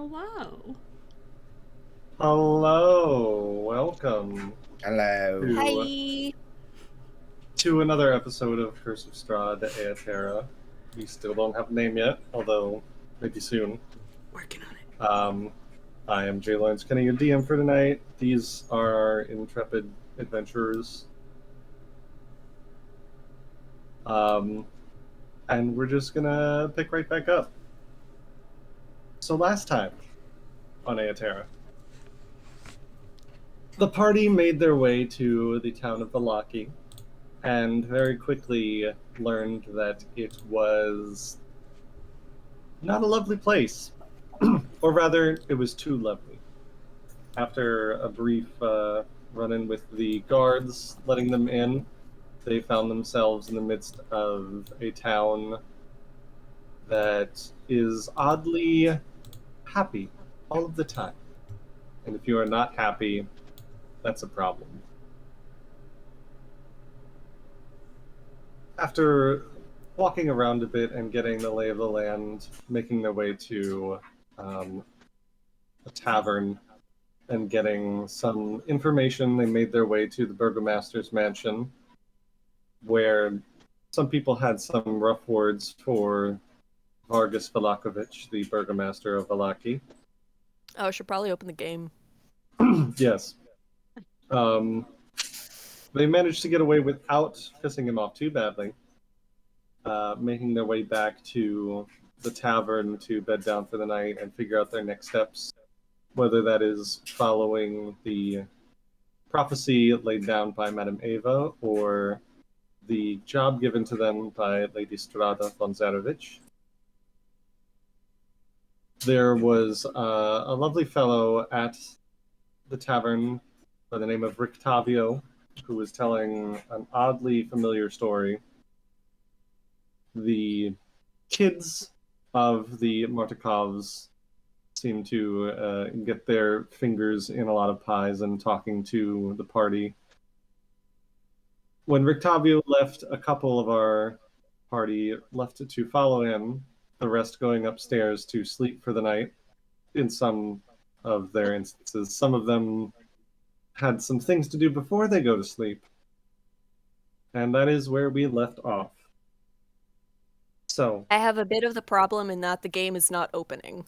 Hello. Hello, welcome Hello. to, Hi. to another episode of Curse of Strahd and Terra. We still don't have a name yet, although maybe soon. Working on it. I am Jay Lawrence, getting your DM for tonight. These are our intrepid adventurers. And we're just gonna pick right back up. So last time on Terra, the party made their way to the town of Vallakovich, and very quickly learned that it was not a lovely place. Or rather, it was too lovely. After a brief run-in with the guards letting them in, they found themselves in the midst of a town that is oddly happy all of the time. And if you are not happy, that's a problem. After walking around a bit and getting the lay of the land, making their way to a tavern and getting some information, they made their way to the burgomaster's mansion, where some people had some rough words for Vargas Vallakovich, the burgomaster of Vallaki. Oh, I should probably open the game. Yes. They managed to get away without pissing him off too badly, making their way back to the tavern to bed down for the night and figure out their next steps, whether that is following the prophecy laid down by Madame Eva or the job given to them by Lady Strahda von Zarevich. There was a lovely fellow at the tavern by the name of Richtavio, who was telling an oddly familiar story. The kids of the Martikovs seem to get their fingers in a lot of pies and talking to the party. When Richtavio left, a couple of our party left to follow him, the rest going upstairs to sleep for the night. In some of their instances, some of them had some things to do before they go to sleep. And that is where we left off. So, I have a bit of the problem in that the game is not opening.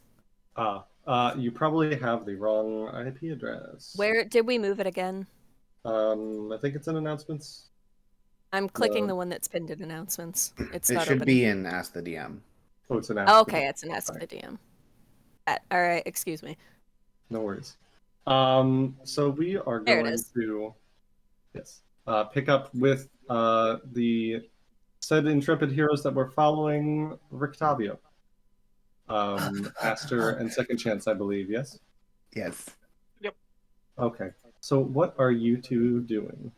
you probably have the wrong IP address. Where did we move it again? I think it's in announcements. I'm clicking the one that's pinned in announcements. It's It not should opening. be in Ask the DM. Oh, it's an Oh, announcement. okay, it's an Ask the DM. Alright, excuse me. No worries. So we are There it going is. to pick up with the said intrepid heroes that were following Richtavio. Aster and Second Chance, I believe, yes? Yes. Okay. So what are you two doing?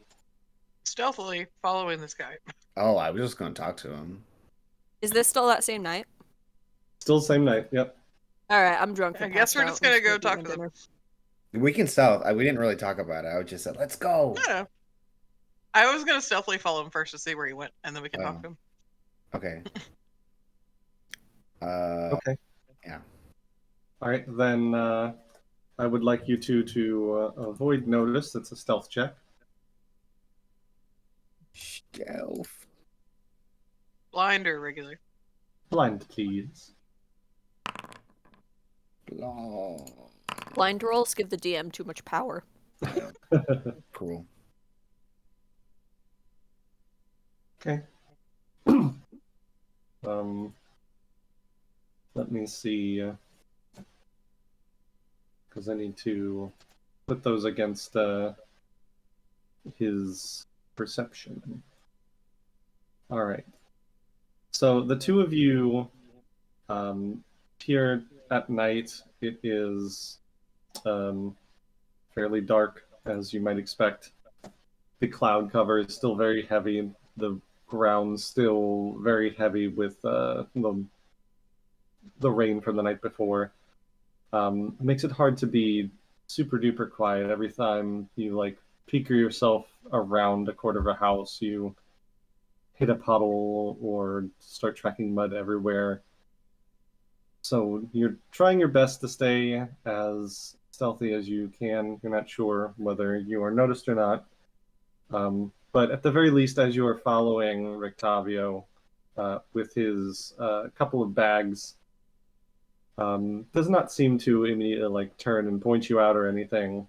Stealthily following this guy. Oh, I was just going to talk to him. Is this still that same night? Still the same night, yep. Alright, I'm drunk. I guess we're just gonna go talk to them. We can stealth. We didn't really talk about it. I just said, let's go. No. I was gonna stealthily follow him first to see where he went, and then we can talk to him. Okay. Okay. Yeah. All right, then I would like you two to avoid notice. It's a stealth check. Stealth. Blind or regular? Blind, please. Blah. Blind rolls give the DM too much power. Cool. Okay. Let me see, because I need to put those against his perception. All right. So the two of you here at night. It is fairly dark, as you might expect. The cloud cover is still very heavy. The ground still very heavy with the rain from the night before. Makes it hard to be super duper quiet. Every time you peek yourself around a corner of a house, you hit a puddle or start tracking mud everywhere. So you're trying your best to stay as stealthy as you can. You're not sure whether you are noticed or not. But at the very least, as you are following Richtavio with his couple of bags, does not seem to immediately like turn and point you out or anything.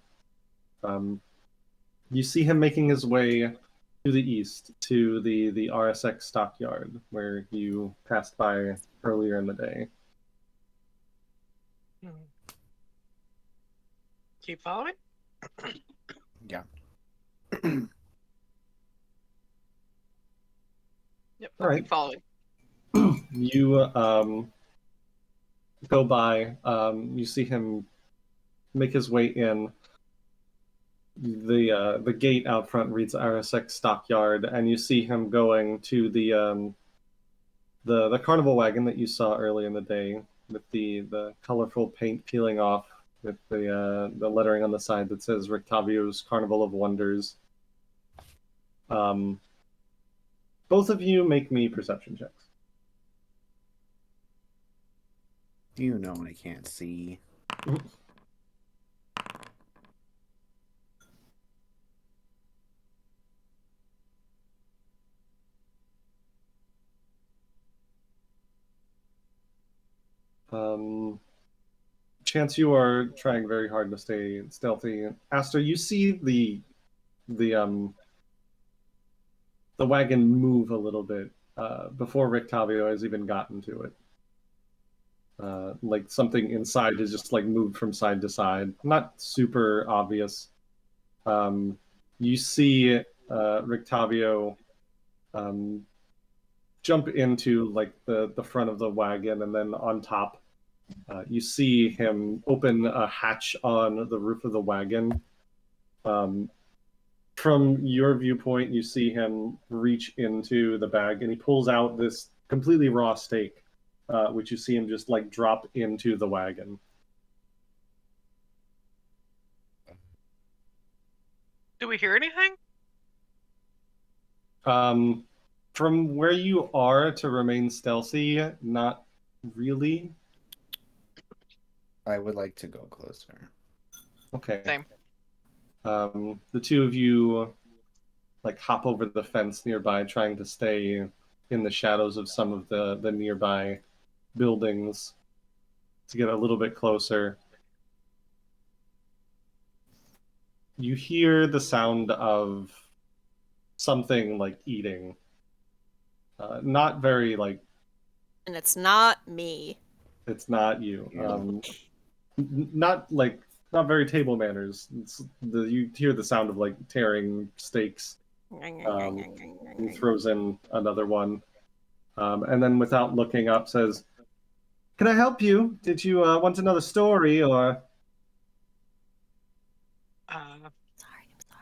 You see him making his way to the east, to the RSX stockyard, where you passed by earlier in the day. Keep following? Yeah. Yep, All right. keep following. You go by. You see him make his way in. The gate out front reads RSX Stockyard, and you see him going to the carnival wagon that you saw earlier in the day, with the colorful paint peeling off, with the lettering on the side that says Richtavio's Carnival of Wonders. Both of you make me perception checks. You know I can't see. Chance, you are trying very hard to stay stealthy. Aster, you see the wagon move a little bit before Richtavio has even gotten to it. Like something inside has just like moved from side to side. Not super obvious. You see Richtavio jump into like the front of the wagon, and then on top you see him open a hatch on the roof of the wagon. From your viewpoint, you see him reach into the bag, and he pulls out this completely raw steak, which you see him just like drop into the wagon. Do we hear anything? From where you are to remain stealthy, not really. I would like to go closer. Okay. Same. The two of you like hop over the fence nearby, trying to stay in the shadows of some of the nearby buildings to get a little bit closer. You hear the sound of something like eating. Not very like. And it's not me. It's not you. Yeah. Not very table manners. You hear the sound of like tearing steaks. He throws in another one, and then without looking up says, "Can I help you? Did you want another story or?" Sorry.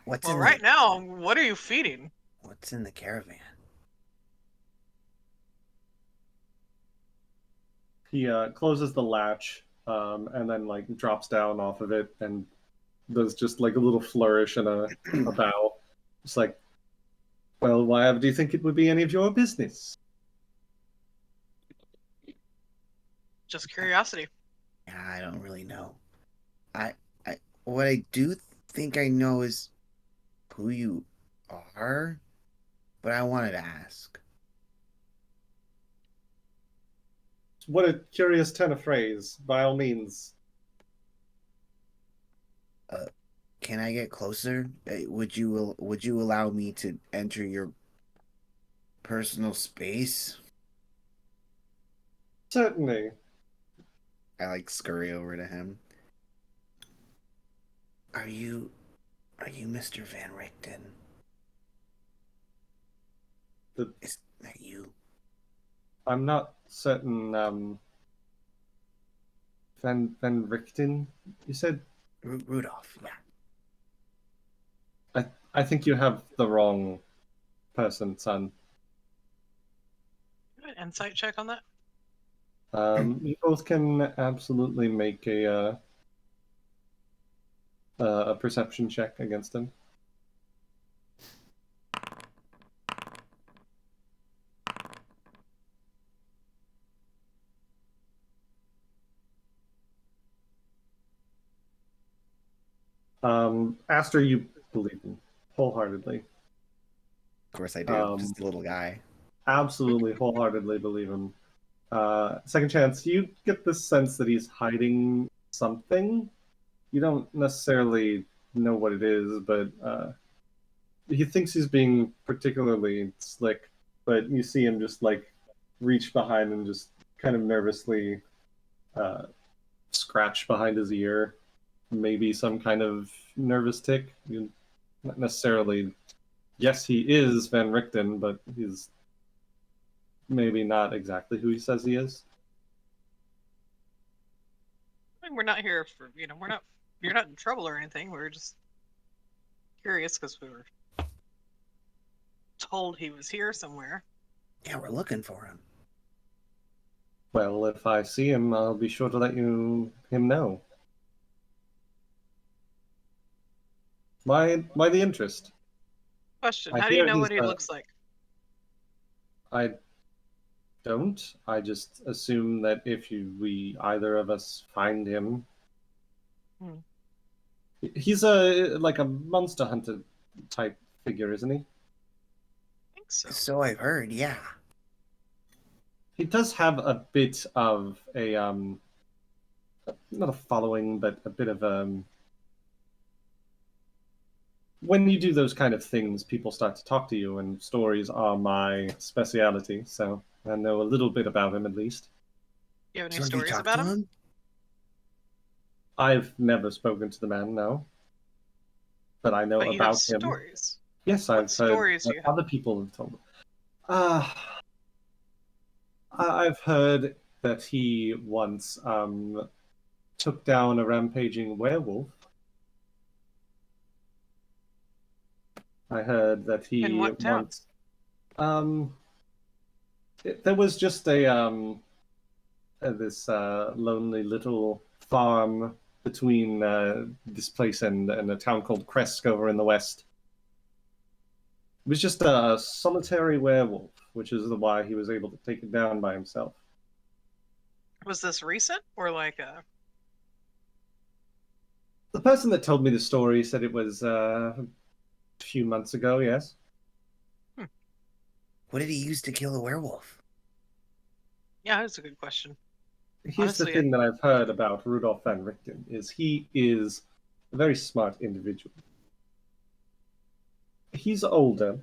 What's Well, in right the, now, what are you feeding? What's in the caravan? He closes the latch, and then like drops down off of it and does just like a little flourish and a bow. It's like, well, why do you think it would be any of your business? Just curiosity. Yeah, I don't really know. I what I do think I know is who you are, but I wanted to ask. What a curious turn of phrase. By all means. Can I get closer? Would you allow me to enter your personal space? Certainly. I like scurry over to him. Are you Mr. Van Richten? Is that you? I'm not certain. Van Richten, you said? Rudolph, yeah. I think you have the wrong person, son. Insight check on that? You both can absolutely make a perception check against him. Aster, you believe him wholeheartedly. Of course I do. Just a little guy. Absolutely, wholeheartedly believe him. Second Chance, you get the sense that he's hiding something. You don't necessarily know what it is, but he thinks he's being particularly slick. But you see him just like reach behind and just kind of nervously scratch behind his ear. Maybe some kind of nervous tick. You not necessarily. Yes, he is Van Richten, but he's maybe not exactly who he says he is. I mean, we're not here for you're not in trouble or anything. We're just curious because we were told he was here somewhere. Yeah, we're looking for him. Well, if I see him, I'll be sure to let him know. Why the interest? Question: I how do you hear know what he's, he looks like? I don't. I just assume that if we either of us find him, he's like a monster hunter type figure, isn't he? I think so. So I've heard, yeah. He does have a bit of a not a following, but a bit of when you do those kind of things, people start to talk to you, and stories are my speciality, so I know a little bit about him at least. You have any So have you stories talked about to him? him? I've never spoken to the man, no. But I know But you about have him. stories. Yes, What I've heard stories do what you have? other people have told me. I've heard that he once took down a rampaging werewolf. I heard that he In what town? once there was just a this lonely little farm between this place and a town called Kresk over in the west. It was just a solitary werewolf, which is why he was able to take it down by himself. Was this recent or like a? The person that told me the story said it was a few months ago, yes. What did he use to kill the werewolf? Yeah, that's a good question. Here's the Honestly, thing that I've heard about Rudolf van Richten is he is a very smart individual. He's older,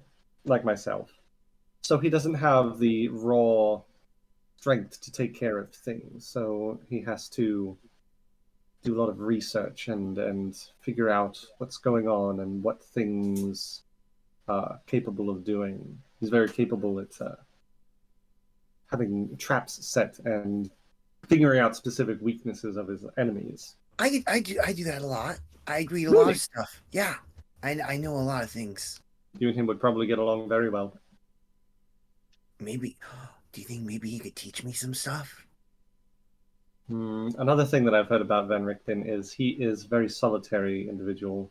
like myself, so he doesn't have the raw strength to take care of things. So he has to do a lot of research and figure out what's going on and what things are capable of doing. He's very capable at having traps set and figuring out specific weaknesses of his enemies. I do that a lot. I read a lot Really? of stuff. Yeah, I know a lot of things. You and him would probably get along very well. Maybe, do you think maybe he could teach me some stuff? Another thing that I've heard about Van Richten is he is a very solitary individual.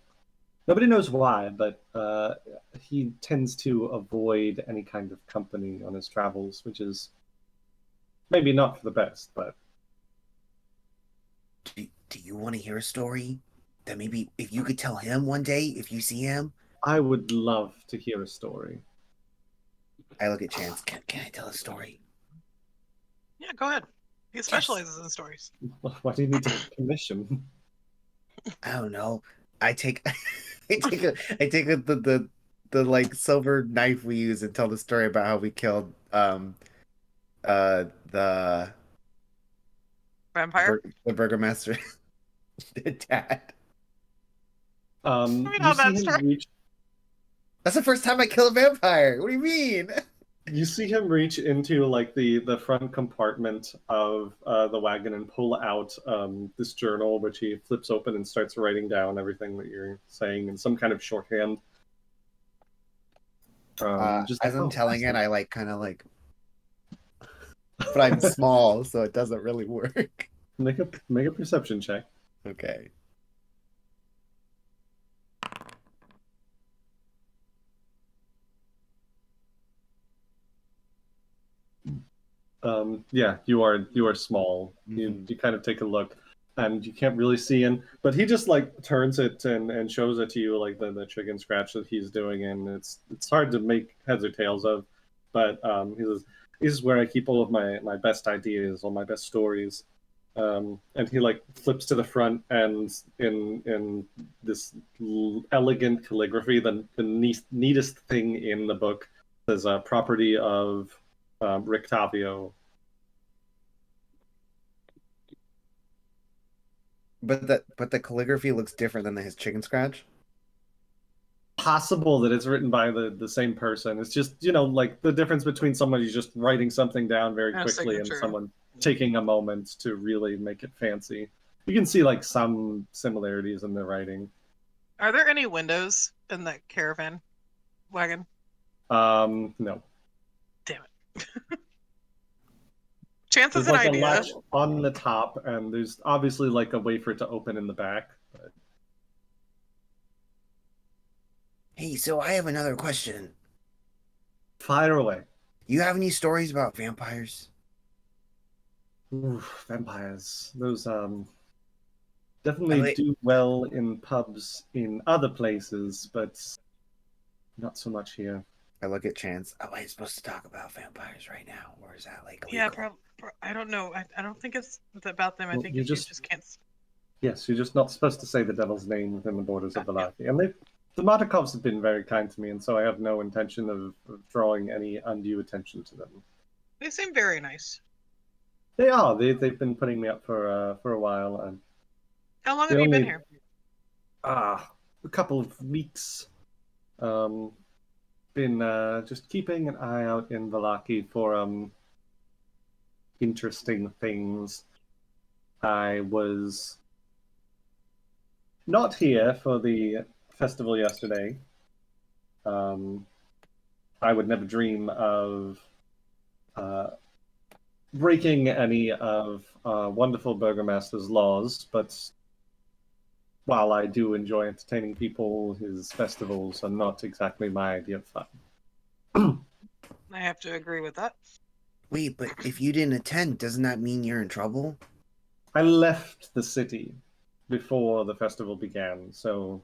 Nobody knows why, but he tends to avoid any kind of company on his travels, which is maybe not for the best, but... Do you want to hear a story that maybe if you could tell him one day, if you see him? I would love to hear a story. I look at Chance. Can I tell a story? yeah, go ahead. He specializes in stories. Why do you need to get permission? I don't know. I take the like silver knife we use and tell the story about how we killed the Vampire? the burgomaster dad. We know that story. Reach. That's the first time I kill a vampire. What do you mean? You see him reach into like the front compartment of the wagon and pull out this journal, which he flips open and starts writing down everything that you're saying in some kind of shorthand. Just As like, I'm telling it, awesome. I like kind of like, but I'm small, so it doesn't really work. Make a perception check. Okay. Yeah, you are small. You kind of take a look. and you can't really see in. But he just like turns it and shows it to you, like the chicken scratch that he's doing, and it's hard to make heads or tails of. But he says, "This is where I keep all of my best ideas, all my best stories." And he like flips to the front, and in this elegant calligraphy, the neatest thing in the book says property of Richtavio. But the calligraphy looks different than his chicken scratch. Possible that it's written by the same person. It's just, like the difference between somebody just writing something down very A quickly and signature. someone taking a moment to really make it fancy. You can see like some similarities in the writing. Are there any windows in that caravan wagon? No. Damn it. Chance There's is an like idea. a latch on the top, and there's obviously like a way for it to open in the back. But... Hey, so I have another question. Fire away. You have any stories about vampires? Ooh, vampires. Those definitely do well in pubs in other places, but not so much here. I look at Chance. Oh, I'm supposed to talk about vampires right now, or is that like illegal? Yeah, I don't know. I don't think it's about them. I Well, think you you just can't. Yes, you're just not supposed to say the devil's name within the borders of Vallaki. And the Martikovs have been very kind to me, and so I have no intention of drawing any undue attention to them. They seem very nice. They are. They've been putting me up for a while. And How long have you been here? A couple of weeks. Been just keeping an eye out in Vallaki for interesting things. I was not here for the festival yesterday. I would never dream of breaking any of wonderful Burgomaster's laws, but while I do enjoy entertaining people, his festivals are not exactly my idea of fun. I have to agree with that. Wait, but if you didn't attend, doesn't that mean you're in trouble? I left the city before the festival began, so...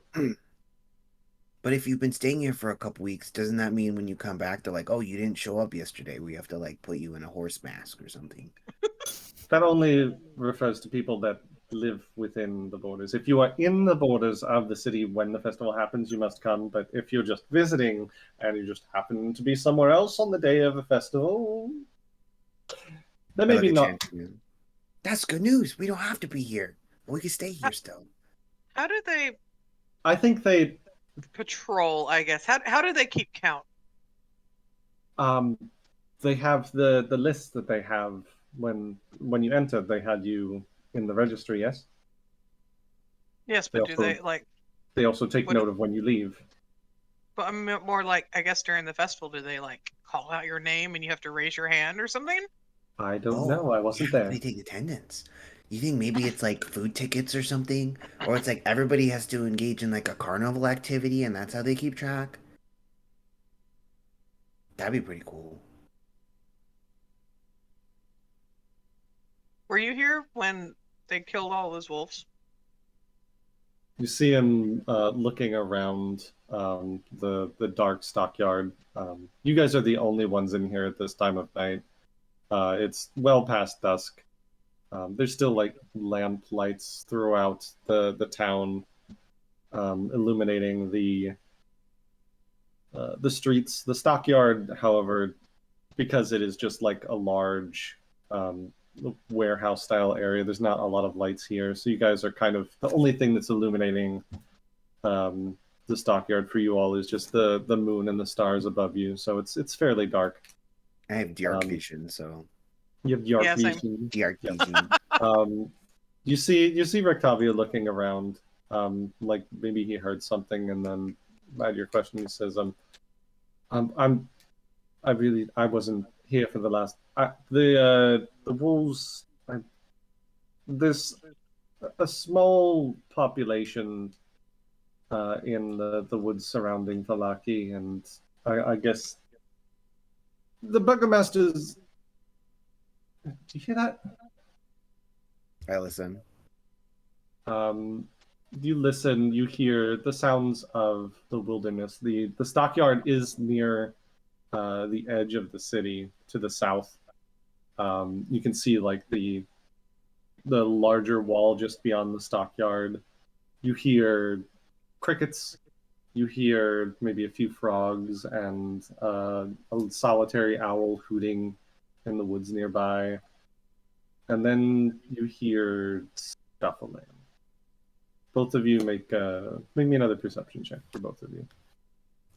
But if you've been staying here for a couple weeks, doesn't that mean when you come back, they're like, oh, you didn't show up yesterday, we have to like put you in a horse mask or something? That only refers to people that live within the borders. If you are in the borders of the city when the festival happens, you must come. But if you're just visiting and you just happen to be somewhere else on the day of the festival, then maybe not. That's good news. We don't have to be here. We can stay here still. How do they I think they patrol, I guess? How do they keep count? they have the list that they have when you entered. They had you in the registry, yes? Yes, but do they like... They also take note of when you leave. But I'm more like, I guess during the festival, do they like call out your name and you have to raise your hand or something? I don't know. I wasn't there. They take attendance. You think maybe it's like food tickets or something? Or it's like everybody has to engage in like a carnival activity and that's how they keep track? That'd be pretty cool. Were you here when they killed all those wolves? You see him looking around the dark stockyard. You guys are the only ones in here at this time of night. It's well past dusk. There's still like lamp lights throughout the town, illuminating the streets. The stockyard, however, because it is just like a large warehouse style area, there's not a lot of lights here, so you guys are kind of the only thing that's illuminating the stockyard for you all is just the moon and the stars above you, so it's fairly dark. I have dark vision, so you have dark vision. Dark vision. You see Richtavio looking around, like maybe he heard something, and then at your question he says, I wasn't here for the last. The wolves. There's a small population in the woods surrounding Vallaki, and I guess the burgomasters. Do you hear that? I listen. You listen, you hear the sounds of the wilderness. The stockyard is near the edge of the city to the south. You can see like the larger wall just beyond the stockyard. You hear crickets. You hear maybe a few frogs and a solitary owl hooting in the woods nearby. And then you hear scuffling. Both of you make me another perception check for both of you.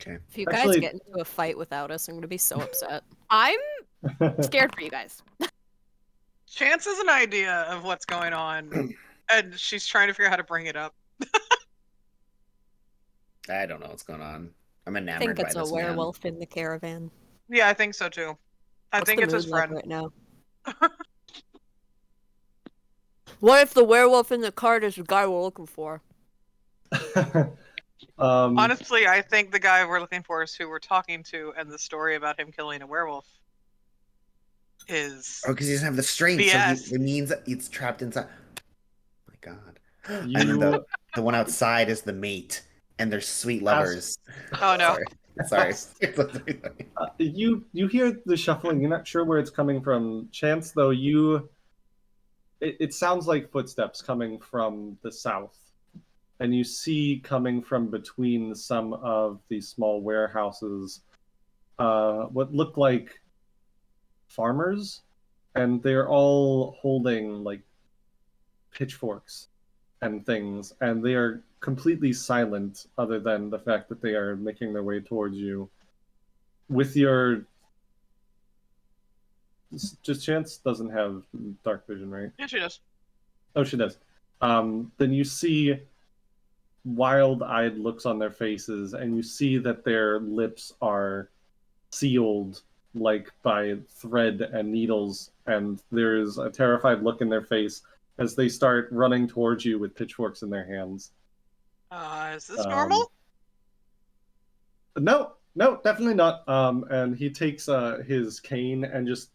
Okay. If you guys Actually- get into a fight without us, I'm going to be so upset. I'm scared for you guys. Chance has an idea of what's going on, and she's trying to figure out how to bring it up. I don't know what's going on. I'm I enamored think by it's a this werewolf in the caravan. Yeah, I think so too. I What's think the it's his mood like friend. right now. What if the werewolf in the cart is the guy we're looking for? Honestly, I think the guy we're looking for is who we're talking to, and the story about him killing a werewolf is. Oh, because he doesn't have the strength, BS. so it means it's trapped inside. Oh my god. You, And then the one outside is the mate, and they're sweet lovers. Oh no. Sorry. you hear the shuffling. You're not sure where it's coming from. Chance, though, it sounds like footsteps coming from the south. And you see coming from between some of these small warehouses what look like farmers, and they're all holding like pitchforks and things, and they are completely silent other than the fact that they are making their way towards you. With your just Chance doesn't have dark vision, right? Yeah, she does. Oh, she does. Then you see wild-eyed looks on their faces, and you see that their lips are sealed like by thread and needles, and there's a terrified look in their face as they start running towards you with pitchforks in their hands. Is this normal? No, definitely not. And he takes his cane and just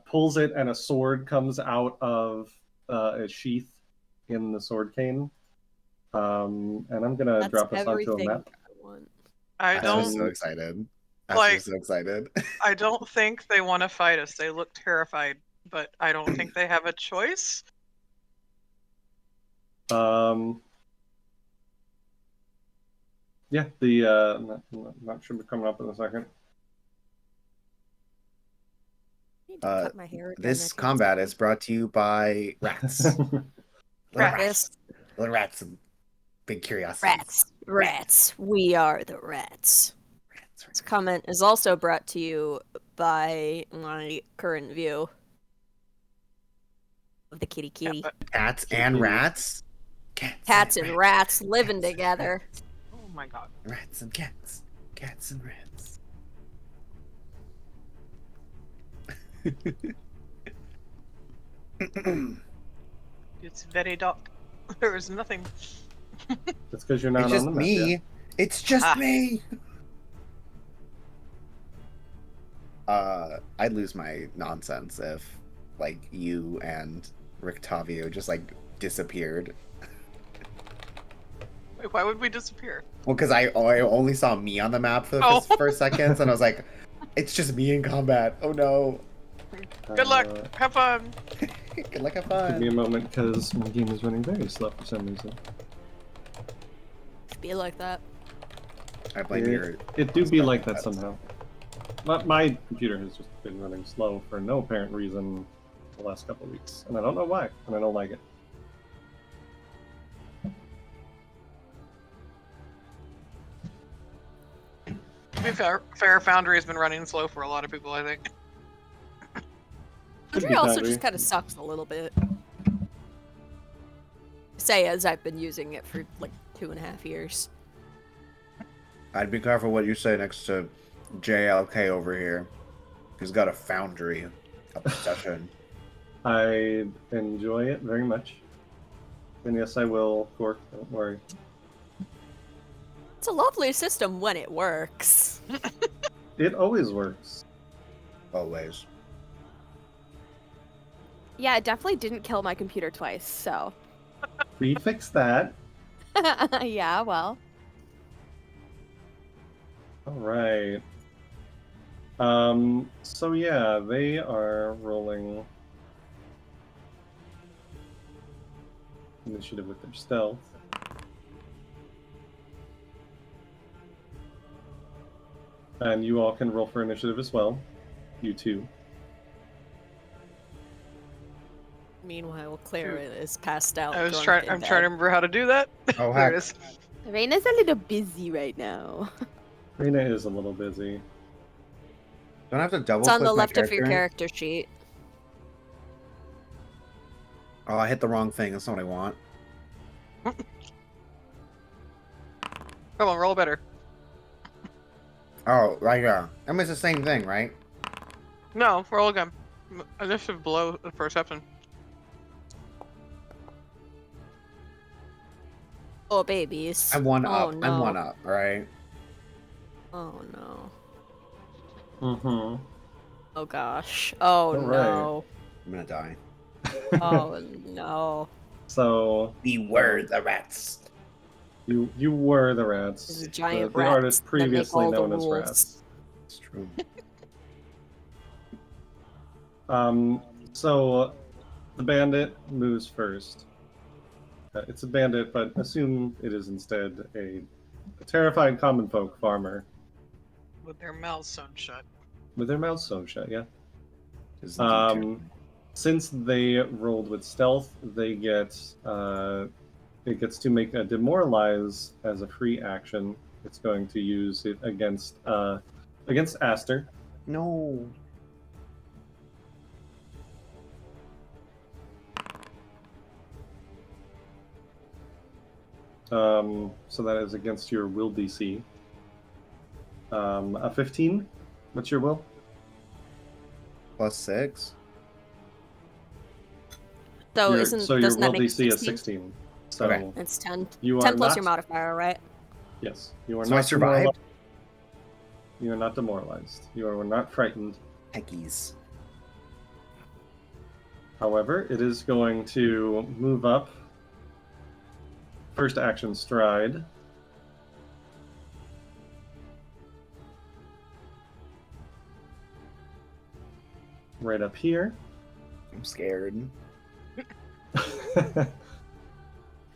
pulls it, and a sword comes out of a sheath in the sword cane. And I'm gonna That's drop us onto a everything map. I want. I I'm don't. so excited. I'm Like- so excited. I don't think they want to fight us. They look terrified, but I don't think they have a choice. Yeah, not sure we're coming up in a second. I need to cut my hair again, I This think. combat is brought to you by rats. Little Rats. Little rats and big curiosities. Rats. We are the rats. Rats. This comment is also brought to you by my current view of the kitty. Yeah, but- Cats and rats. Cats and rats living together. oh my god. Rats and cats. Cats and rats. It's very dark. There is nothing. That's because you're not It's on just the map me. yet. It's just Ah. me. I'd lose my nonsense if, like, you and Richtavio just like disappeared. Wait, why would we disappear? Well, because I only saw me on the map for the Oh. first seconds, and I was like, it's just me in combat. Oh no. Good luck. Have fun. Good luck, have Give me a fun. moment because my game is running very slow for some reason. Be like that. I blame your. It do be like that somehow. My computer has just been running slow for no apparent reason the last couple of weeks, and I don't know why, and I don't like it. To be fair, Foundry has been running slow for a lot of people, I think. Could Foundry be also Foundry. just kind of sucks a little bit. Say as I've been using it for like 2.5 years. I'd be careful what you say next to JLK over here. He's got a foundry obsession. I enjoy it very much. And yes, I will, Cork, don't worry. It's a lovely system when it works. It always works. Always. Yeah, it definitely didn't kill my computer twice, so We fixed that. Yeah, well. All right. So yeah, they are rolling initiative with their stealth. And you all can roll for initiative as well. You too. Meanwhile, Clara is passed out. I'm drunk trying in to bed. remember how to do that. Oh, There heck. it is. Ireena's a little busy right now. Ireena is a little busy. Don't I have to double It's on click the my left of your in? character sheet. Oh, I hit the wrong thing. That's not what I want. Come on, roll better. Oh, right here. I mean, it's the same thing, right? No, roll again. Initiative below the perception. Oh, babies. I'm one oh, up. No. I'm one up, alright? Oh, no. Mm-hmm. Oh, gosh. Oh, All right. no. I'm gonna die. Oh, no. So We were the rats. you were the rats. This is giant the rats artist that make previously all the known as rules. rats. It's true. So the bandit moves first. It's a bandit, but assume it is instead a terrified common folk farmer With their mouths sewn shut. with their mouths sewn shut. Yeah. Is indeed true. Since they rolled with stealth, they get it gets to make a demoralize as a free action. It's going to use it against Aster. No. So that is against your will DC. A 15. What's your will? +6. So your, isn't so your doesn't that will make DC it is 16. So Okay. It's 10. you are 10 plus not, your modifier, right? Yes, you are So not I survived? demoralized. You are not demoralized. You are not frightened. Heckies. However, it is going to move up. First action stride. Right up here. I'm scared.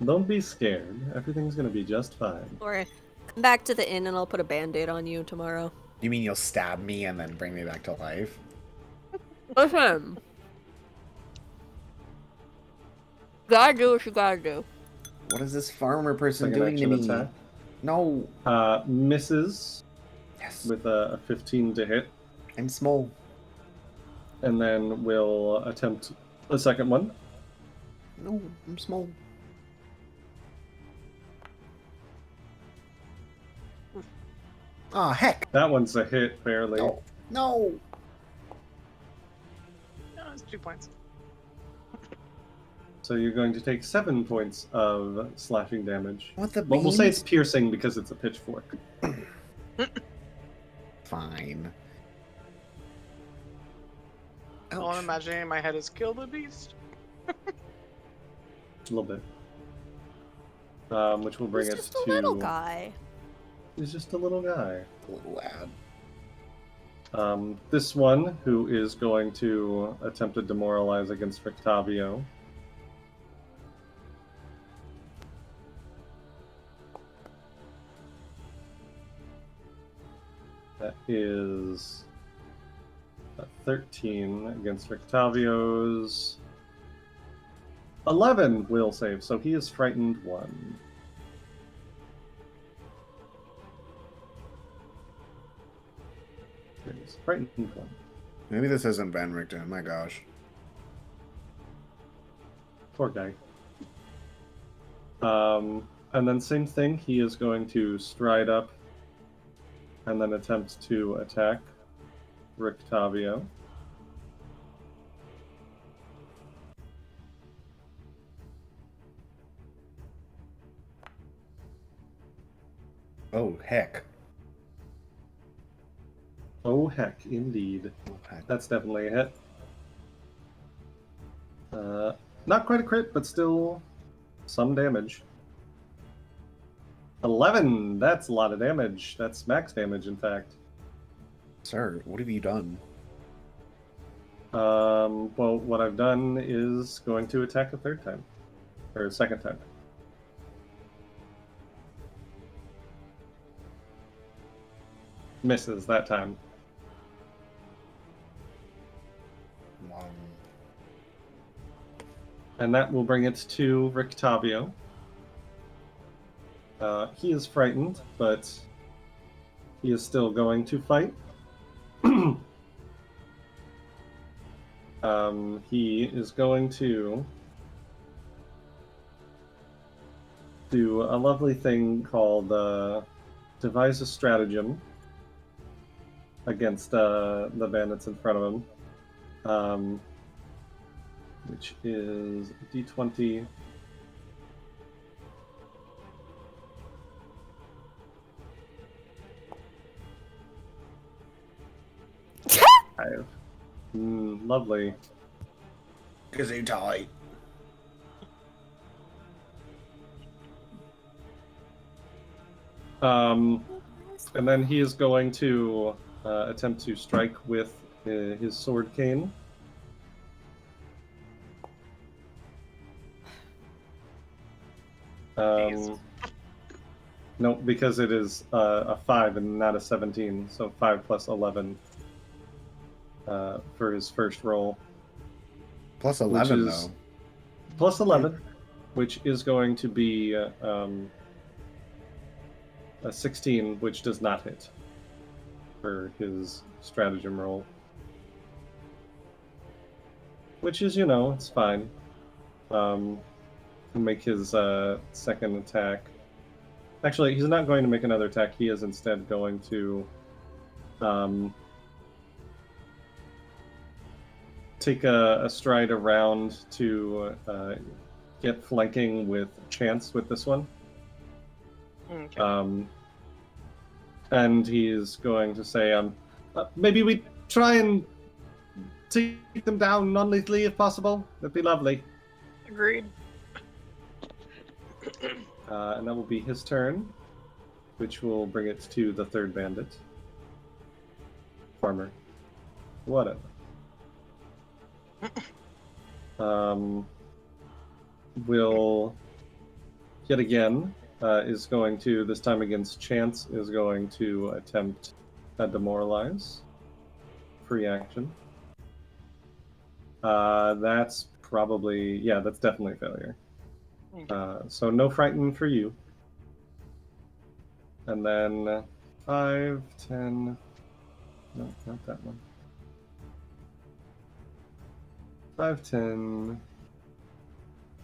Don't be scared. Everything's going to be just fine. Or come back to the inn and I'll put a band-aid on you tomorrow. You mean you'll stab me and then bring me back to life? Listen. Gotta do what you gotta do. What is this farmer person Second doing to action me? attack. No. Misses Yes. with a 15 to hit. I'm small. And then we'll attempt the second one. No, I'm small. Ah, heck. That one's a hit, barely. No. No. No, it's 2 points. So you're going to take 7 points of slashing damage. What the But we'll say beans? it's piercing because it's a pitchfork. Fine. All I'm Ouch. imagining in my head is kill the beast. A little bit. Which will bring He's it just to... a little guy. He's just a little guy. Little lad. This one, who is going to attempt to demoralize against Richtavio. That is a 13 against Richtavio's 11 will save, so he is frightened 1. There he is, frightened 1. Maybe this isn't Van Richten. My gosh. Poor guy. And then same thing, he is going to stride up and then attempt to attack Richtavio. Oh, heck. Oh heck, indeed. Oh, heck. That's definitely a hit. Not quite a crit, but still some damage. 11! That's a lot of damage. That's max damage, in fact. Sir, what have you done? Well, what I've done is going to attack a third time. Or a second time. Misses that time. And that will bring it to Richtavio. He is frightened, but he is still going to fight. He is going to do a lovely thing called devise a stratagem against the bandits in front of him, which is D20. Lovely. Gesundheit. And then he is going to attempt to strike with his sword cane. No, because it is a 5 and not a 17, so 5 plus 11 for his first roll. Plus 11, is, though. Plus 11, which is going to be a 16, which does not hit for his stratagem roll. Which is, it's fine. Make his second attack. Actually, he's not going to make another attack. He is instead going to take a stride around to get flanking with Chance with this one. Okay. And he's going to say, maybe we try and take them down non-lethally if possible. That'd be lovely. Agreed. And that will be his turn, which will bring it to the third bandit. Farmer. Whatever. Will yet again is going to, this time against Chance, is going to attempt a demoralize. Free action. That's probably, that's definitely a failure. So no frighten for you. And then 5, 10, no, not that one. 5, 10,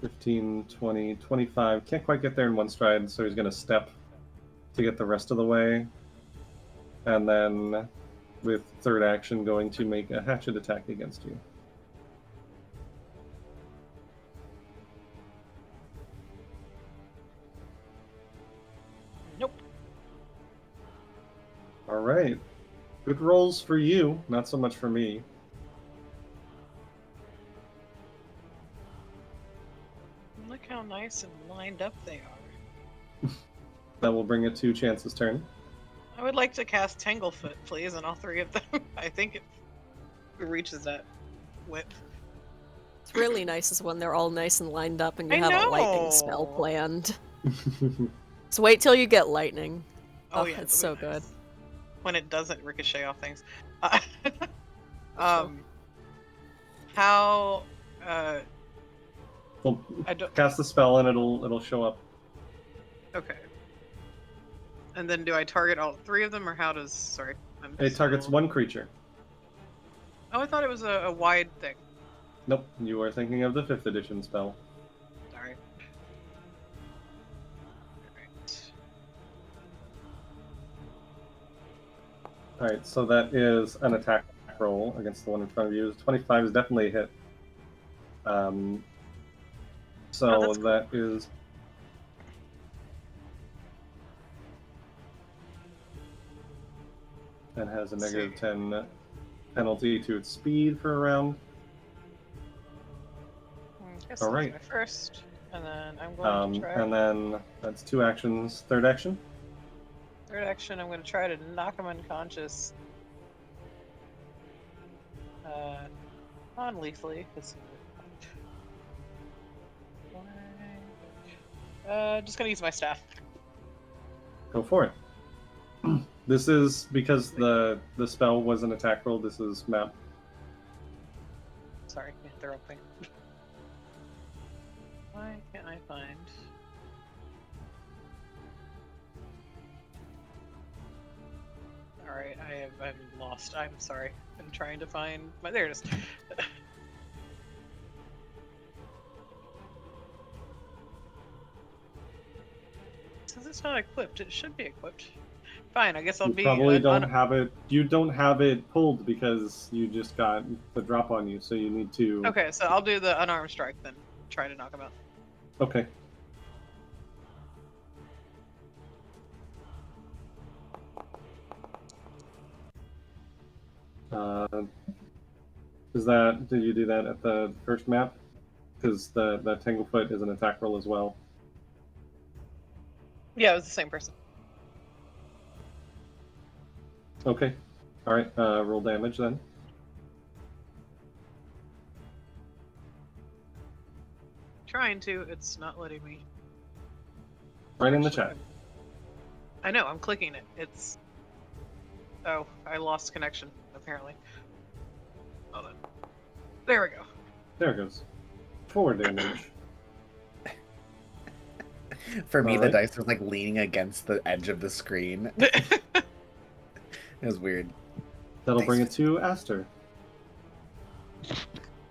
15, 20, 25. Can't quite get there in one stride, so he's going to step to get the rest of the way. And then, with third action, going to make a hatchet attack against you. Nope. All right. Good rolls for you, not so much for me. Look how nice and lined up they are. That will bring it to Chance's turn. I would like to cast Tanglefoot, please, on all three of them. I think it reaches that width. It's really nice is when they're all nice and lined up and you I have a know. lightning spell planned. So wait till you get lightning. Oh, yeah, it's that'll so be good. nice. When it doesn't ricochet off things. How? Well, I don't. cast the spell and it'll show up. Okay. And then do I target all three of them, or how does? Sorry. It targets one creature. Oh, I thought it was a wide thing. Nope, you are thinking of the 5th edition spell. Sorry. Alright. Alright, so that is an attack roll against the one in front of you. 25 is definitely a hit. So that's cool. that is... And has a negative 10 penalty to its speed for a round. Guess All I'll do right. my first. And then I'm going to try. And then that's 2 actions. Third action? Third action, I'm going to try to knock him unconscious. Non-lethally. Just going to use my staff. Go for it. This is because the spell was an attack roll. This is map. Sorry, interrupting. Why can't I find... Alright, I'm lost. I'm sorry. I'm trying to find my... There it is. Since it's not equipped, it should be equipped. Fine, I guess I'll You be... probably don't have it. You don't have it pulled because you just got the drop on you, so you need to... Okay, so I'll do the unarmed strike then. Try to knock him out. Okay. Did you do that at the first map? Because the Tanglefoot is an attack roll as well. Yeah, it was the same person. Okay. Alright, roll damage then. Trying to, it's not letting me. Right in the Actually, chat. I know, I'm clicking it. It's... Oh, I lost connection, apparently. Hold on. There we go. There it goes. 4 damage. For me, the Alright. dice was like leaning against the edge of the screen. It was weird. That'll bring it to Aster.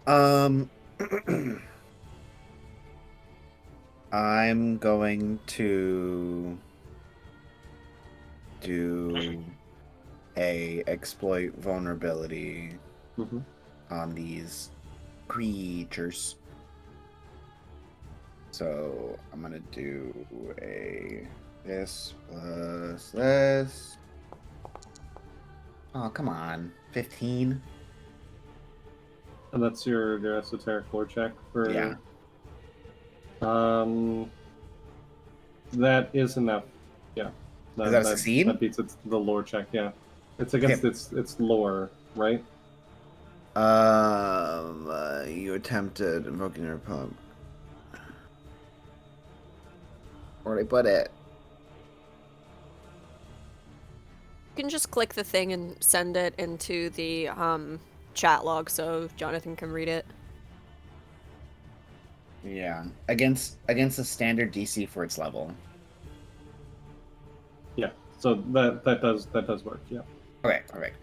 I'm going to do a exploit vulnerability Mhm. on these creatures. So I'm gonna do this plus this. Oh, come on. 15? And that's your esoteric lore check for... Yeah. That is enough. Yeah. Does that succeed? That beats the lore check, yeah. It's against its lore, right? You attempted invoking your opponent. Where'd I put it? You can just click the thing and send it into the chat log so Jonathan can read it. Yeah. Against the standard DC for its level. Yeah. So that does work, yeah. Okay, alright.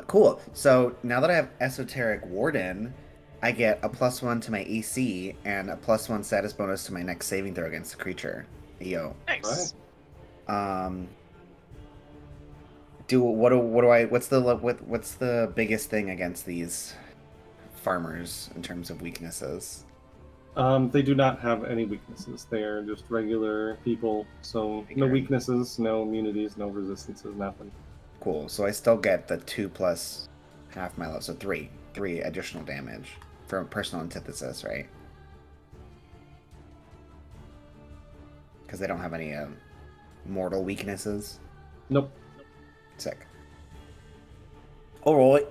Cool. So now that I have Esoteric Warden, I get a +1 to my AC and a +1 status bonus to my next saving throw against the creature. Yo. Nice. What's the biggest thing against these farmers in terms of weaknesses? They do not have any weaknesses. They are just regular people, so no weaknesses, no immunities, no resistances, nothing. Cool. So I still get the 2 plus half my level, so 3 additional damage from personal antithesis, right? Because they don't have any mortal weaknesses. Nope. Sick. Alright.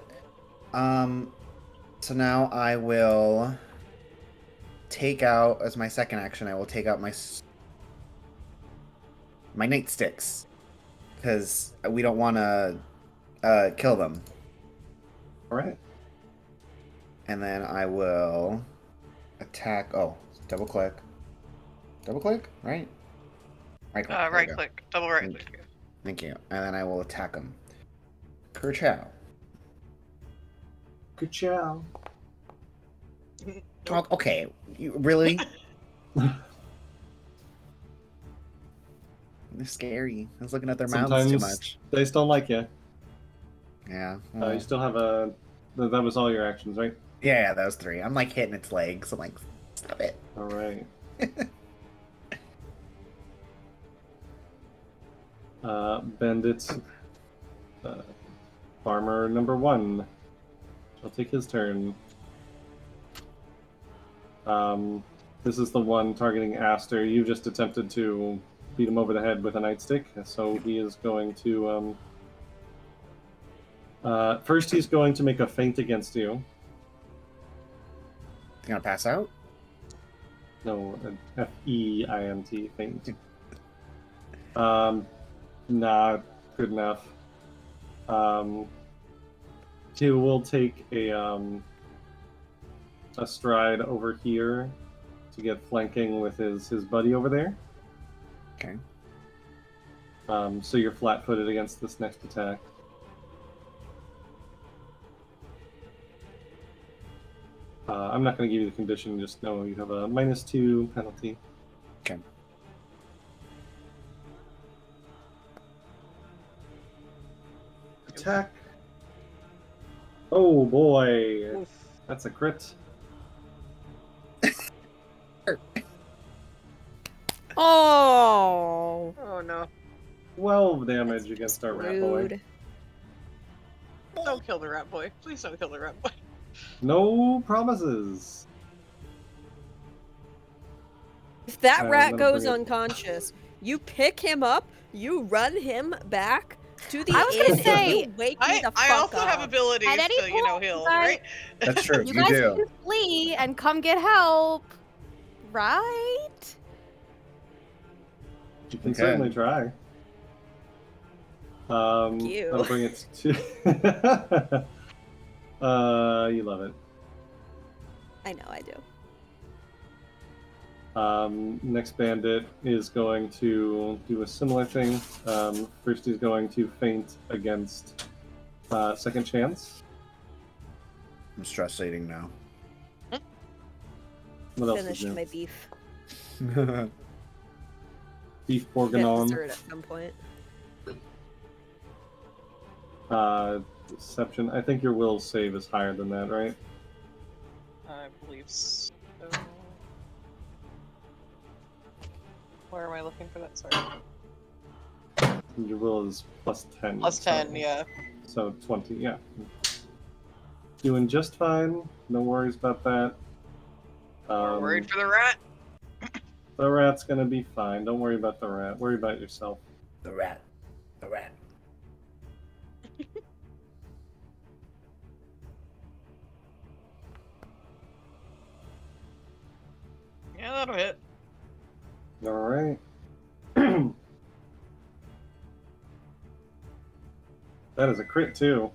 So now I will take out, as my second action, I will take out my nightsticks. Because we don't want to kill them. Alright. And then I will attack. Oh, double click. Double click, right? Right click. there we Right go. click. Double right click. Thank you. And then I will attack him. Kerchow. Good job. Oh, okay. You, really? They're scary. I was looking at their mouths too Sometimes much. they still like you. Yeah. You still have a... That was all your actions, right? Yeah, that was 3. I'm like hitting its legs. I'm like, stop it. Alright. Bandits. Farmer number 1. I'll take his turn. This is the one targeting Aster. You just attempted to beat him over the head with a nightstick, so he is going to... first, he's going to make a feint against you. You gonna pass out? No, an F-E-I-N-T, feint. Not good enough. He will take a stride over here to get flanking with his buddy over there. Okay. So you're flat-footed against this next attack. I'm not going to give you the condition, just know you have a -2 penalty. Okay. Attack. Oh boy, Oof. that's a crit. Oh, Oh no. 12 damage against our rat boy. rude. Don't kill the rat boy. Please don't kill the rat boy. No promises. If that I'm rat gonna goes bring it- unconscious, you pick him up, you run him back to the I was inn, gonna and say, you wake me the fuck I also up. have abilities At any to, you know, point, heal, you guys- right? That's true. You You guys do. can flee and come get help, right? You can Okay. certainly try. you. I'll bring it to. You love it. I know, I do. Next bandit is going to do a similar thing. First, he's going to feint against Second Chance. I'm stress eating now. What else is Finished new? my beef. Beef Get bourguignon. dessert at some point. Deception. I think your will save is higher than that, right? I believe so. Where am I looking for that? Sorry. Your will is +10. Plus 10, so- yeah. So 20, yeah. Doing just fine. No worries about that. We're worried for the rat. The rat's gonna be fine. Don't worry about the rat. Worry about yourself. The rat. The rat. Yeah, that'll hit. All right. That is a crit too.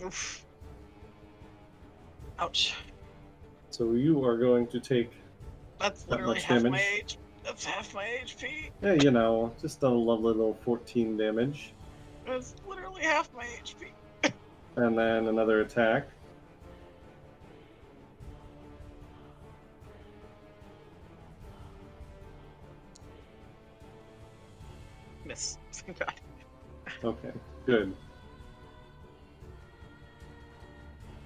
Oof. Ouch. So you are going to take, That's That literally much half my damage? H. That's half my HP. yeah, you know, just a lovely little 14 damage, That's literally half my HP. and then another attack. Miss. Thank God. Okay, good.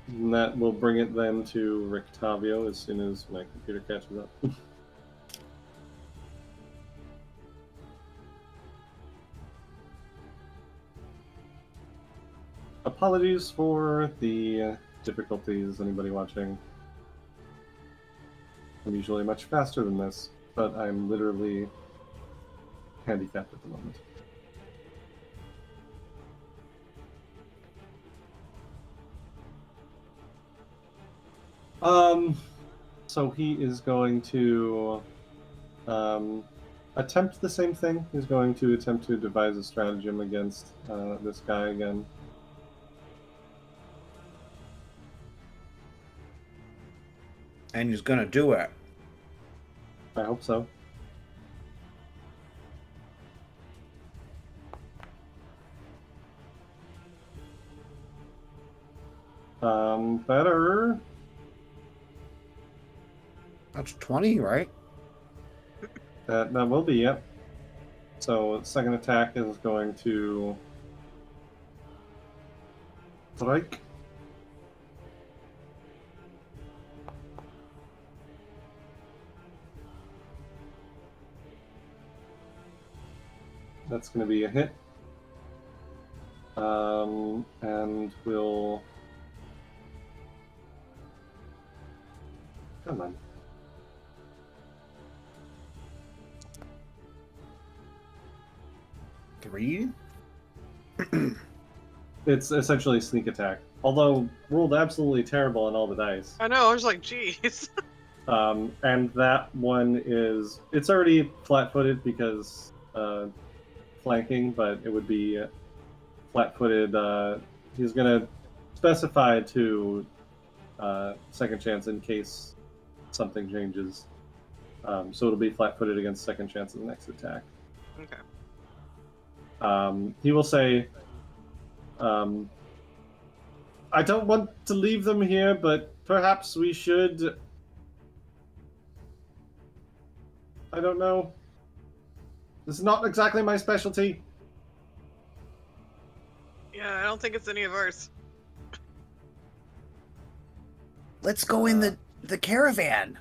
And that will bring it then to Richtavio as soon as my computer catches up. Apologies for the difficulties, anybody watching. I'm usually much faster than this, but I'm literally handicapped at the moment. So he is going to attempt the same thing. He's going to attempt to devise a stratagem against this guy again. And he's gonna do it. I hope so. Better. That's 20, right? That will be, yep. So second attack is going to strike. That's going to be a hit. And we'll Come on. Three? It's essentially a sneak attack. Although rolled absolutely terrible on all the dice. I know. I was like, geez. And that one is... It's already flat-footed because flanking, but it would be flat-footed. He's going to specify to second chance in case something changes. So it'll be flat-footed against second chance in the next attack. Okay. He will say, I don't want to leave them here, but perhaps we should... I don't know. This is not exactly my specialty. Yeah, I don't think it's any of ours. Let's go in the caravan.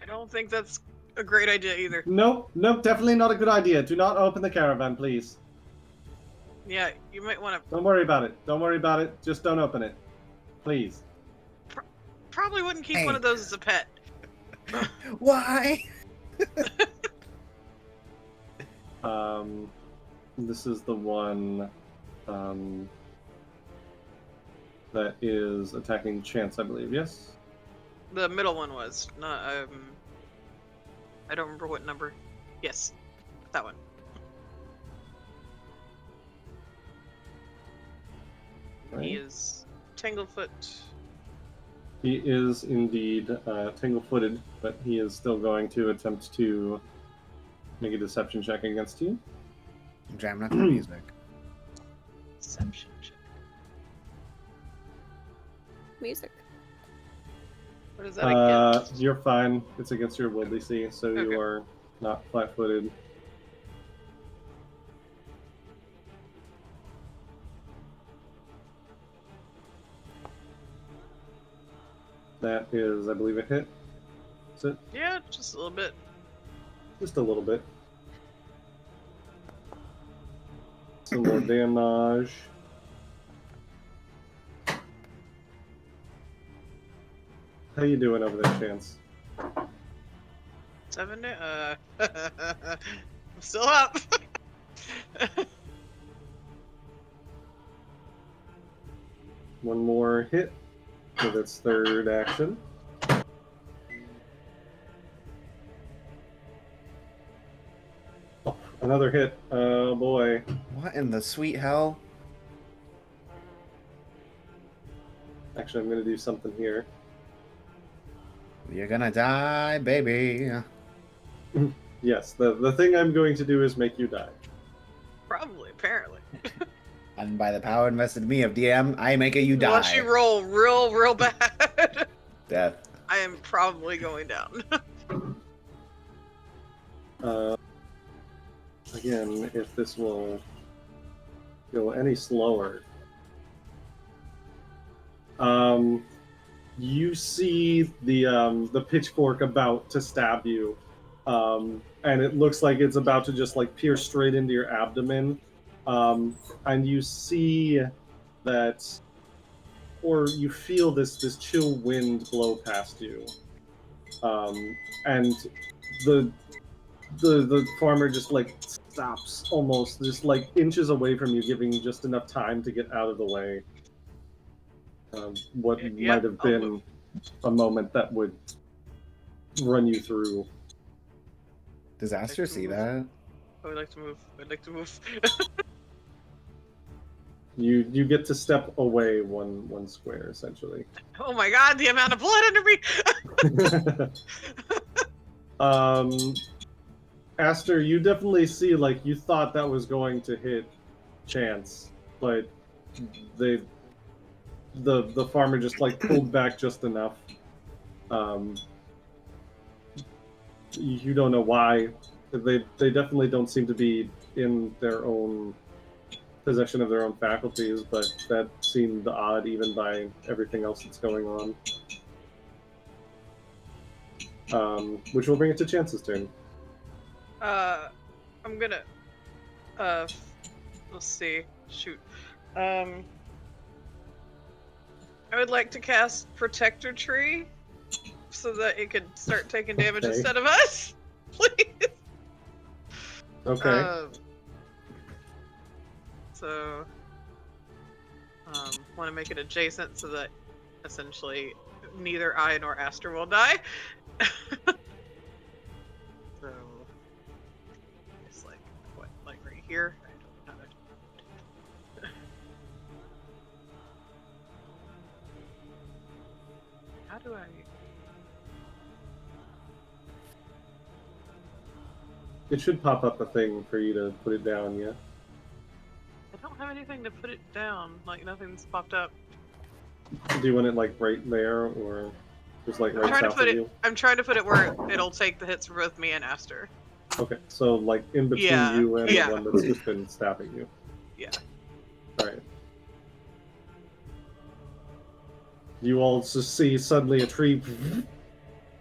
I don't think that's a great idea either. Nope, definitely not a good idea. Do not open the caravan, please. Yeah, you might want to. Don't worry about it. Don't worry about it. Just don't open it. Please. Probably wouldn't keep Hey. one of those as a pet. Why? This is the one that is attacking Chance, I believe, yes? The middle one was not. I don't remember what number. Yes, that one. Right. He is Tanglefoot. He is indeed tangle-footed, but he is still going to attempt to make a deception check against you. I'm jamming up the music. Deception check. Music. What is that against? You're fine. It's against your will DC, so Okay. you are not flat-footed. That is, I believe, a hit. Is it? Yeah, just a little bit. Just a little bit. Some more damage. How you doing over there, Chance? 7. I'm still up. One more hit with its third action. Oh, another hit. Oh boy. What in the sweet hell? Actually, I'm going to do something here. You're gonna die, baby. Yes, the thing I'm going to do is make you die. Probably, apparently. And by the power invested in me of DM, I make it you die. Unless you roll real bad, Death. I am probably going down. Again, if this will go any slower. You see the pitchfork about to stab you, and it looks like it's about to just like pierce straight into your abdomen. And you see that, or you feel this chill wind blow past you, and the farmer just like stops almost, just like inches away from you, giving you just enough time to get out of the way. What Yeah, might have I'll been move. a moment that would run you through. Does Aster see that? I would like to move. I'd like to move. You get to step away one square essentially. Oh my god, the amount of blood under me! Aster, you definitely see, like, you thought that was going to hit Chance, but the farmer just like pulled back just enough. You don't know why. They definitely don't seem to be in their own possession of their own faculties, but that seemed odd even by everything else that's going on. Which will bring it to Chance's turn. I'm gonna, let's see, shoot. I would like to cast Protector Tree so that it could start taking damage Okay. instead of us? Please. Okay. So, want to make it adjacent so that essentially neither I nor Aster will die. So, it's like, what, like right here? I don't know. How do I... It should pop up a thing for you to put it down, yeah? I don't have anything to put it down. Like, nothing's popped up. Do you want it like right there, or just like I'm right trying to south put of it. you? I'm trying to put it where it'll take the hits for both me and Aster. Okay, so like in between Yeah, you and yeah. the one that's just been stabbing you. Yeah. Alright. You all just see suddenly a tree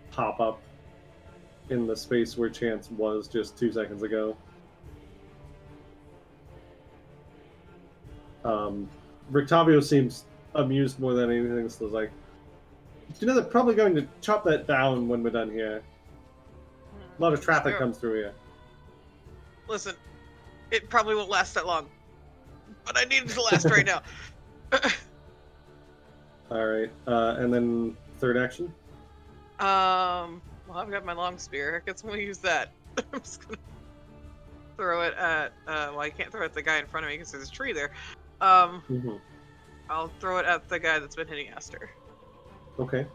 pop up in the space where Chance was just 2 seconds ago. Richtavio seems amused more than anything, so it's like, you know, they're probably going to chop that down when we're done here. A lot of traffic Sure. comes through here. Listen, it probably won't last that long, but I need it to last right now. Alright, and then third action? Well, I've got my long spear. I guess we'll use that. I'm just gonna throw it at. Well, I can't throw it at the guy in front of me because there's a tree there. Mm-hmm. I'll throw it at the guy that's been hitting Aster. Okay.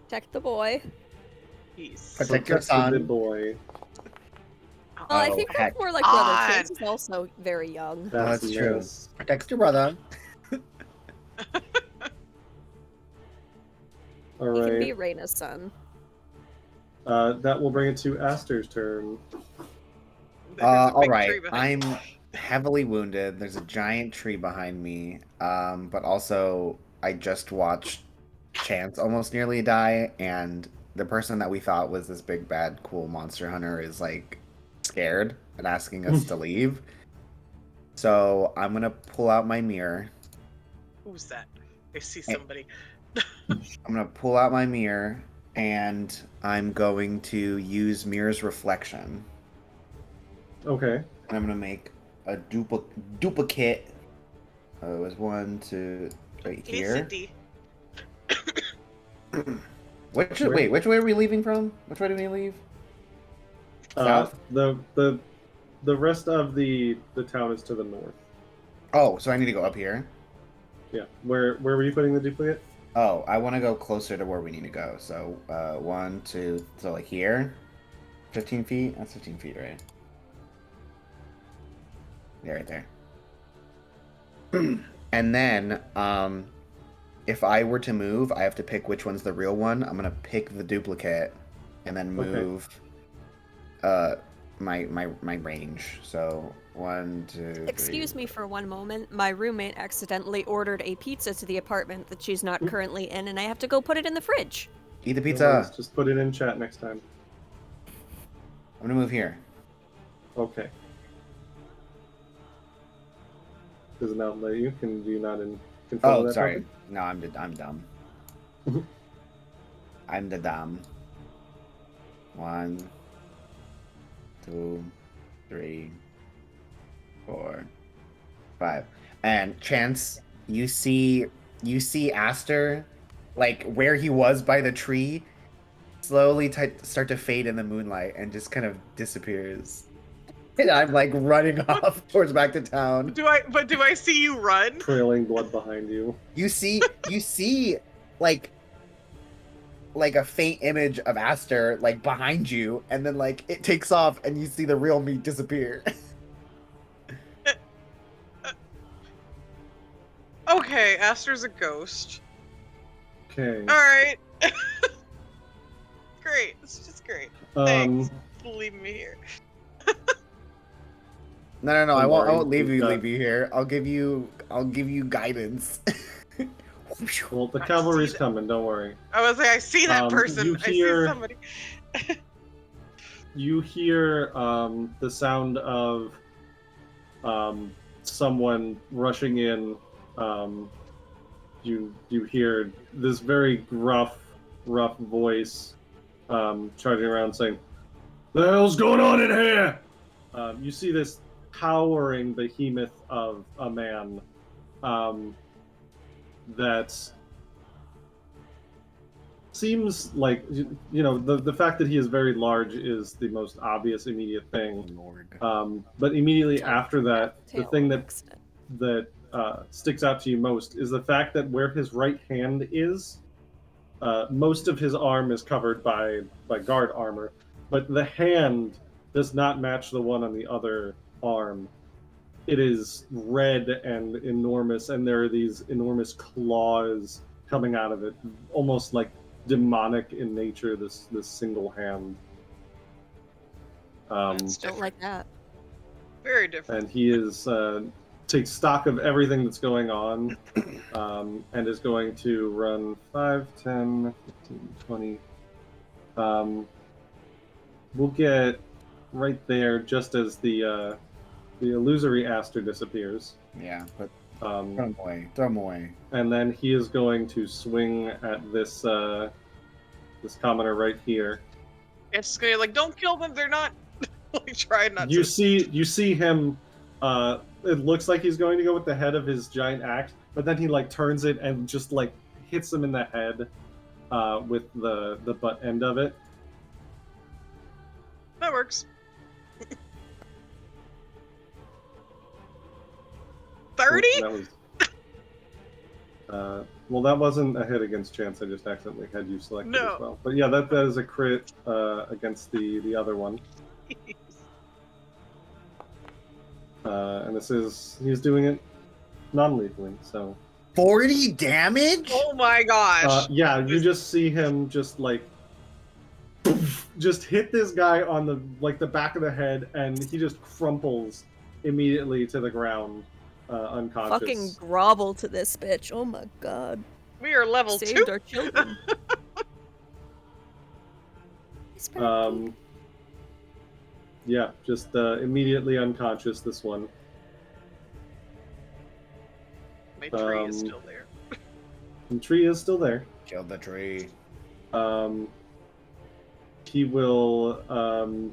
Protect the boy. Peace. Protect your Protect the son. good boy. Well, I Oh, think heck. that's more like brother. on. Chance is also very young. That's true. nice. Protect your brother. He can be Alright. Ireena's son. That will bring it to Aster's turn. There's a All big right. tree behind I'm heavily wounded. There's a giant tree behind me. But also, I just watched Chance almost nearly die, and the person that we thought was this big bad cool monster hunter is like scared and asking us to leave. So I'm gonna pull out my mirror. Who's that? I see somebody. I'm gonna pull out my mirror, and I'm going to use mirror's reflection. Okay. And I'm gonna make a duplicate. It was 1, 2, right here. Cindy. Which Where? wait, which way are we leaving from? Which way do we leave? South? The rest of the town is to the north. Oh, so I need to go up here. Yeah. Where were you putting the duplicate? Oh, I want to go closer to where we need to go. So 1, 2, so like here, 15 feet. That's 15 feet, right? Yeah, right there. And then, if I were to move, I have to pick which one's the real one. I'm gonna pick the duplicate, and then move. My range. So 1, 2. 3. Excuse me for one moment. My roommate accidentally ordered a pizza to the apartment that she's not currently in, and I have to go put it in the fridge. Eat the No pizza. worries, just put it in chat next time. I'm gonna move here. Okay. Does it not let you? Can you not in control of Oh, that sorry. topic? No, I'm dumb. I'm the dumb. 1, 2, 3, 4, 5. And Chance, you see Aster, like where he was by the tree, slowly start to fade in the moonlight and just kind of disappears. And I'm like running off towards back to town. Do I see you run? Trailing blood behind you. You see like a faint image of Aster like behind you, and then like it takes off and you see the real me disappear. Okay, Aster's a ghost. Okay. Alright. Great. It's just great. Thanks for leaving me here. No, I Don't won't worry, leave we've you got- here. I'll give you guidance. Well, the I cavalry's see that. coming. Don't worry. I was like, I see that person. you I hear- see somebody. You hear the sound of someone rushing in. You hear this very gruff rough voice, charging around saying, "The hell's going on in here?" You see this towering behemoth of a man that seems like, the fact that he is very large is the most obvious immediate thing. Lord. But immediately Tail- after that, the tail thing works. that sticks out to you most is the fact that where his right hand is, most of his arm is covered by guard armor, but the hand does not match the one on the other arm. It is red and enormous, and there are these enormous claws coming out of it, almost like demonic in nature. This single hand. That's Don't like that. Very different. And he is takes stock of everything that's going on, and is going to run 5, 10, 15, 20. We'll get right there just as the illusory Aster disappears. Yeah, but throw him away. Throw him away. And then he is going to swing at this commoner right here. It's just gonna like, don't kill them. They're not. Like, try not You to. see him. It looks like he's going to go with the head of his giant axe, but then he like turns it and just like hits him in the head with the butt end of it. That works. 30? That was. Well, that wasn't a hit against Chance. I just accidentally had you selected No. as well. But yeah, that is a crit against the other one. And he's doing it non-lethally, so. 40 damage? Oh my gosh. Yeah, you just see him just like just hit this guy on the back of the head, and he just crumples immediately to the ground, unconscious. Fucking grovel to this bitch. Oh my god. We are level Saved 2. our children. Yeah, just immediately unconscious, this one. My tree is still there. The tree is still there. Kill the tree. He will, well,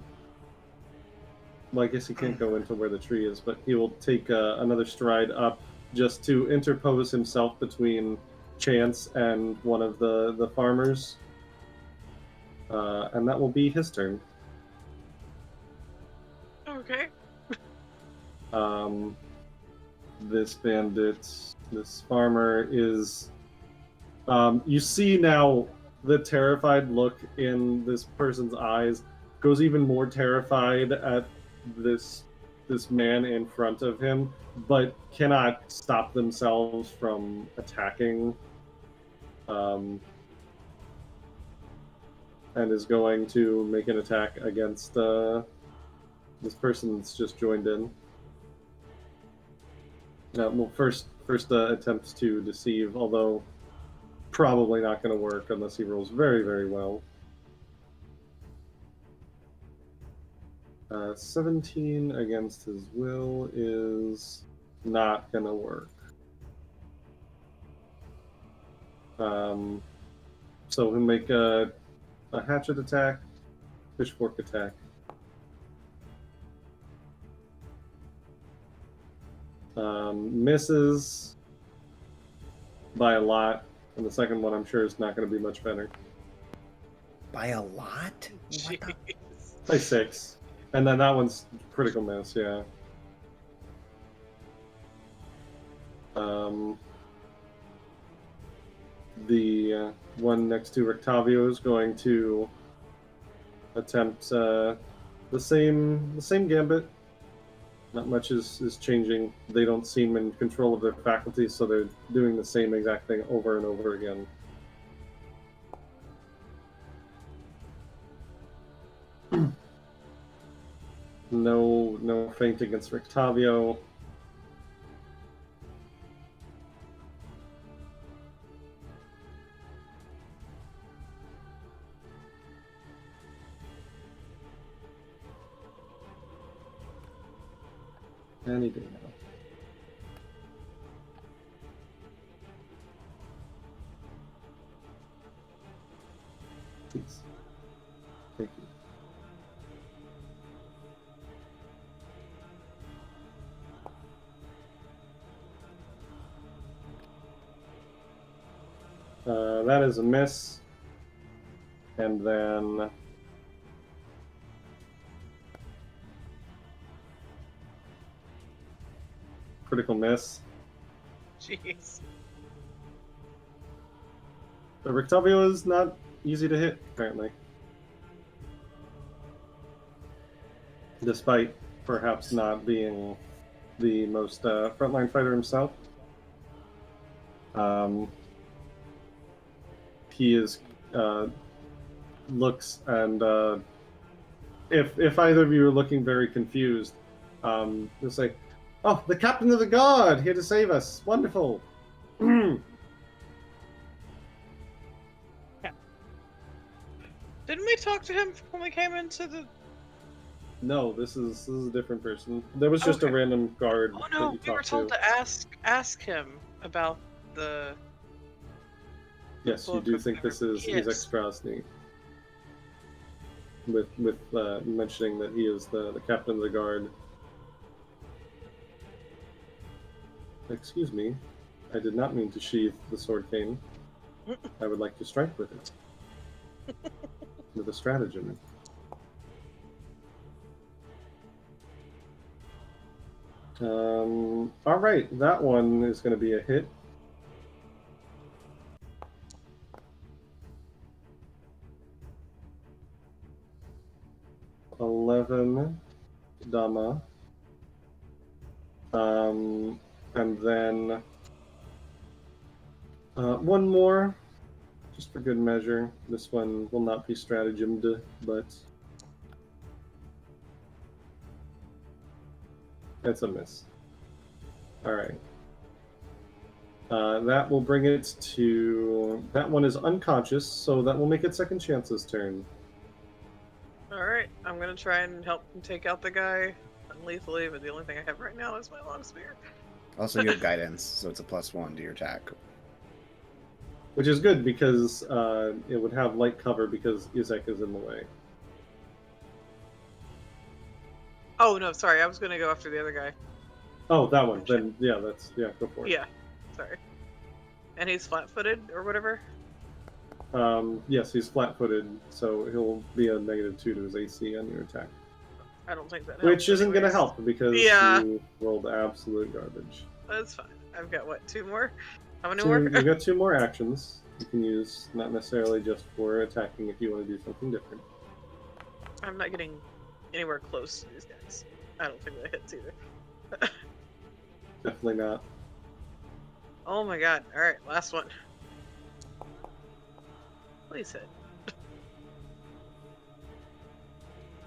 I guess he can't go into where the tree is, but he will take another stride up just to interpose himself between Chance and one of the farmers. And that will be his turn. Okay. This bandit, this farmer is... you see now the terrified look in this person's eyes goes even more terrified at this man in front of him, but cannot stop themselves from attacking. And is going to make an attack against this person that's just joined in. Well, first attempts to deceive, although probably not going to work unless he rolls very, very well. 17 against his will is not going to work. So he'll make a hatchet attack, pitchfork attack. Misses by a lot, and the second one I'm sure is not going to be much better. By a lot? What the? Jeez. By 6. And then that one's critical miss, yeah. The one next to Richtavio is going to attempt the same gambit. Not much is changing. They don't seem in control of their faculties, so they're doing the same exact thing over and over again. No feint against Richtavio. Any day now. please. Thank you. That is a miss. And then critical miss. Jeez. The Richtavio is not easy to hit, apparently. Despite perhaps not being the most frontline fighter himself. He is looks and if either of you are looking very confused, you'll say, "Oh, the captain of the guard here to save us! Wonderful!" Didn't we talk to him when we came into the? No, this is a different person. There was just a Okay. random guard Oh that no, you we were talked told to. to ask him about the. Yes, you book do of think this is yes. Izek Strahd, with mentioning that he is the captain of the guard. Excuse me, I did not mean to sheath the sword cane. I would like to strike with it. With a stratagem. Alright, that one is going to be a hit. $11 Dama. And then one more, just for good measure. This one will not be stratagemed, but it's a miss. Alright. That will bring it to... That one is unconscious, so that will make it Second Chance's turn. Alright, I'm gonna try and help him take out the guy unlethally, but the only thing I have right now is my long spear. Also, you have guidance, so it's a +1 to your attack. Which is good, because it would have light cover because Izek is in the way. Oh no, sorry, I was gonna go after the other guy. Oh, that one. Then, yeah, go for it. Yeah, sorry. And he's flat-footed or whatever? Yes, he's flat-footed, so he'll be a -2 to his AC on your attack. I don't think that helps. Which isn't going to anyways. help, because Yeah. you rolled absolute garbage. That's fine. I've got, what, 2 more? How many So more? you've got 2 more actions you can use, not necessarily just for attacking if you want to do something different. I'm not getting anywhere close to these guys. I don't think that hits either. Definitely not. Oh my god. Alright, last one. Please hit.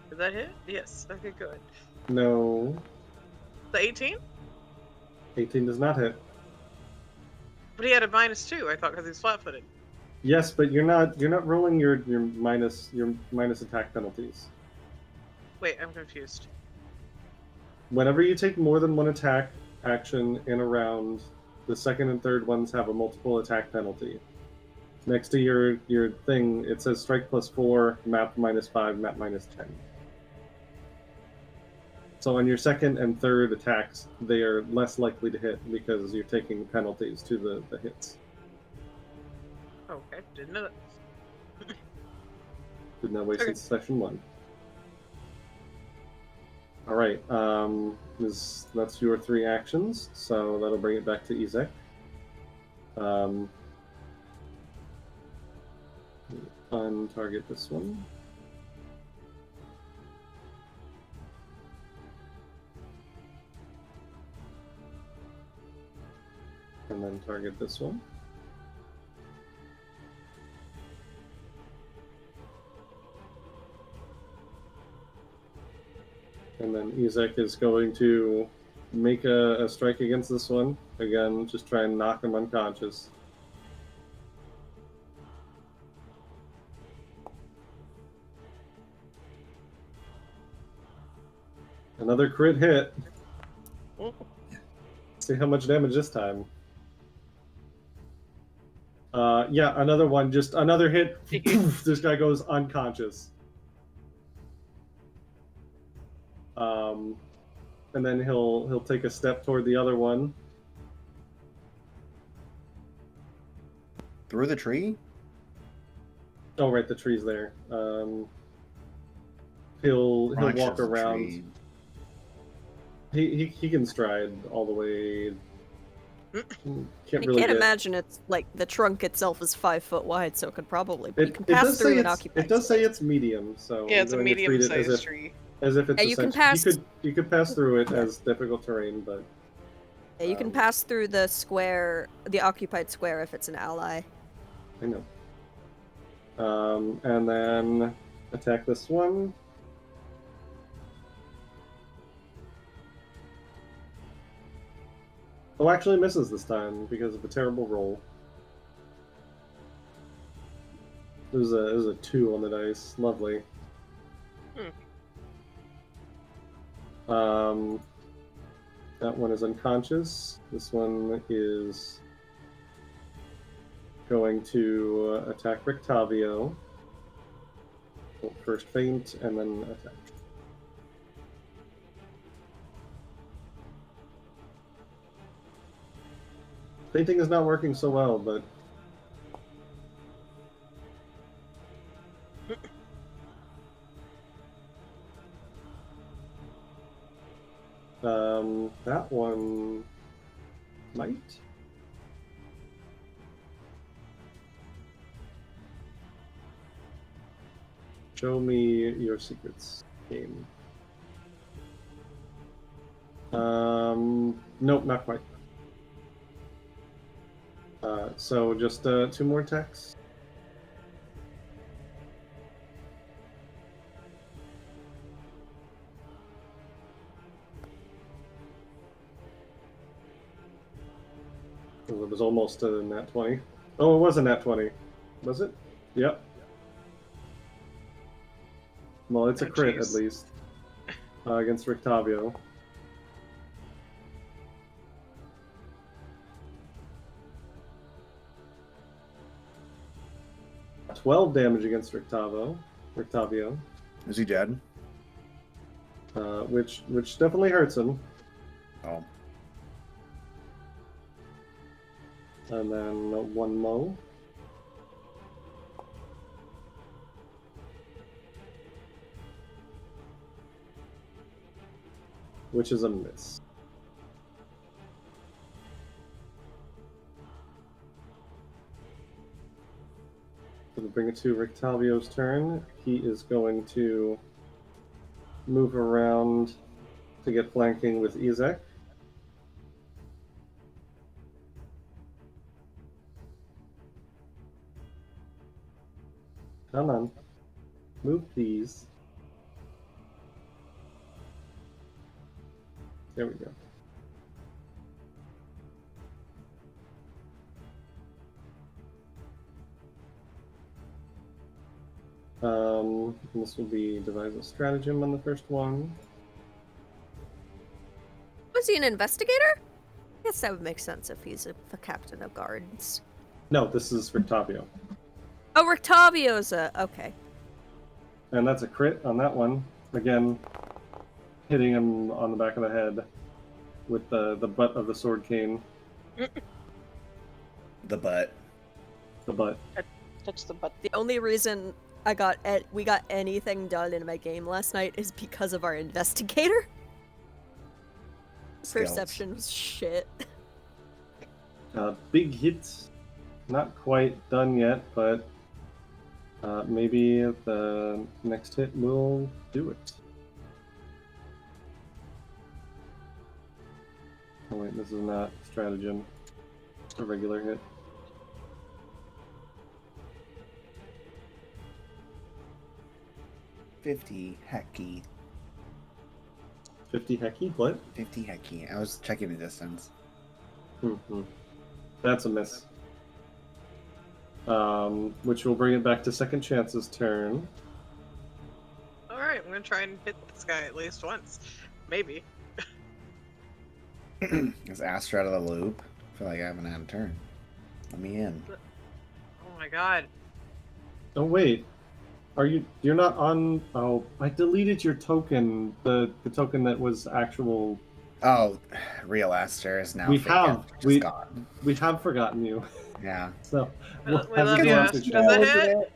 Did that hit? Yes. Okay, good. No. The 18? 18 does not hit. But he had a -2, I thought, because he's flat-footed. Yes, but you're not rolling your minus attack penalties. Wait, I'm confused. Whenever you take more than one attack action in a round, the second and third ones have a multiple attack penalty. Next to your thing, it says strike +4, map -5, map -10. So on your second and third attacks, they are less likely to hit because you're taking penalties to the hits. Okay, didn't know that. Did not wait Okay. since session 1. Alright, that's your 3 actions, so that'll bring it back to Izek. Untarget this one. And then target this one. And then Izek is going to make a strike against this one. Again, just try and knock him unconscious. Another crit hit. See how much damage this time. Yeah, another one. Just another hit. Poof, this guy goes unconscious. And then he'll take a step toward the other one. Through the tree? Oh, right, the tree's there. He'll Crunch walk of the around. tree. He can stride all the way. I Can't really can't get. imagine it's like the trunk itself is 5 foot wide, so it could probably you It, can it pass does through say an it's occupied it does say space. it's medium, so Yeah, I'm it's a going to treat it medium-sized tree. as if it's Yeah, you can essentially- pass- you could pass through it as difficult terrain, but Yeah, you can pass through the square, the occupied square, if it's an ally. I know. And then attack this one. Oh, actually misses this time because of the terrible roll. There's a 2 on the dice. Lovely. That one is unconscious. This one is going to attack Richtavio. First feint and then attack. Feinting is not working so well, but that one might. Show me your secrets, game. Nope, not quite. So just 2 more attacks. Oh, it was almost a nat 20. Oh, it was a nat 20. Was it? Yep. Well, it's a crit jeez. at least. Against Richtavio. $12 damage against Richtavio. Is he dead? Which definitely hurts him. Oh. And then 1 mo. Which is a miss. Going to bring it to Richtavio's turn. He is going to move around to get flanking with Izek. Come on. Move, please. There we go. This will be devise a stratagem on the first one. Was he an investigator? I guess that would make sense if he's a captain of guards. No, this is Richtavio. Oh, Richtavio's okay. And that's a crit on that one. Again, hitting him on the back of the head with the butt of the sword cane. The butt. The butt. Touch the butt. The only reason we got anything done in my game last night is because of our investigator. Skills. Perception was shit. Big hits. Not quite done yet, but maybe the next hit will do it. Oh wait, this is not stratagem. It's a regular hit. $50 hecky. 50 hecky? What? 50 hecky. I was checking the distance. Mm-hmm. That's a miss. Which will bring it back to Second Chance's turn. Alright, I'm gonna try and hit this guy at least once. Maybe. Is Aster out of the loop? I feel like I haven't had a turn. Let me in. my god. Oh wait, you're not on? Oh, I deleted your token. The token that was actual. Oh, real Aster is now We fake have Aster, just gone. we have forgotten you. Yeah. So We we'll we have love you you, go Aster. into Does chat. it hit?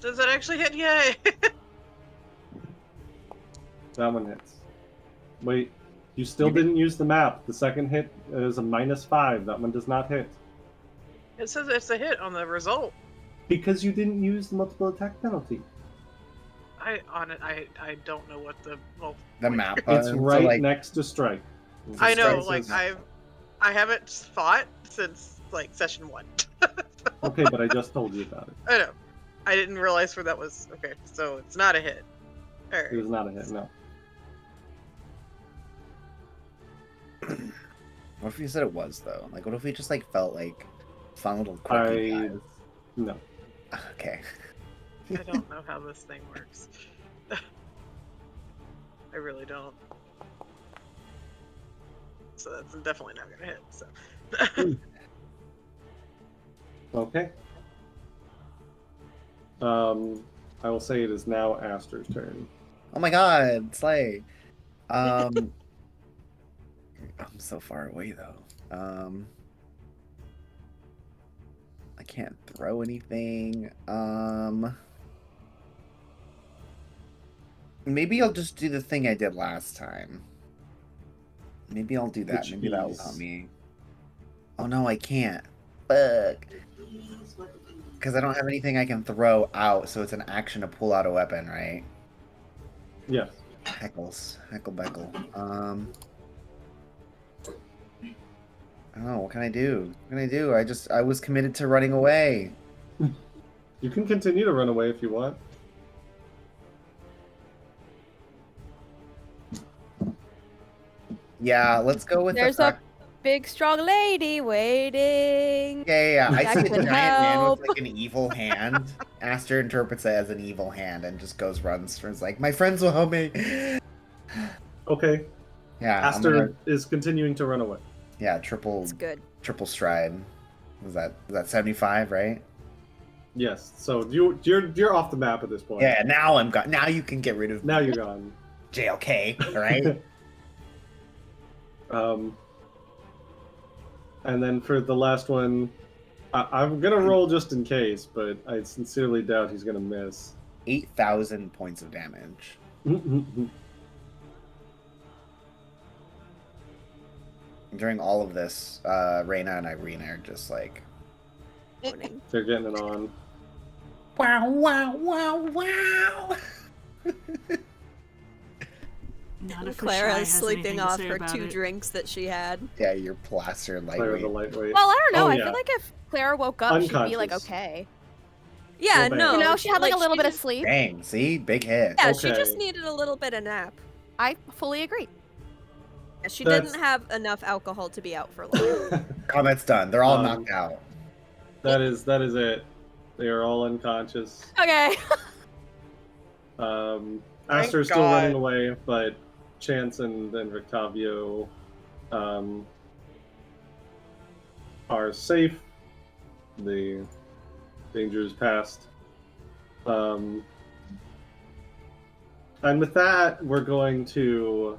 Does it actually hit? Yay! That one hits. Wait, you still You did- didn't use the map. The second hit is a -5. That one does not hit. It says it's a hit on the result. Because you didn't use the multiple attack penalty. I don't know what the The map It's button. right so, like, next to strike. I know, Strike like says- I haven't fought since like session 1. Okay, but I just told you about it. I know. I didn't realize where that was. Okay, so it's not a hit. All It right. was not a hit, no. What if you said it was though? Like, what if we just like felt like fun little quirky guys? No. Okay. I don't know how this thing works. I really don't. So that's definitely not gonna hit. So. Okay. I will say it is now Aster's turn. Oh my god, Slay. I'm so far away though. I can't throw anything. Maybe I'll just do the thing I did last time. Maybe I'll do that. Which Maybe that'll is- help me. Oh no, I can't. Fuck. Because I don't have anything I can throw out, so it's an action to pull out a weapon, right? Yes. Heckles. Heckle Beckle. I don't know, what can I do? What can I do? I was committed to running away. You can continue to run away if you want. Yeah, let's go with There's the a fact... big, strong lady waiting. Yeah. I That see the could giant man help. with like an evil hand. Aster interprets it as an evil hand and just runs. Is like, my friends will help me. Okay. Yeah, Aster is continuing to run away. yeah, triple It's good. stride. Was that 75, right? Yes. So you're off the map at this point. Yeah, now I'm gone. Now you can get rid of Now me. you're gone. JLK, all right? And then for the last one, I'm gonna roll just in case, but I sincerely doubt he's gonna miss. 8,000 points of damage. During all of this, Reyna and Ireena are just like, Morning. They're getting it on. wow, wow, wow, wow. Not if Clara Shy is has sleeping anything to off say her about 2 it. drinks that she had. Yeah, you're plastered Clara lightweight. the lightweight. Well, I don't know. Oh, I yeah. feel like if Clara woke up, she'd be like, Unconscious. okay. Yeah, Well, bad. no. You know, she had like a little she bit of just- sleep. Dang, see? Big hit. Yeah, she Okay. just needed a little bit of nap. I fully agree. She That's- didn't have enough alcohol to be out for long. Combat's done. They're all Um, knocked out. That is it. They are all unconscious. Okay. Aster's still God. running away, but Chance and Richtavio are safe. The danger is past. And with that, we're going to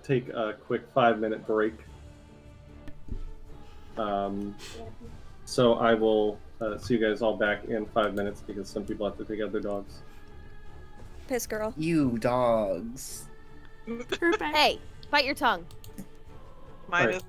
take a quick 5-minute break. So I will see you guys all back in 5 minutes because some people have to take out their dogs. Piss girl. You dogs. We're back. Hey, bite your tongue. Mine Right. is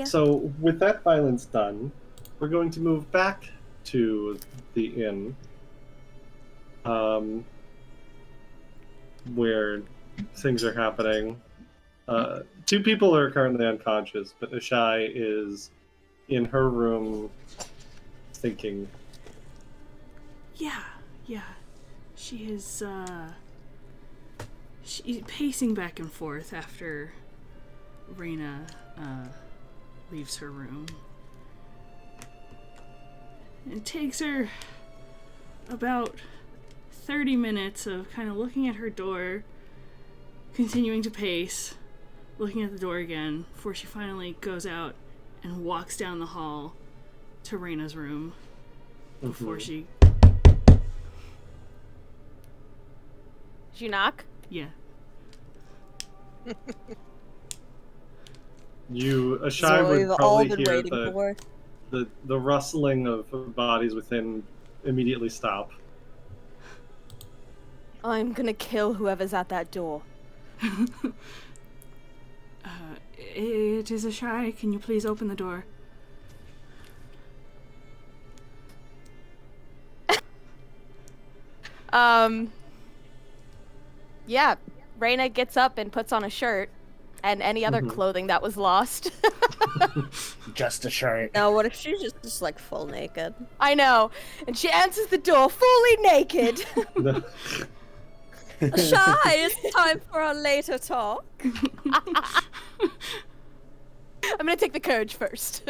So with that violence done, we're going to move back to the inn, where things are happening. Two people are currently unconscious, but Ashai is in her room thinking. Yeah. She is, she's pacing back and forth after Ireena, leaves her room. It takes her about 30 minutes of kind of looking at her door, continuing to pace, looking at the door again, before she finally goes out and walks down the hall to Ireena's room before she... Did you knock? Yeah. Ashai would probably hear the rustling of bodies within immediately stop. I'm gonna kill whoever's at that door. It is Ashai. Can you please open the door? Yeah. Ireena gets up and puts on a shirt and any other clothing that was lost. Just a shirt. Now, what if she's just like full naked? I know. And she answers the door fully naked. Shy, it's time for our later talk. I'm gonna take the courage first.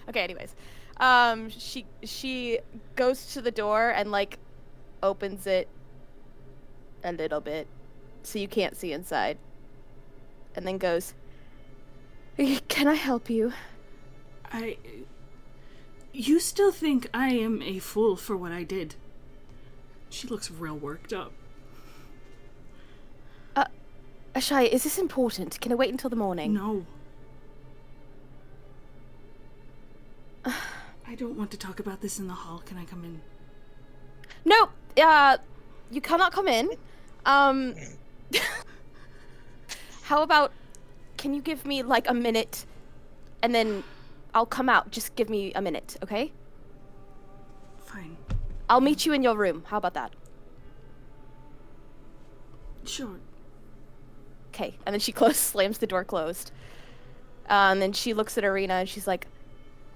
Okay, anyways. She goes to the door and like opens it a little bit so you can't see inside. And then goes, "Can I help you?" You still think I am a fool for what I did? She looks real worked up. Ashai, is this important? Can I wait until the morning? No. I don't want to talk about this in the hall. Can I come in? No, you cannot come in. How about, can you give me like a minute and then I'll come out. Just give me a minute, okay? Fine. I'll meet you in your room. How about that? Sure. Okay, and then she slams the door closed. And then she looks at Ireena and she's like,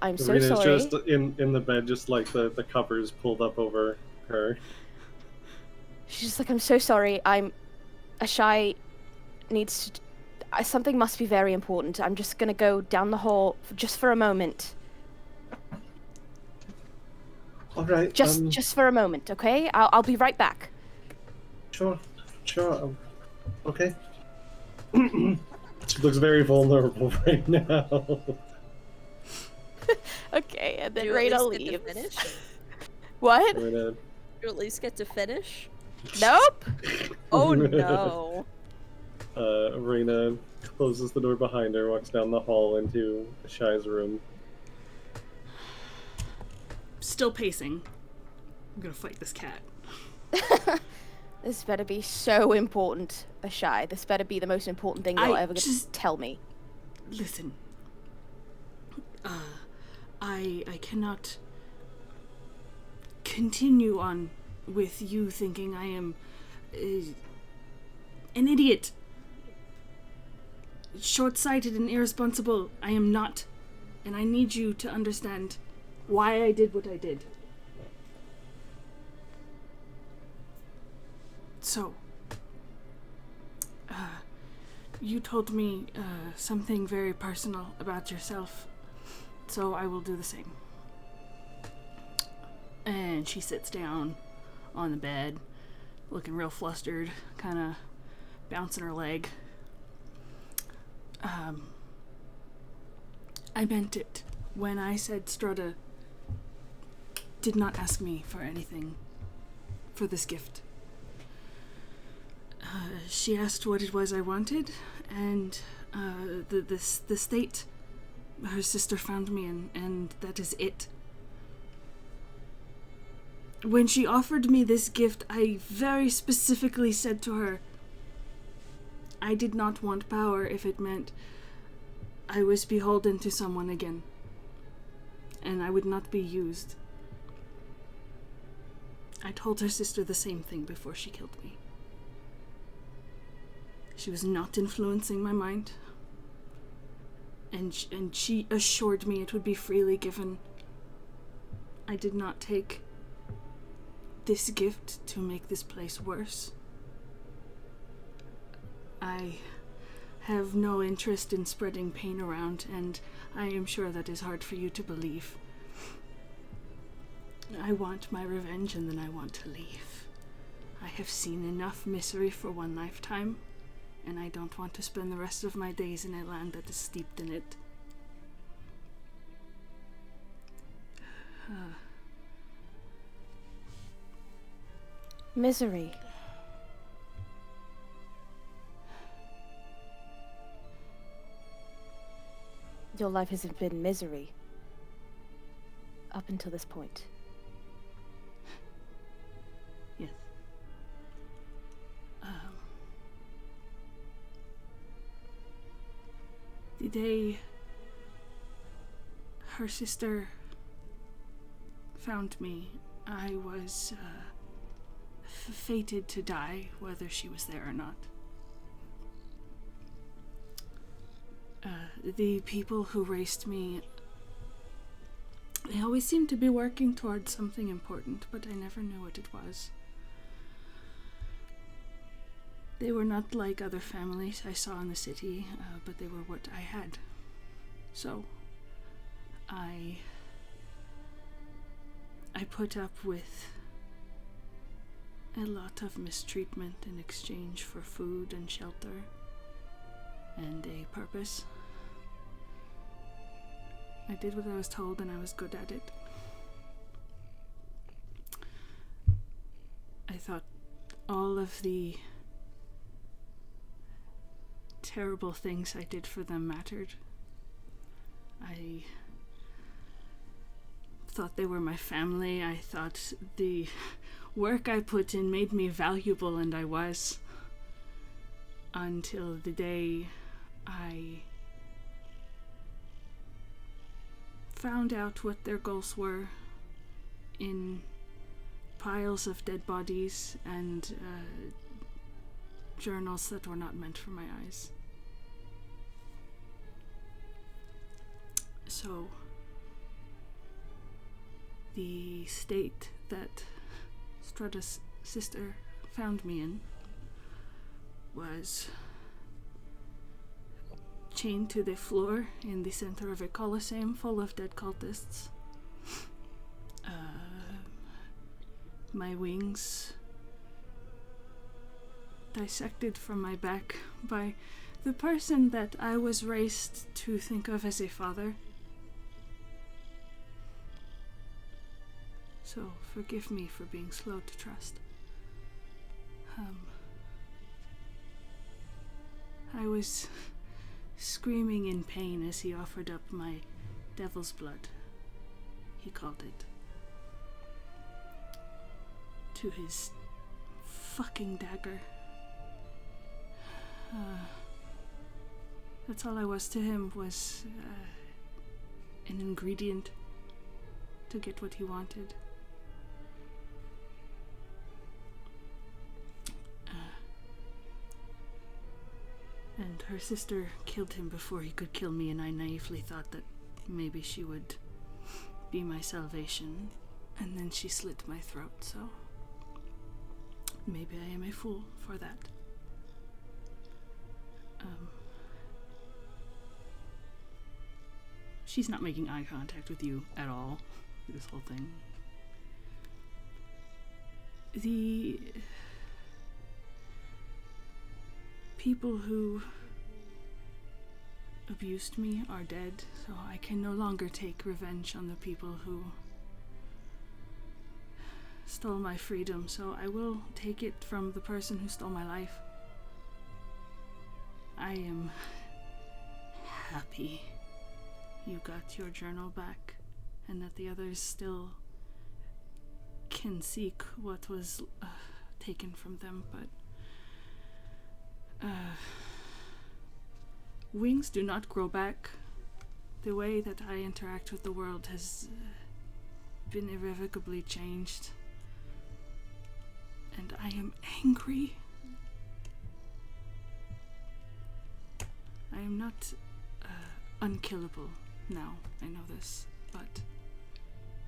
"I'm so Ireena's sorry." just in the bed, just like the covers pulled up over her. She's just like, "I'm so sorry. Ashai needs to... something must be very important. I'm just gonna go down the hall just for a moment. All right. Just for a moment, okay? I'll be right back." Sure. Okay. She looks very vulnerable right now. Okay, and then Do you at Ireena least get to leaves. finish? What? Ireena- You at least get to finish? Nope. Oh no. Ireena closes the door behind her, walks down the hall into Shai's room. Still pacing. I'm gonna fight this cat. This better be so important, Ashai. This better be the most important thing you'll ever tell me. Listen. I cannot continue on with you thinking I am an idiot. Short-sighted and irresponsible. I am not. And I need you to understand why I did what I did. So, you told me something very personal about yourself, so I will do the same. And she sits down on the bed, looking real flustered, kind of bouncing her leg. I meant it when I said Strahda did not ask me for anything for this gift. She asked what it was I wanted, and the state her sister found me in, and that is it. When she offered me this gift, I very specifically said to her, I did not want power if it meant I was beholden to someone again, and I would not be used. I told her sister the same thing before she killed me. She was not influencing my mind, and she assured me it would be freely given. I did not take this gift to make this place worse. I have no interest in spreading pain around, and I am sure that is hard for you to believe. I want my revenge, and then I want to leave. I have seen enough misery for one lifetime, and I don't want to spend the rest of my days in a land that is steeped in it. Misery. Your life hasn't been misery up until this point. Yes. The day her sister found me, I was fated to die, whether she was there or not. The people who raised me, they always seemed to be working towards something important, but I never knew what it was. They were not like other families I saw in the city, but they were what I had. So, I put up with a lot of mistreatment in exchange for food and shelter and a purpose. I did what I was told, and I was good at it. I thought all of the terrible things I did for them mattered. I thought they were my family. I thought the work I put in made me valuable, and I was. Until the day I found out what their goals were in piles of dead bodies and journals that were not meant for my eyes. So, the state that Strahda's sister found me in was chained to the floor in the center of a coliseum full of dead cultists. My wings dissected from my back by the person that I was raised to think of as a father. So forgive me for being slow to trust. I was screaming in pain as he offered up my devil's blood, he called it, to his fucking dagger. That's all I was to him, was an ingredient to get what he wanted. And her sister killed him before he could kill me, and I naively thought that maybe she would be my salvation, and then she slit my throat, so maybe I am a fool for that. She's not making eye contact with you at all, this whole thing. The people who abused me are dead, so I can no longer take revenge on the people who stole my freedom, so I will take it from the person who stole my life. I am happy you got your journal back, and that the others still can seek what was taken from them, but wings do not grow back. The way that I interact with the world has been irrevocably changed. And I am angry. I am not unkillable now, I know this, but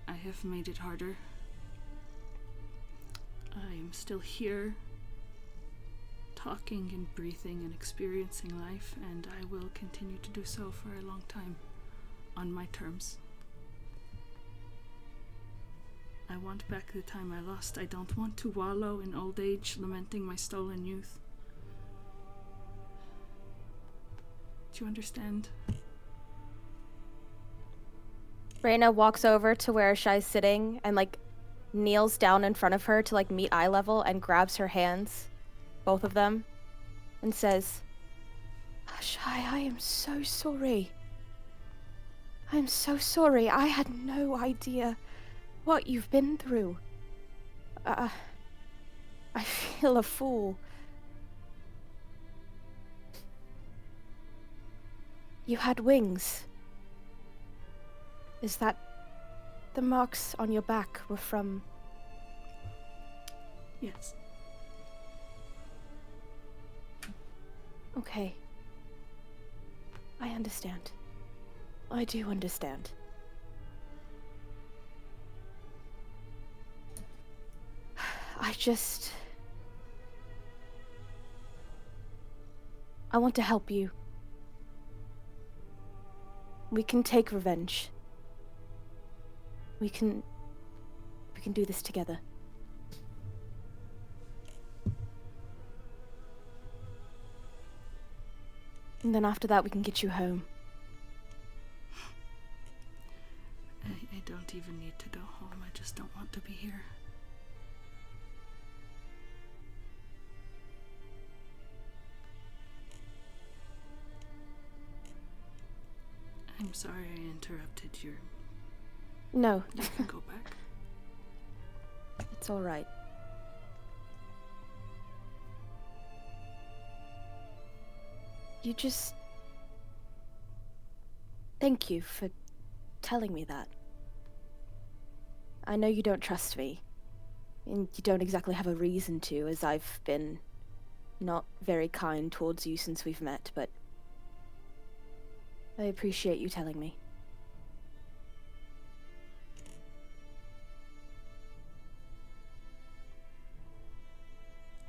I have made it harder. I am still here, talking and breathing and experiencing life, and I will continue to do so for a long time, on my terms. I want back the time I lost. I don't want to wallow in old age, lamenting my stolen youth. Do you understand? Ireena walks over to where Shai's sitting and, like, kneels down in front of her to, like, meet eye level and grabs her hands, both of them, and says, Shai, I am so sorry. I am so sorry. I had no idea what you've been through. I feel a fool. You had wings. Is that the marks on your back were from... Yes. Okay. I understand. I do understand. I want to help you. We can take revenge. We can do this together. And then after that we can get you home. I don't even need to go home. I just don't want to be here. I'm sorry I interrupted your... No. You can go back. It's all right. You just... Thank you for telling me that. I know you don't trust me, and you don't exactly have a reason to, as I've been not very kind towards you since we've met, but I appreciate you telling me.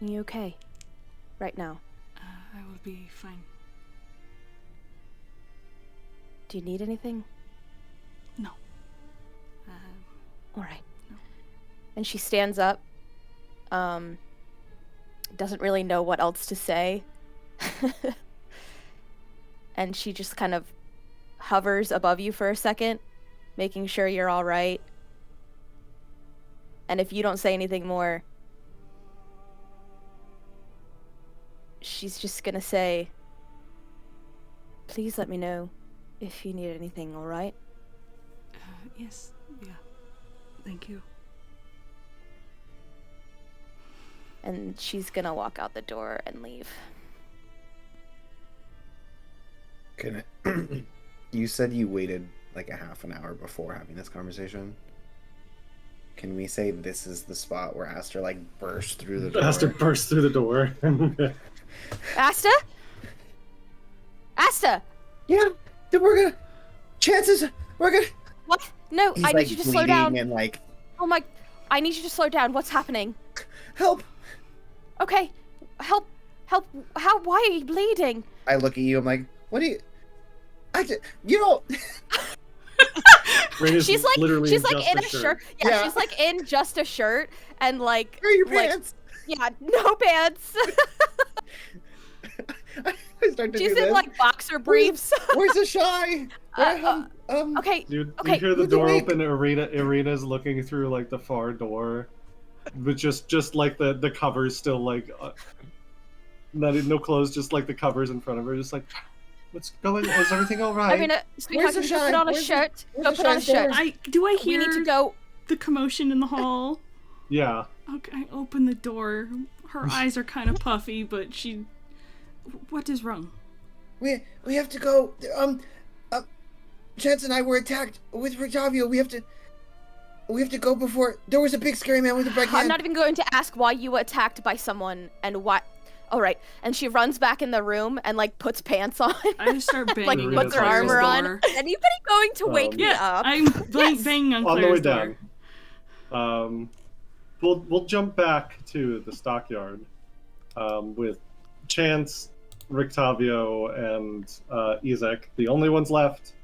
Are you okay? Right now? I will be fine. Do you need anything? No. Alright. No. And she stands up. Doesn't really know what else to say. And she just kind of hovers above you for a second, making sure you're alright. And if you don't say anything more, she's just gonna say, please let me know if you need anything, alright? Yes. Yeah. Thank you. And she's gonna walk out the door and leave. Can I... You said you waited like a half an hour before having this conversation. Can we say this is the spot where Aster like burst through the door? Aster burst through the door. Asta? Asta! Yeah, we're gonna... Chances, we're gonna... What? No, He's, I like, need you to slow down. bleeding and like... Oh my... I need you to slow down. What's happening? Help! Okay. Help. How... Why are you bleeding? I look at you, I'm like, what do you... You know... She's like literally in a shirt. shirt. Yeah, she's like in just a shirt and like... Where are your like, pants? Yeah, no pants. I start to She's do in this. like boxer briefs. Where's the shy? Okay. You Okay. hear the Who's door awake? open. Irena's looking through like the far door, but just like the covers still like no clothes, just like the covers in front of her. Just like, what's going? Is everything all right? Ireena, sweetheart, the go shy? put on a Where's the- shirt. where's Go the put on a shy's door? shirt. Do I We hear need to go. the commotion in the hall? Yeah. Okay, I open the door. Her eyes are kind of puffy, but she... What is wrong? We have to go. Chance and I were attacked with Richtavio. We have to go before there was a big scary man with a big hand. I'm not even going to ask why you were attacked by someone and why. All right, and she runs back in the room and like puts pants on. I just start banging. Like, on puts her Claire's armor on. door. Is anybody going to wake me Yeah, up? I'm banging on On the way Claire's door. down, we'll jump back to the stockyard with Chance, Richtavio, and Izek, the only ones left.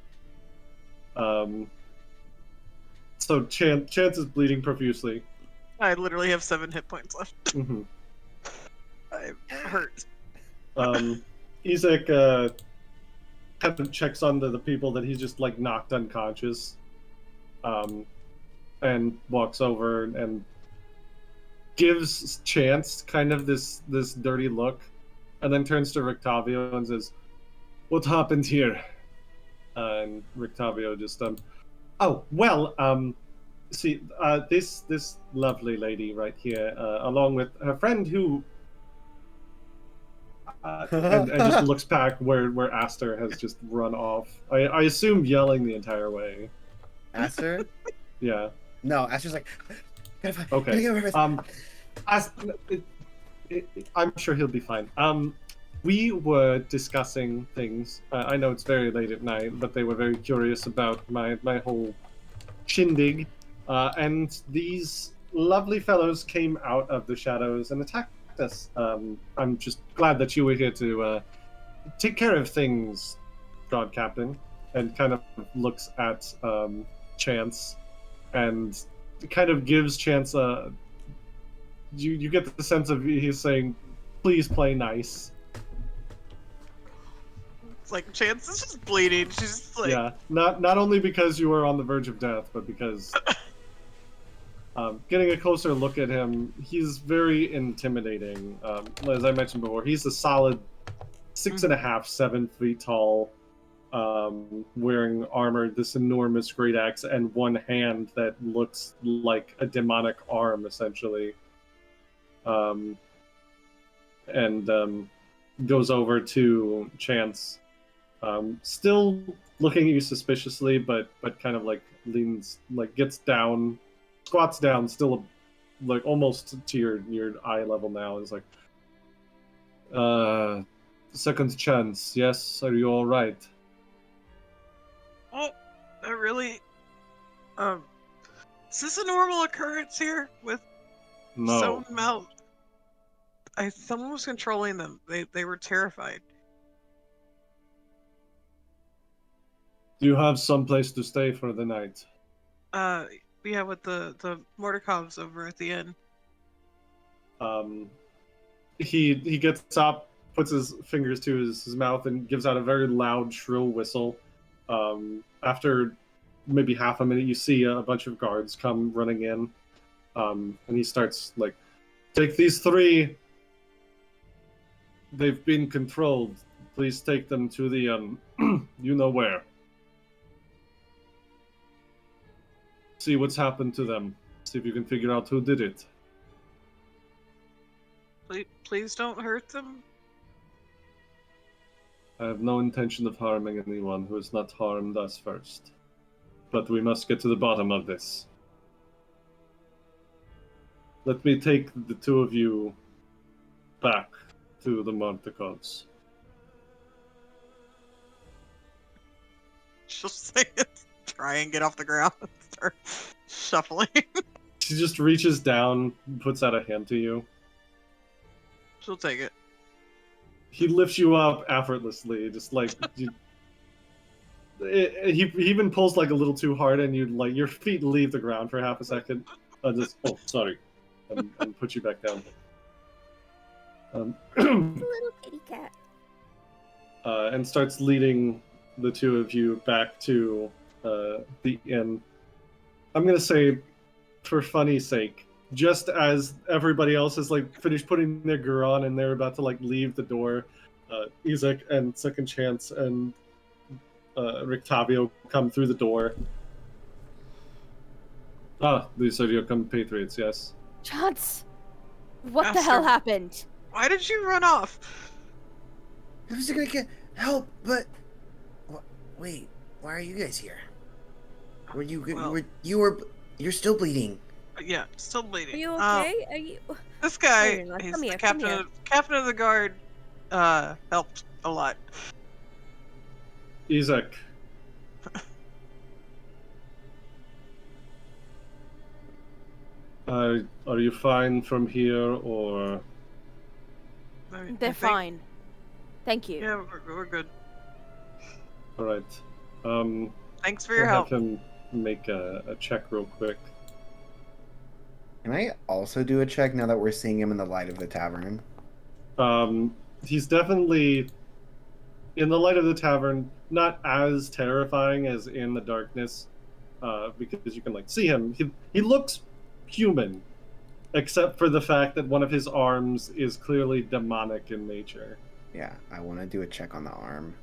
So Chance is bleeding profusely. I literally have 7 hit points left. Mm-hmm. I'm hurt. Izek kind of checks on the people that he's just like knocked unconscious, and walks over and gives Chance kind of this dirty look, and then turns to Richtavio and says, "What happened here?" And Richtavio just oh well, see, this lovely lady right here, along with her friend who. And just looks back where Aster has just run off. I assume yelling the entire way. Aster? Yeah. No, Aster's like. Okay. I'm sure he'll be fine. We were discussing things. I know it's very late at night, but they were very curious about my whole shindig, and these lovely fellows came out of the shadows and attacked us. I'm just glad that you were here to take care of things, God Captain, and kind of looks at Chance and kind of gives Chance a... You get the sense of he's saying, please play nice. It's like Chance is just bleeding. She's just like... Yeah, not only because you were on the verge of death, but because... getting a closer look at him, he's very intimidating. As I mentioned before, he's a solid 6.5, 7 feet tall, wearing armor, this enormous great axe, and one hand that looks like a demonic arm, essentially. And goes over to Chance, still looking at you suspiciously, but kind of like leans, like gets down, squats down, still like almost to your eye level now. Is like, second chance. Yes, are you all right? Oh, I really. Is this a normal occurrence here with No. someone mouth? Someone was controlling them. They were terrified. Do you have some place to stay for the night? Yeah, with the Martikovs over at the inn. He gets up, puts his fingers to his mouth, and gives out a very loud, shrill whistle. After maybe half a minute, you see a bunch of guards come running in, and he starts like, "Take these 3. They've been controlled. Please take them to the you know where. See what's happened to them. See if you can figure out who did it." Please don't hurt them. I have no intention of harming anyone who has not harmed us first. But we must get to the bottom of this. Let me take the 2 of you back to the Martikovs. She'll say it. Try and get off the ground and start shuffling. She just reaches down, puts out a hand to you. She'll take it. He lifts you up effortlessly, just like he even pulls like a little too hard, and you like your feet leave the ground for half a second. Just sorry, and put you back down. Little kitty cat. And starts leading the 2 of you back to the inn. I'm gonna say, for funny's sake, just as everybody else has like finished putting their gear on and they're about to like leave the door, Izek and Second Chance and Richtavio come through the door. Ah, these are your compatriots, yes. Chance, what the Aster. hell happened? Why did you run off? I was gonna get. help, but wait, why are you guys here? Were you Well- you're still bleeding. Yeah, still bleeding. Are you okay? Are you? This guy, Ireena, he's come the here, come here. captain of the guard. Helped a lot. Isaac. Are you fine from here, or... I They're think- fine. Thank you. Yeah, we're good. Alright. Thanks for your I'll help. have him make a check real quick. Can I also do a check now that we're seeing him in the light of the tavern? He's definitely, in the light of the tavern, not as terrifying as in the darkness, because you can like see him. He looks human, except for the fact that one of his arms is clearly demonic in nature. Yeah, I want to do a check on the arm.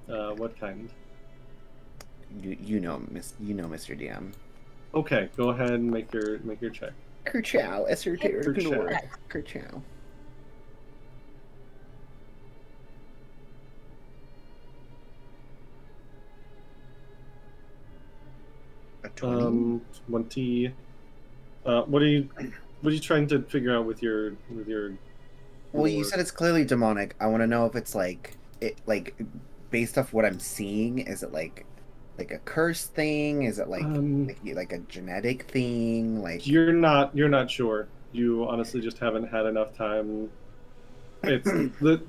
What kind? You know, Mr. DM. Okay, go ahead and make your check. Kerchow, esoteric Kerchow. lore. Kerchow. A 20? 20. What are you trying to figure out with your Well, you lore? said it's clearly demonic. I want to know if it's based off what I'm seeing, is it like a curse thing? Is it like a genetic thing? Like You're not sure. You honestly just haven't had enough time. It's the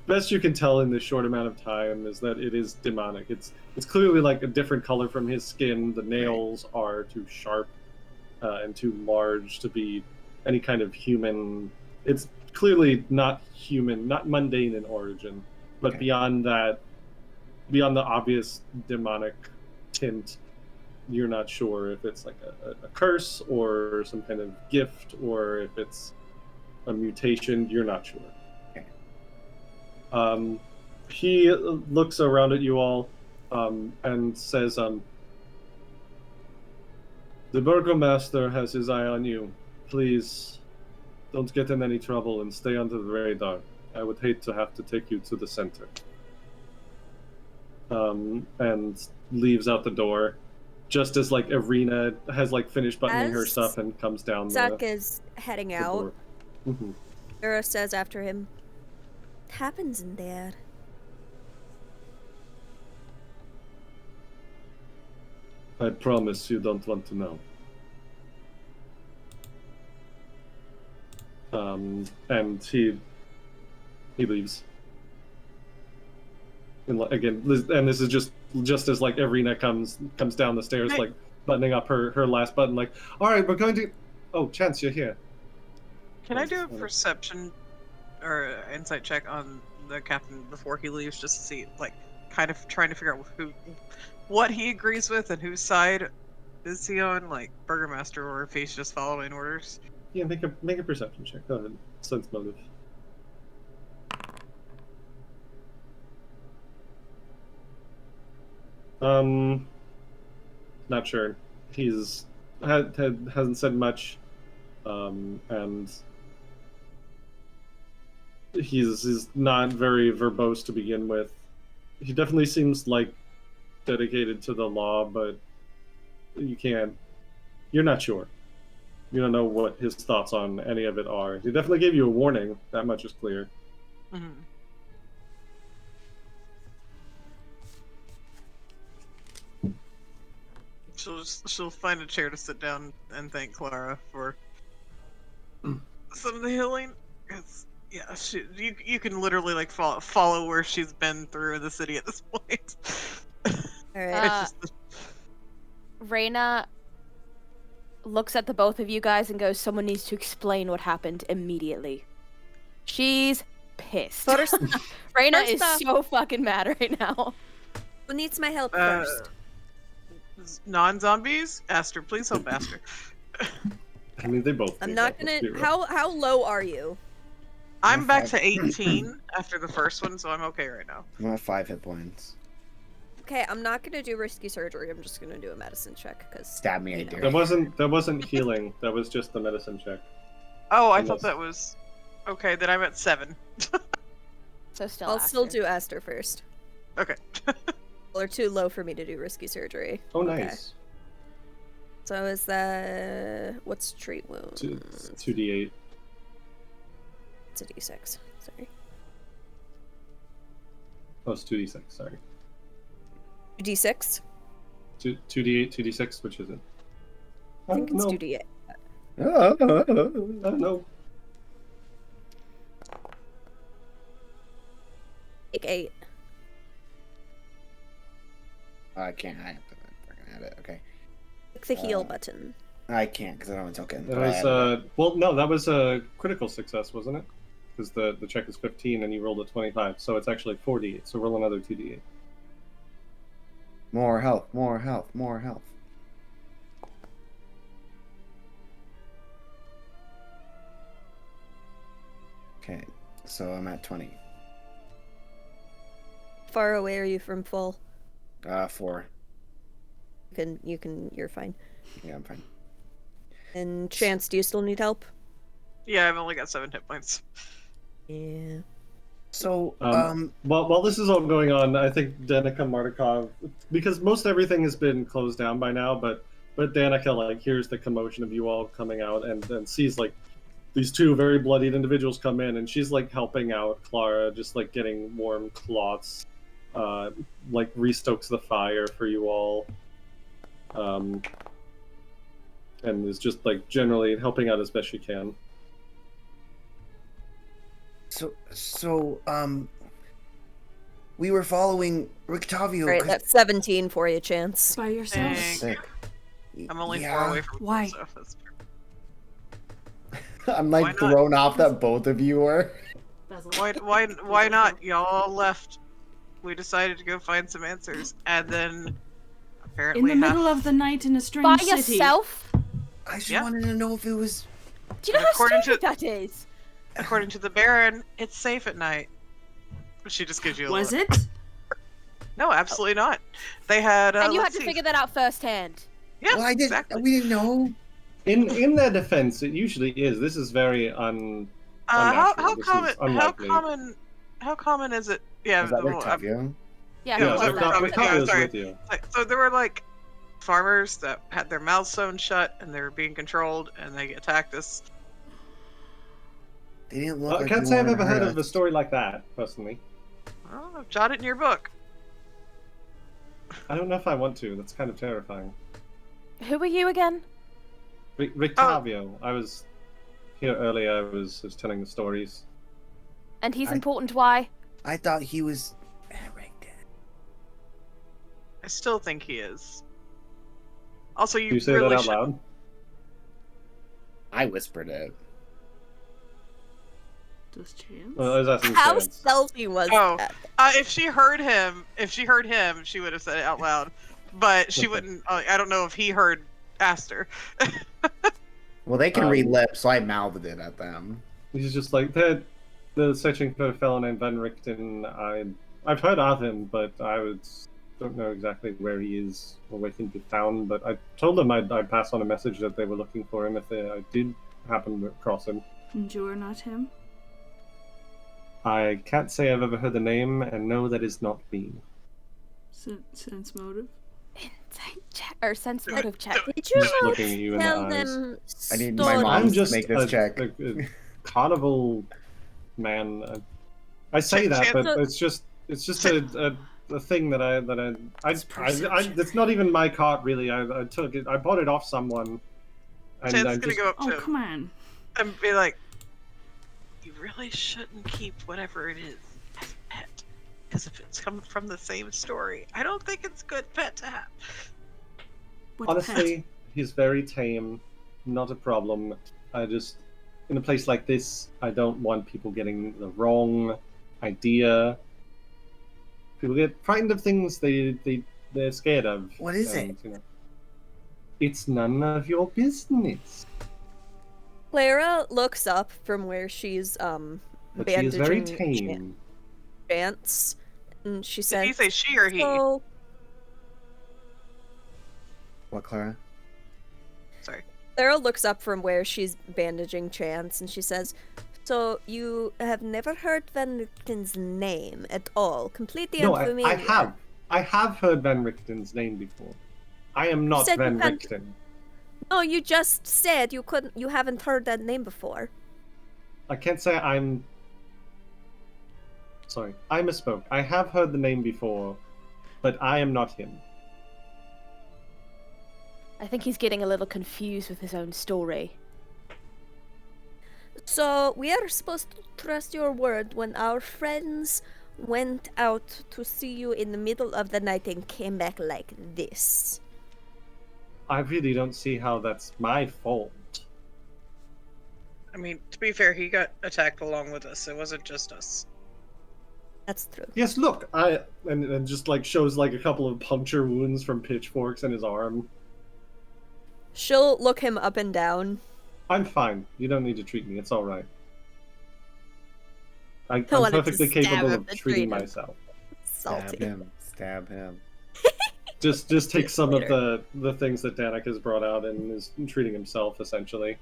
best you can tell in this short amount of time is that it is demonic. It's clearly like a different color from his skin. The nails are too sharp and too large to be any kind of human. It's clearly not human, not mundane in origin. But Okay. beyond that, beyond the obvious demonic tint, you're not sure if it's like a curse or some kind of gift or if it's a mutation. You're not sure. Okay. He looks around at you all and says, the burgomaster has his eye on you. Please don't get in any trouble and stay under the radar. I would hate to have to take you to the center. And leaves out the door, just as like Ireena has like finished buttoning her As stuff and comes down Zuck is heading the out. door. Mhm. Terra says after him, "What happens in there?" I promise you don't want to know. And he leaves. And again, and this is just as like Ireena comes down the stairs, Hey. like buttoning up her last button, like, all right, we're going to. Oh, Chance, you're here. Can I do a perception or insight check on the captain before he leaves, just to see, like, kind of trying to figure out what he agrees with and whose side is he on, like Burgermaster, or if he's just following orders? Yeah, make a perception check. Go ahead. Sense motive. Not sure. He's hasn't said much, and he's not very verbose to begin with. He definitely seems like dedicated to the law, but you're not sure. You don't know what his thoughts on any of it are. He definitely gave you a warning. That much is clear. Mm-hmm. She'll find a chair to sit down and thank Clara for some of the healing. 'Cause, yeah, you can literally like follow where she's been through the city at this point. Alright. Reyna looks at the both of you guys and goes, "Someone needs to explain what happened immediately." She's pissed. First, Reyna first is off- so fucking mad right now. who needs my help first? Non-zombies? Aster, please help Aster. I mean, they both. I'm need not help, let's gonna. be real. How low are you? I'm back to 18 after the first one, so I'm okay right now. I'm at 5 hit points. Okay, I'm not gonna do risky surgery. I'm just gonna do a medicine check because Stab me, I You know. dare. That wasn't healing. That was just the medicine check. Oh, I Unless- thought that was... Okay, then I'm at 7. So still I'll still Aster. do Aster first. Okay. Or too low for me to do risky surgery. Oh, Okay. nice. So is that... What's treat wounds? 2d8. It's a d6. Sorry. Oh, it's 2d6, sorry. D6? 2d8, 2d6, which is it? I think it's no. 2d8. I don't know. Take 8. I can't. I have to fucking add it. Okay. Click the heal button. I can't because I don't have a token. That but I was, added it. well, no, that was a critical success, wasn't it? Because the check is 15 and you rolled a 25, so it's actually 4d8, so roll another 2d8. More health, more health, more health. Okay, so I'm at 20. Far away are you from full? 4. You're fine. Yeah, I'm fine. And Chance, do you still need help? Yeah, I've only got 7 hit points. Yeah. So, while this is all going on, I think Danica Martikov, because most everything has been closed down by now, but Danica, like, hears the commotion of you all coming out and sees, like, these 2 very bloodied individuals come in, and she's, like, helping out Clara, just, like, getting warm cloths, like, restokes the fire for you all, and is just, like, generally helping out as best she can. So, we were following Richtavio. Right, that's 17 for you, Chance. By yourself? Dang. Sick. I'm only Yeah. 4 away from Why? So that's I'm Why like not? thrown off that both of you were. why not? Y'all left. We decided to go find some answers, and then apparently In the middle of the night in a strange By city. yourself? I just Yeah. wanted to know if it was. Do you know how According stupid to- that is? according to the Baron, it's safe at night. She just gives you a Was look. it? No, absolutely not. They had. And you had let's to see. figure that out firsthand. Yeah, Well, I didn't. exactly. We didn't know. In their defense, it usually is. This is very How unnatural. This is unlikely. common is it? Yeah, Was that well, Richtavio? Yeah, Yeah, who was so that? Richtavio's sorry. with you. So there were like farmers that had their mouths sewn shut and they were being controlled and they attacked us. They didn't look. I like can't they say I've wanted ever to heard hurt of a us. story like that, personally. Oh, jot it in your book. I don't know if I want to. That's kind of terrifying. Who are you again? Richtavio. I was here earlier. I was telling the stories. And he's I- important, why? I thought he was. Right there. I still think he is. Also, you Do you say really that out should. loud? I whispered it. Does Chance? Well, I was asking How Chance. stealthy was Oh. that? If she heard him, she would have said it out loud. But she wouldn't. I don't know if he heard Aster. Well, they can read Um, lips, so I mouthed it at them. He's just like they're searching for a fellow named Van Richten. I've heard of him, but don't know exactly where he is or where he can be found. But I told them I'd pass on a message that they were looking for him if I did happen to cross him. And you're not him? I can't say I've ever heard the name, and no, that is not me. Sense motive? Insight check or sense motive check. Did you Just looking at you in the tell eyes. them I need my stories? mom I'm to just make this check. a carnival man. I say that, but it's just a thing that I it's not even my cart really. I took it. I bought it off someone. And Chance I is gonna just, go up Oh, to him come on. and be like, "You really shouldn't keep whatever it is as a pet, because if it's coming from the same story, I don't think it's a good pet to have." What honestly, he's very tame. Not a problem. I just, in a place like this, I don't want people getting the wrong idea. People get frightened of things they're scared of. What is it? You know, it's none of your business. Clara looks up from where she's But she is very bandaging tame. Chance, and she Did says, he say she or he? "Oh, What, Clara? Sorry. Clara looks up from where she's bandaging Chance, and she says, So you have never heard Van Richten's name at all? Completely No, unfamiliar. I have heard Van Richten's name before. I am not said you Van can't- Richten. No, you just said you haven't heard that name before. I can't say I'm... Sorry, I misspoke. I have heard the name before, but I am not him. I think he's getting a little confused with his own story. So we are supposed to trust your word when our friends went out to see you in the middle of the night and came back like this. I really don't see how that's my fault. I mean, to be fair, he got attacked along with us. It wasn't just us. That's true. Yes, look, and just like shows like a couple of puncture wounds from pitchforks in his arm. She'll look him up and down. I'm fine. You don't need to treat me. It's all right. I'm He'll let it perfectly just stab capable him of and treating treat him. myself. Salty. Stab him. Just take some of Later. the things that Danik has brought out and is treating himself essentially.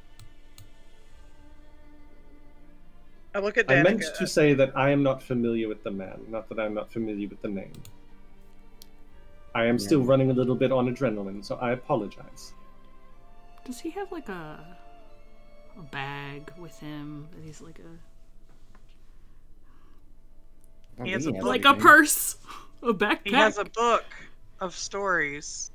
I look at I Danica. meant to say that I am not familiar with the man, not that I'm not familiar with the name. I am still running a little bit on adrenaline, so I apologize. Does he have like a bag with him that he's like He has a book. like a purse, a backpack? He has a book of stories.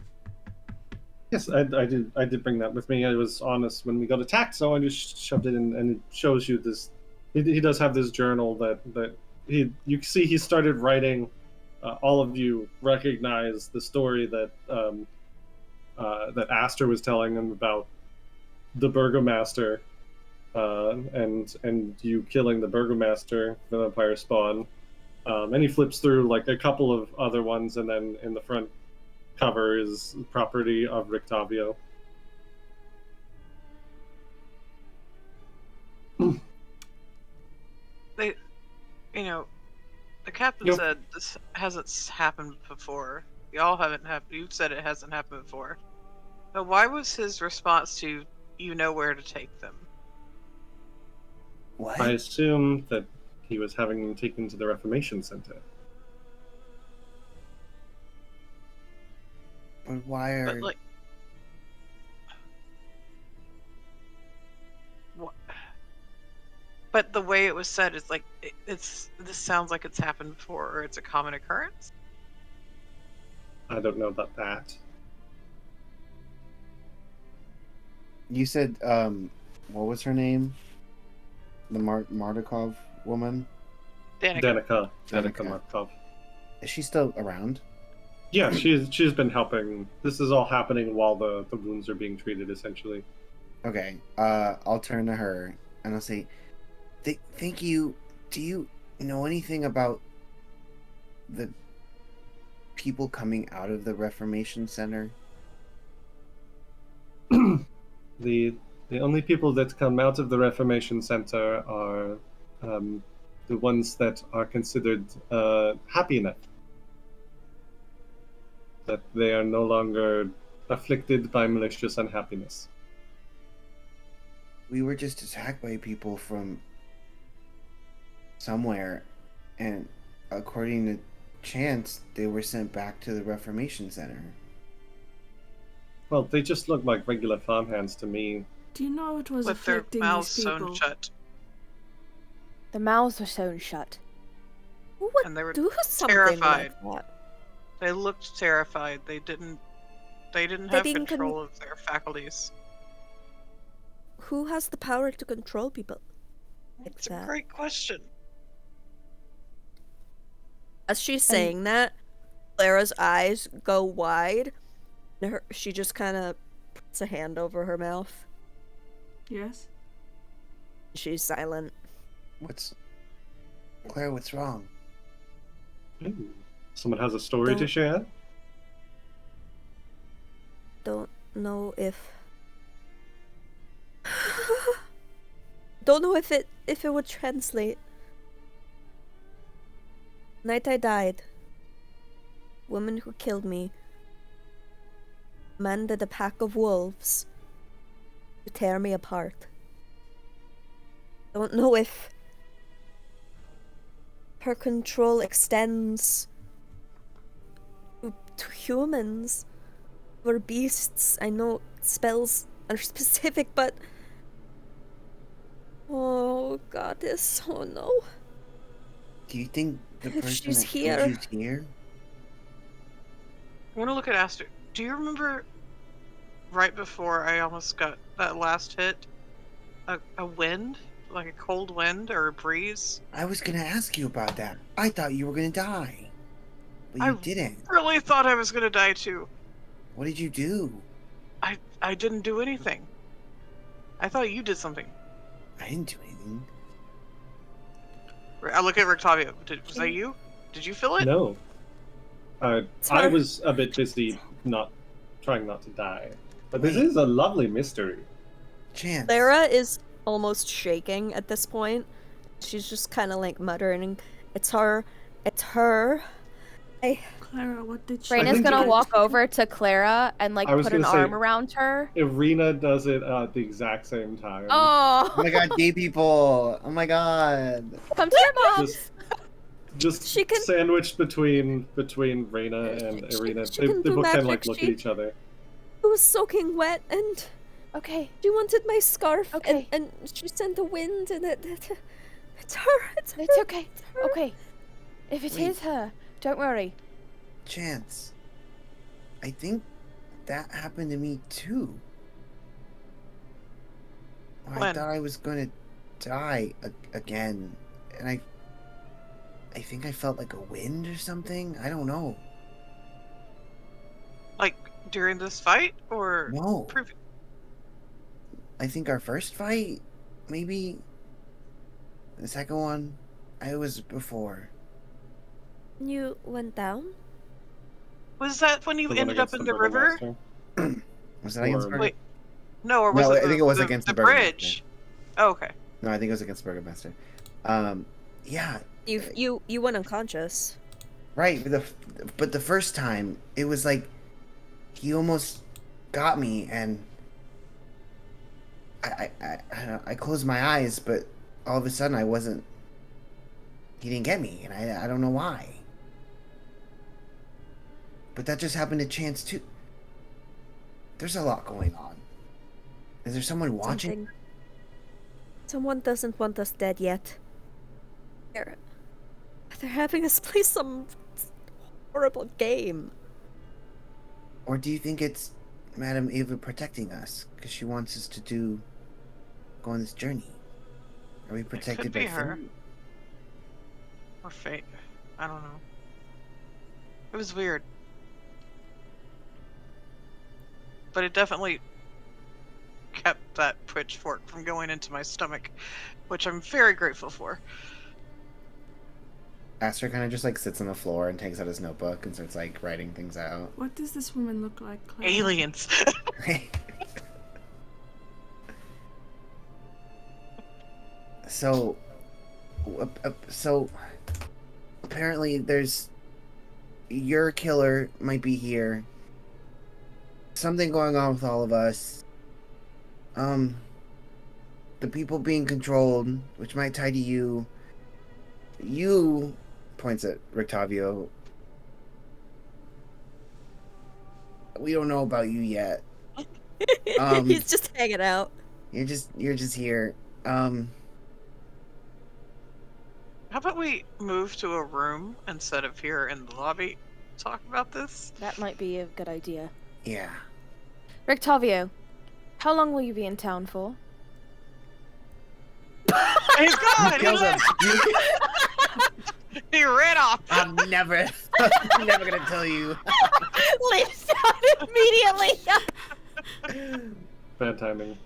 Yes, I did bring that with me. I was honest when we got attacked, so I just shoved it in, and it shows you this. He does have this journal that you see he started writing. All of you recognize the story that that Aster was telling him about the Burgomaster, and you killing the Burgomaster, the vampire spawn. And he flips through like a couple of other ones, and then in the front cover is property of Richtavio. They, the captain Yep. said this hasn't happened before. Y'all haven't happened. You said it hasn't happened before. But why was his response to "you know where to take them"? What? I assume that he was having them taken to the Reformation Center. But why are... But like, what? But the way it was said is like this sounds like it's happened before, or it's a common occurrence. I don't know about that. You said, what was her name? The Martikov woman? Danica. Danica Markov. Is she still around? Yeah, she's been helping. This is all happening while the wounds are being treated, essentially. Okay, I'll turn to her and I'll say, thank you. Do you know anything about the people coming out of the Reformation Center? The only people that come out of the Reformation Center are the ones that are considered happy enough. That they are no longer afflicted by malicious unhappiness. We were just attacked by people from somewhere, and according to Chance, they were sent back to the Reformation Center. Well, they just look like regular farmhands to me. Do you know what was With their afflicting mouths these people? sewn shut, The mouths were sewn shut. Who would and they were do something terrified. like that? They looked terrified. They didn't They have didn't control of their faculties. Who has the power to control people like It's a that? great question. As she's saying that, Clara's eyes go wide. And she just kind of puts a hand over her mouth. Yes. She's silent. Claire, what's wrong? Ooh. Someone has a story to Don't- share? Don't know if don't know if it would translate. Night I died. Woman who killed me commanded a pack of wolves to tear me apart. Don't know if her control extends to humans or beasts. I know spells are specific, but oh goddess, oh no. Do you think the If person she's that here. killed you's here? I want to look at Aster. Do you remember right before I almost got that last hit? A wind? Like a cold wind or a breeze? I was gonna ask you about that. I thought you were gonna die. But you didn't. Really thought I was gonna die too. What did you do? I didn't do anything. I thought you did something. I didn't do anything. I look at Richtavio. Was that you? Did you feel it? No. I Sorry. was a bit busy trying not to die. But this Wait. is a lovely mystery. Chance. Clara is almost shaking at this point. She's just kind of like muttering, "It's her. It's her." Clara, what did she Raina's think gonna it- walk over to Clara and like I was put an gonna say- arm around her. Ireena does it at the exact same time. Oh, Oh my god, gay people! Oh my god. come to your mom. Just She can- sandwiched between Reina and She- Ireena. she They can do both kind of magic, like look at she- each other. It was soaking wet, and Okay, she wanted my scarf, Okay. and she sent the wind, and it's her. It's her. it's okay. It's her. Okay, if it is Wait. her, don't worry. Chance. I think that happened to me too. I When? thought I was gonna die again, and I think I felt like a wind or something. I don't know. Like during this fight or No. previ- I think our first fight, maybe. The second one, I was before. You went down. Was that when you The one ended up against in the Burgomaster? river? Was that against Or- Burger? Wait. No, or was No, it I think it was the, against the the Burgomaster. bridge? Oh, okay. No, I think it was against Burgomaster. Yeah, You went unconscious. right. But the first time, it was like he almost got me, and I closed my eyes, but all of a sudden I wasn't. He didn't get me, and I don't know why. But that just happened to Chance too. There's a lot going on. Is there someone watching? Something. Someone doesn't want us dead yet. They're having us play some horrible game. Or do you think it's Madame Eva protecting us because she wants us to go on this journey? Are we protected be by her. fate? Or fate. I don't know. It was weird. But it definitely kept that pitchfork from going into my stomach, which I'm very grateful for. Aster kind of just like sits on the floor and takes out his notebook and starts like writing things out. What does this woman look like, Clara? Aliens. So apparently there's your killer might be here. Something going on with all of us. The people being controlled, which might tie to you. You points at Richtavio. We don't know about you yet. He's just hanging out. You're just here. How about we move to a room instead of here in the lobby? Talk about this. That might be a good idea. Yeah. Richtavio, how long will you be in town for? He's gone. Kills him. He ran off. I'm never gonna tell you. Leaves out immediately. Bad timing.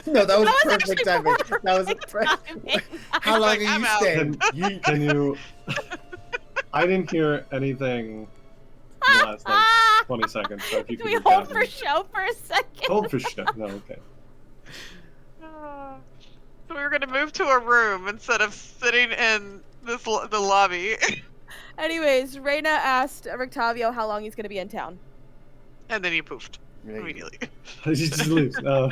No, that was That was perfect actually timing. That was perfect timing. How long Like, are I'm you out. staying? Can you? I didn't hear anything in the last like 20 seconds. So if you Can could we recap hold for it. show for a second? Hold for shit. No, okay. So we were going to move to a room instead of sitting in the lobby. Anyways, Reina asked Richtavio how long he's going to be in town. And then he poofed. immediately. She just leaves. No.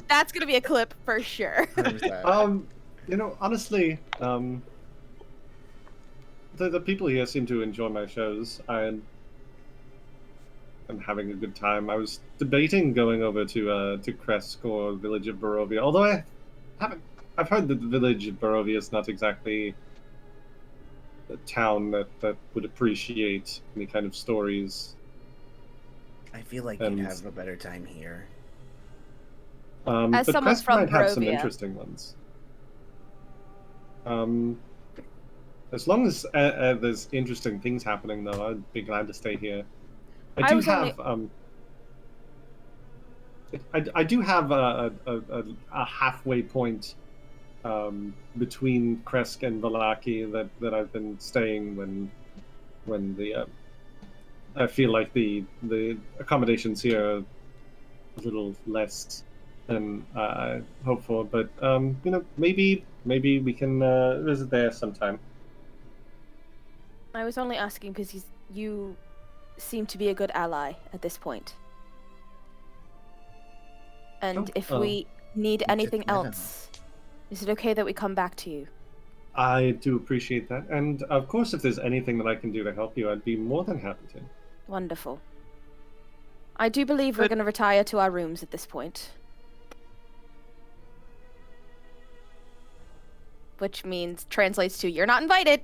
That's gonna be a clip for sure. 100%. Honestly, the people here seem to enjoy my shows. I'm having a good time. I was debating going over to Kresk or Village of Barovia, although I've heard that the Village of Barovia is not exactly a town that would appreciate any kind of stories. I feel like And- you'd have a better time here. As But someone Kresk from might have some Barovia. interesting ones. As long as there's interesting things happening, though, I'd be glad to stay here. I do have a halfway point between Kresk and Vallaki that I've been staying when the I feel like the accommodations here are a little less than I hoped for, but maybe we can visit there sometime. I was only asking because you seem to be a good ally at this point. And if we need anything let him. else, is it okay that we come back to you? I do appreciate that, and of course, if there's anything that I can do to help you, I'd be more than happy to. Wonderful. I do believe we're going to retire to our rooms at this point. Which means, translates to, you're not invited!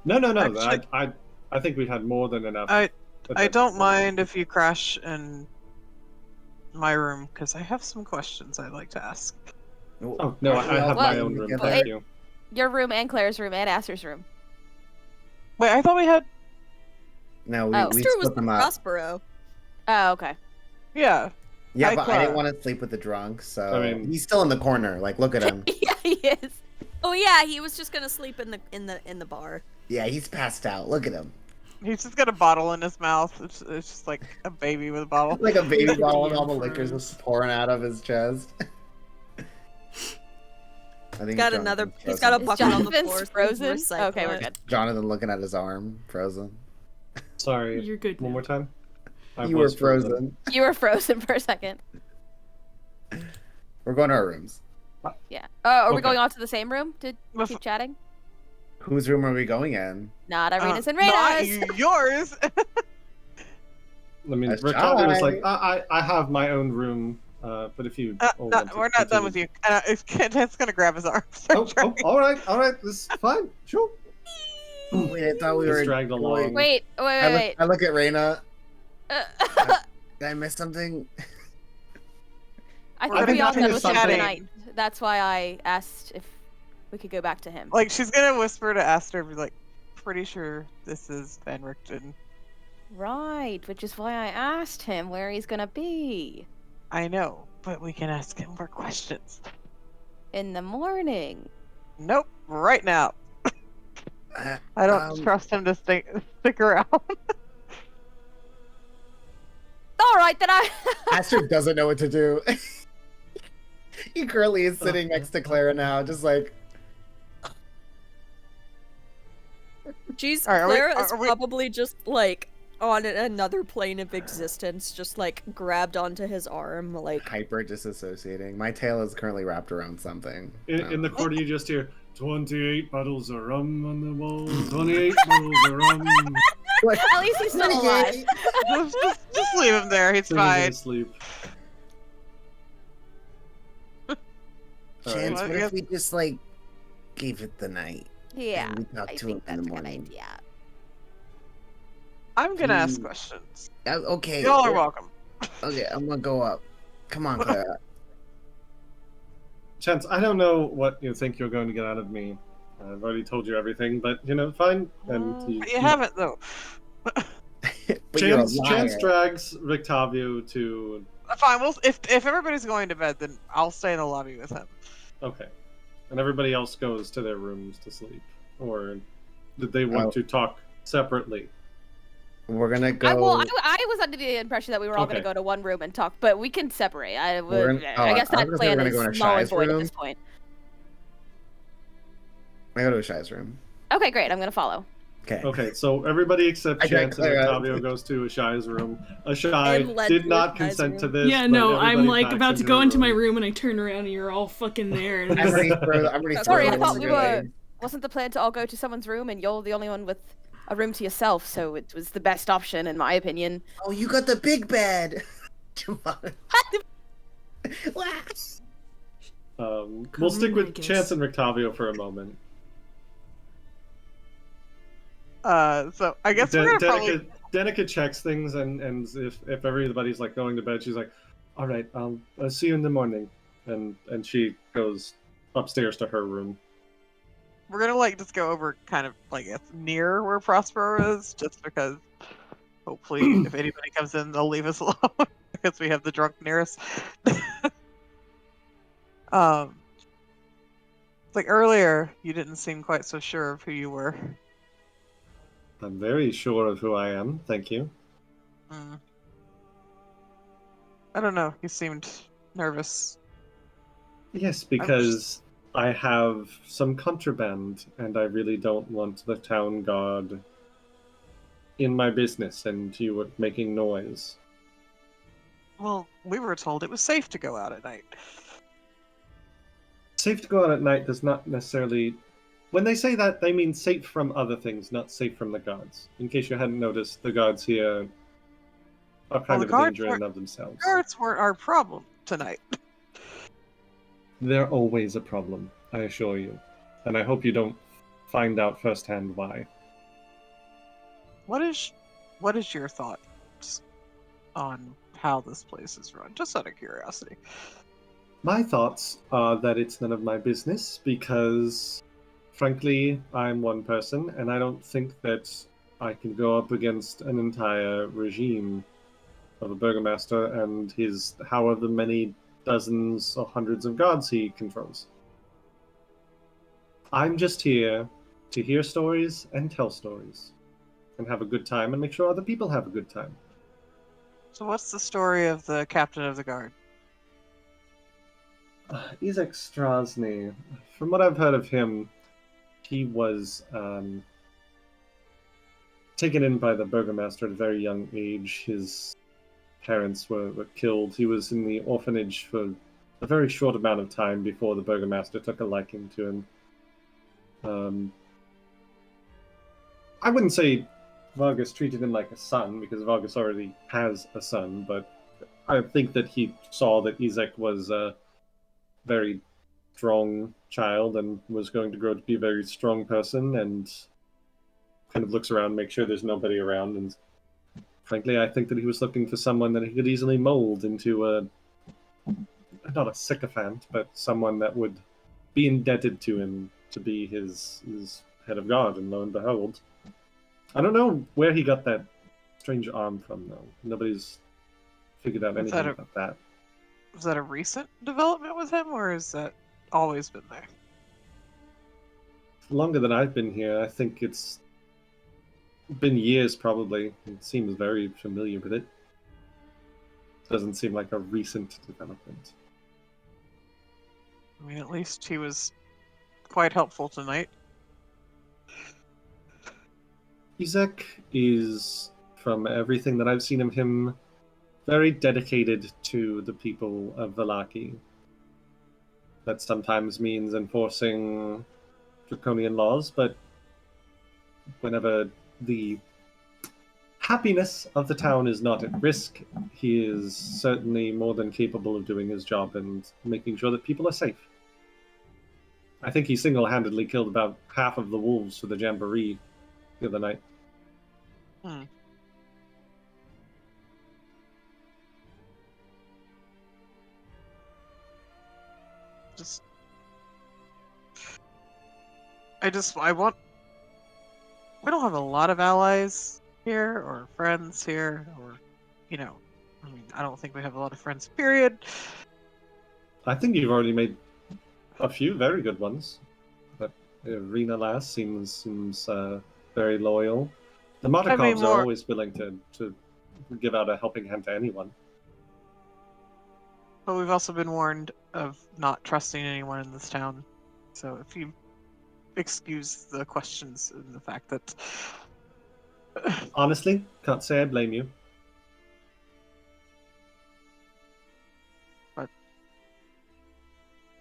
No. Actually- I think we've had more than enough. I don't mind if you crash in my room, because I have some questions I'd like to ask. Oh no, I have my Well, own room. together. Thank you. Your room and Claire's room and Aster's room. Wait, I thought we had... No, we Oh. we Aster was split the them up. Prospero. Oh, okay. Yeah. Yeah, Hi, but I Clara. didn't want to sleep with the drunk, so I mean- he's still in the corner. Like, look at him. Yeah, he is. Oh yeah, he was just gonna sleep in the bar. Yeah, he's passed out. Look at him. He's just got a bottle in his mouth. It's just like a baby with a bottle. Like a baby bottle and all the DM liquor's froze. just pouring out of his chest. I think Got Jonathan's another. He's got a frozen. Is bucket on the Jonathan's floor. so frozen? recycle Okay, we're it. good. Jonathan looking at his arm, frozen. Sorry. You're good. One now. more time. I You were was frozen. You were frozen for a second. We're going to our rooms. Yeah. Oh, are we Okay. going on to the same room to Bef- keep chatting? Whose room are we going in? Not Irena's and Not Reyna's! yours! I mean, That's Richtavio was fine. like, I have my own room, but if you all want to we're not done with continue- you. Kent's gonna grab his arm. Oh, all right, this is fine, sure. Wait, I thought we It's were dragged going- along. Wait. I look at Reyna. Uh, Did I miss something? I We're think gonna we all finish done with him something. tonight. That's why I asked if we could go back to him. Like, she's gonna whisper to Aster and be like, pretty sure this is Van Richten. Right, which is why I asked him where he's gonna be. I know, but we can ask him more questions. In the morning. Nope, right now. I don't trust him to stick around. Alright, then I... Aster doesn't know what to do. He currently is sitting next to Clara now, just like, Jeez, Alright, are we- Clara is are we- probably just like on another plane of existence, just like grabbed onto his arm, like. hyper disassociating. My tail is currently wrapped around something. In the corner, you just hear 28 bottles of rum on the wall. 28 bottles of rum. Like, At least he's still alive. just leave him there. He's Singing in fine. his sleep. Chance, Alright. what if we just like gave it the night? Yeah, And we talk I to him think in that's the a good morning. idea. I'm gonna ask Hmm. questions. Okay. Y'all are welcome. Okay, I'm gonna go up. Come on, Clara. Chance, I don't know what you think you're going to get out of me. I've already told you everything, but fine. And You haven't though. But you're a Chance liar. drags Richtavio to. Fine. Well, if everybody's going to bed, then I'll stay in the lobby with him. Okay, and everybody else goes to their rooms to sleep, or did they want Oh. to talk separately? We're gonna go. I was under the impression that we were all going Okay. to go to one room and talk, but we can separate. I We're gonna- I guess I that was gonna say plan we're is gonna go to null and Shy's void at room. this point. I go to Shy's room. Okay, great. I'm going to follow. Okay, so everybody except I got Chance and Clara. Richtavio goes to Ashai's room. Ashai And led did to not Ashai's consent to room. this. Yeah, but no, I'm everybody like backs about to her go into my room. room and I turn around and you're all fucking there. And I'm ready for Sorry, I the thought one we to were. go. Wasn't the plan to all go to someone's room, and you're the only one with a room to yourself? So it was the best option, in my opinion. Oh, you got the big bed. We'll stick in, I with guess. Chance and Richtavio for a moment. So I guess we're gonna probably. Danica checks things, and if everybody's like going to bed, she's like, "All right, I'll see you in the morning," and she goes upstairs to her room. We're gonna like just go over kind of like near where Prospero is, just because hopefully if anybody comes in, they'll leave us alone because we have the drunk nearest. It's like earlier, you didn't seem quite so sure of who you were. I'm very sure of who I am. Thank you. I don't know. You seemed nervous. Yes, because I have some contraband, and I really don't want the town guard in my business, and you were making noise. Well, we were told it was safe to go out at night. Safe to go out at night does not necessarily... When they say that, they mean safe from other things, not safe from the guards. In case you hadn't noticed, the guards here are kind of a danger in and of themselves. Guards weren't our problem tonight. They're always a problem, I assure you. And I hope you don't find out firsthand why. What is your thoughts on how this place is run? Just out of curiosity. My thoughts are that it's none of my business because, frankly, I'm one person and I don't think that I can go up against an entire regime of a burgomaster and his however many dozens or hundreds of guards he controls. I'm just here to hear stories and tell stories and have a good time and make sure other people have a good time. So what's the story of the captain of the guard? Izek Strahd. From what I've heard of him, he was taken in by the burgomaster at a very young age. His parents were killed. He was in the orphanage for a very short amount of time before the burgomaster took a liking to him. I wouldn't say Vargas treated him like a son, because Vargas already has a son, but I think that he saw that Izek was a very strong child and was going to grow to be a very strong person, and kind of looks around, make sure there's nobody around, and frankly, I think that he was looking for someone that he could easily mold into not a sycophant, but someone that would be indebted to him to be his head of guard, and lo and behold. I don't know where he got that strange arm from, though. Nobody's figured out anything about that. Was that a recent development with him, or has that always been there? Longer than I've been here, I think it's been years, probably. It seems very familiar with it. Doesn't seem like a recent development. I mean, at least he was quite helpful tonight. Izek is, from everything that I've seen of him, very dedicated to the people of Vallaki. That sometimes means enforcing draconian laws, but whenever the happiness of the town is not at risk, he is certainly more than capable of doing his job and making sure that people are safe. I think he single-handedly killed about half of the wolves for the jamboree the other night. I want... We don't have a lot of allies here, or friends here, or, I mean, I don't think we have a lot of friends, period. I think you've already made a few very good ones. But Ireena last seems very loyal. The Martikovs are always willing to give out a helping hand to anyone. But we've also been warned of not trusting anyone in this town. So if excuse the questions and the fact that Honestly, can't say I blame you.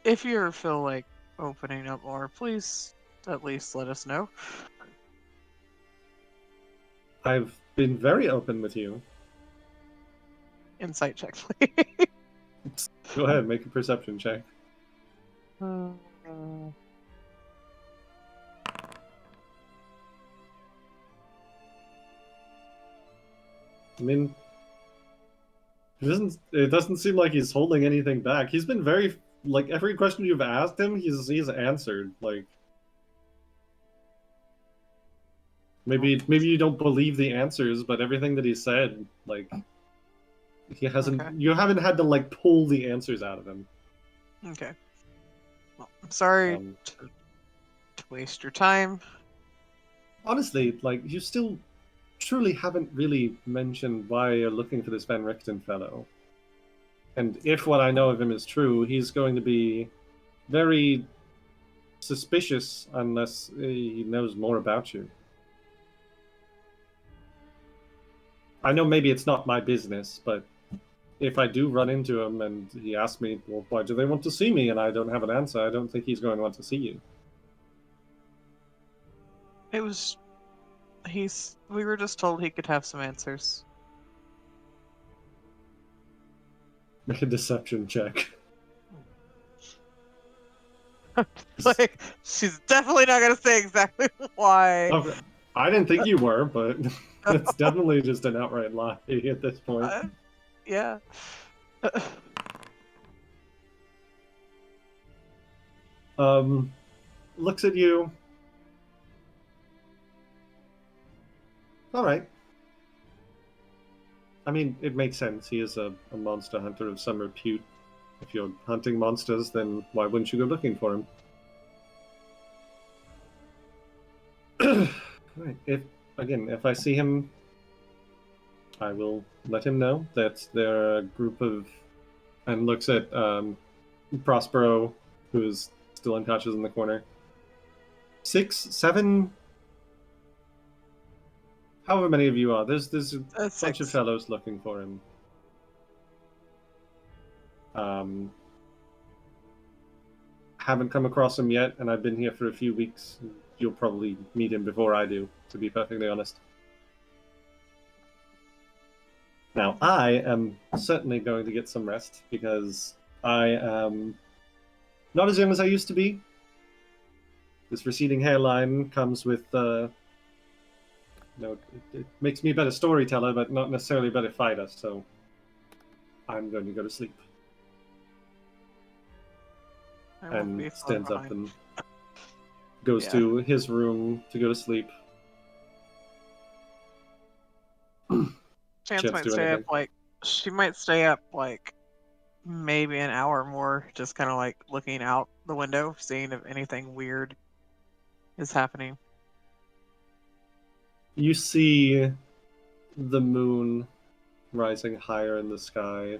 if you ever feel like opening up more, please at least let us know. I've been very open with you. Insight check, please. Go ahead, make a perception check. I mean, it doesn't seem like he's holding anything back. He's been very, like, every question you've asked him, he's answered. Like, maybe you don't believe the answers, but everything that he said, like, he hasn't. Okay. You haven't had to like pull the answers out of him. Okay. Well, I'm sorry to waste your time. Honestly, like, you still truly haven't really mentioned why you're looking for this Van Richten fellow. And if what I know of him is true, he's going to be very suspicious unless he knows more about you. I know maybe it's not my business, but if I do run into him and he asks me, well, why do they want to see me? And I don't have an answer, I don't think he's going to want to see you. We were just told he could have some answers. Make a deception check. Like, she's definitely not gonna say exactly why. Okay. I didn't think you were, but it's definitely just an outright lie at this point. Yeah. Looks at you. All right. I mean, it makes sense. He is a monster hunter of some repute. If you're hunting monsters, then why wouldn't you go looking for him? Right. If I see him, I will let him know that there are a group of, and looks at Prospero, who's still unconscious in the corner. 6, 7, however many of you are. There's a bunch of fellows looking for him. Haven't come across him yet, and I've been here for a few weeks. You'll probably meet him before I do, to be perfectly honest. Now, I am certainly going to get some rest, because I am not as young as I used to be. This receding hairline comes with, it makes me a better storyteller, but not necessarily a better fighter, so I'm going to go to sleep. And stands up and goes to his room to go to sleep. Chance might stay up, she might stay up, maybe an hour more, just kind of, looking out the window, seeing if anything weird is happening. You see the moon rising higher in the sky.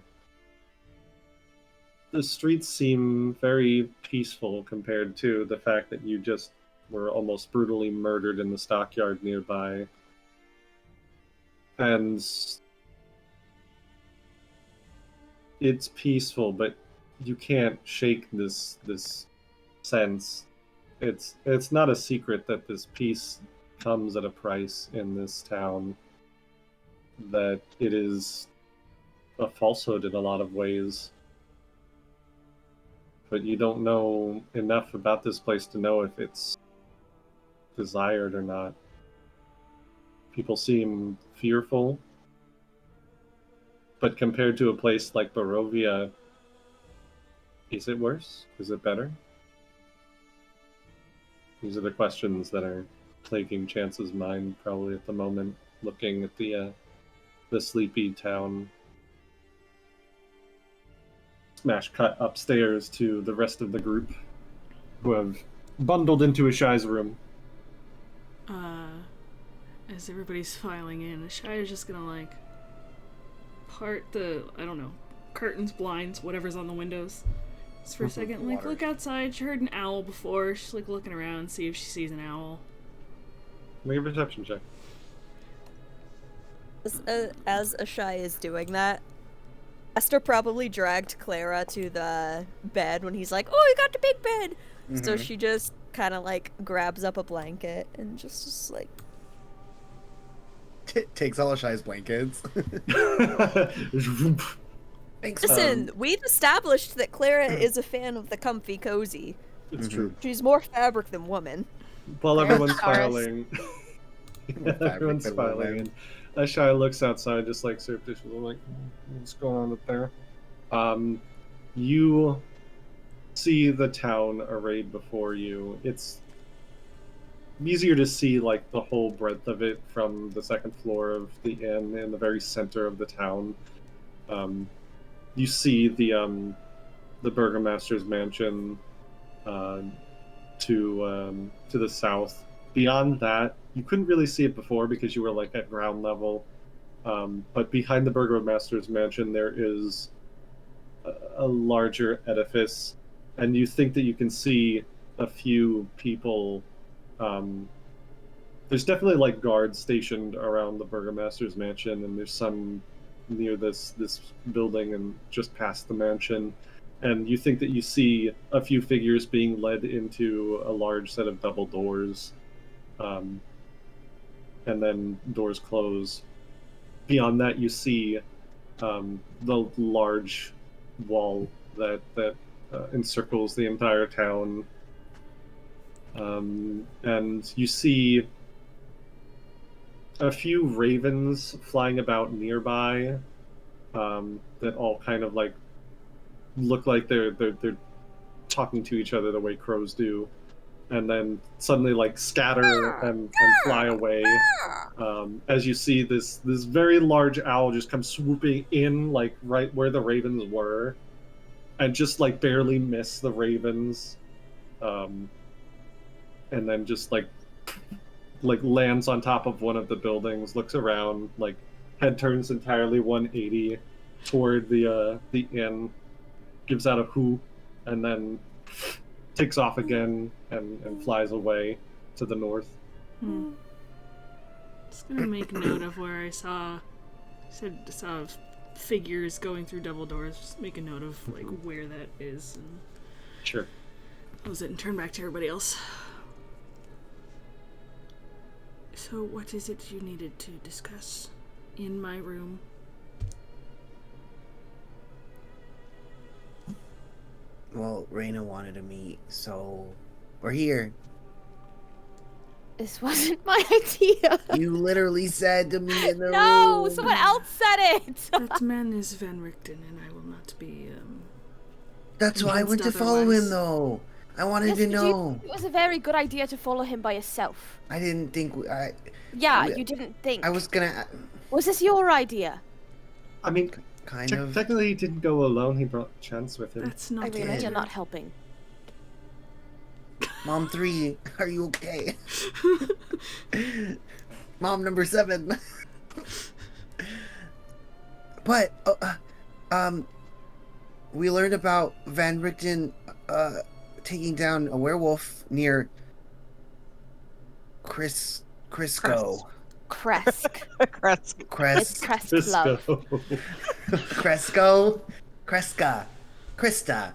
The streets seem very peaceful compared to the fact that you just were almost brutally murdered in the stockyard nearby. And it's peaceful, but you can't shake this sense. It's not a secret that this peace comes at a price in this town. That it is a falsehood in a lot of ways. But you don't know enough about this place to know if it's desired or not. People seem fearful. But compared to a place like Barovia, is it worse? Is it better? These are the questions that are plaguing Chance's mind probably at the moment, looking at the sleepy town. Smash cut upstairs to the rest of the group, who have bundled into Ashai's room. As everybody's filing in, Ashai is just gonna, part the, curtains, blinds, whatever's on the windows, for a second, like, look outside. She heard an owl before. She's, like, looking around, see if she sees an owl. Make a perception check. As Ashai is doing that, Aster probably dragged Clara to the bed when he's like, "Oh, you got the big bed!" So she just kind of, like, grabs up a blanket and just like... Takes all of Shai's blankets. Thanks. Listen, we've established that Clara is a fan of the comfy cozy. It's true. She's more fabric than woman. While everyone's Taurus. smiling. Everyone's smiling. And Ashai looks outside, just like surreptitiously, like, what's going on up there? You see the town arrayed before you. It's easier to see, like, the whole breadth of it from the second floor of the inn in the very center of the town. You see the burgomaster's mansion to the south. Beyond that, you couldn't really see it before because you were, like, at ground level. But behind the burgomaster's mansion, there is a larger edifice, and you think that you can see a few people. There's definitely, like, guards stationed around the burgomaster's mansion, and there's some near this building and just past the mansion. And you think that you see a few figures being led into a large set of double doors, and then doors close. Beyond that, you see the large wall that encircles the entire town, and you see a few ravens flying about nearby, that all kind of, like, look like they're talking to each other the way crows do, and then suddenly, like, scatter and fly away, as you see this very large owl just come swooping in, like, right where the ravens were, and just, like, barely miss the ravens, and then just like lands on top of one of the buildings, looks around, like, head turns entirely 180 toward the inn, gives out a hoo, and then takes off again and flies away to the north. Just gonna make note of where I saw figures going through double doors. Just make a note of, like, where that is, and Sure. close it and turn back to everybody else. So what is it you needed to discuss in my room? Well, Reina wanted to meet, so we're here. This wasn't my idea. You literally said to me in the No, room. someone else said it. That man is Van Richten, and I will not be, That's why I went to follow otherwise. him, though. I wanted Yes, to but know. It was a very good idea to follow him by yourself. I didn't think Yeah, We- you didn't think. I was gonna. Was this your idea? I mean, Kind of. technically he didn't go alone, he brought Chance with him. that's not Ireena, did. you're not helping. Mom 3, are you okay? Mom number 7. But we learned about Van Richten taking down a werewolf near Crisco. Kresk. Kresk. It's Crest Love. Cresco? Kreska. Krista.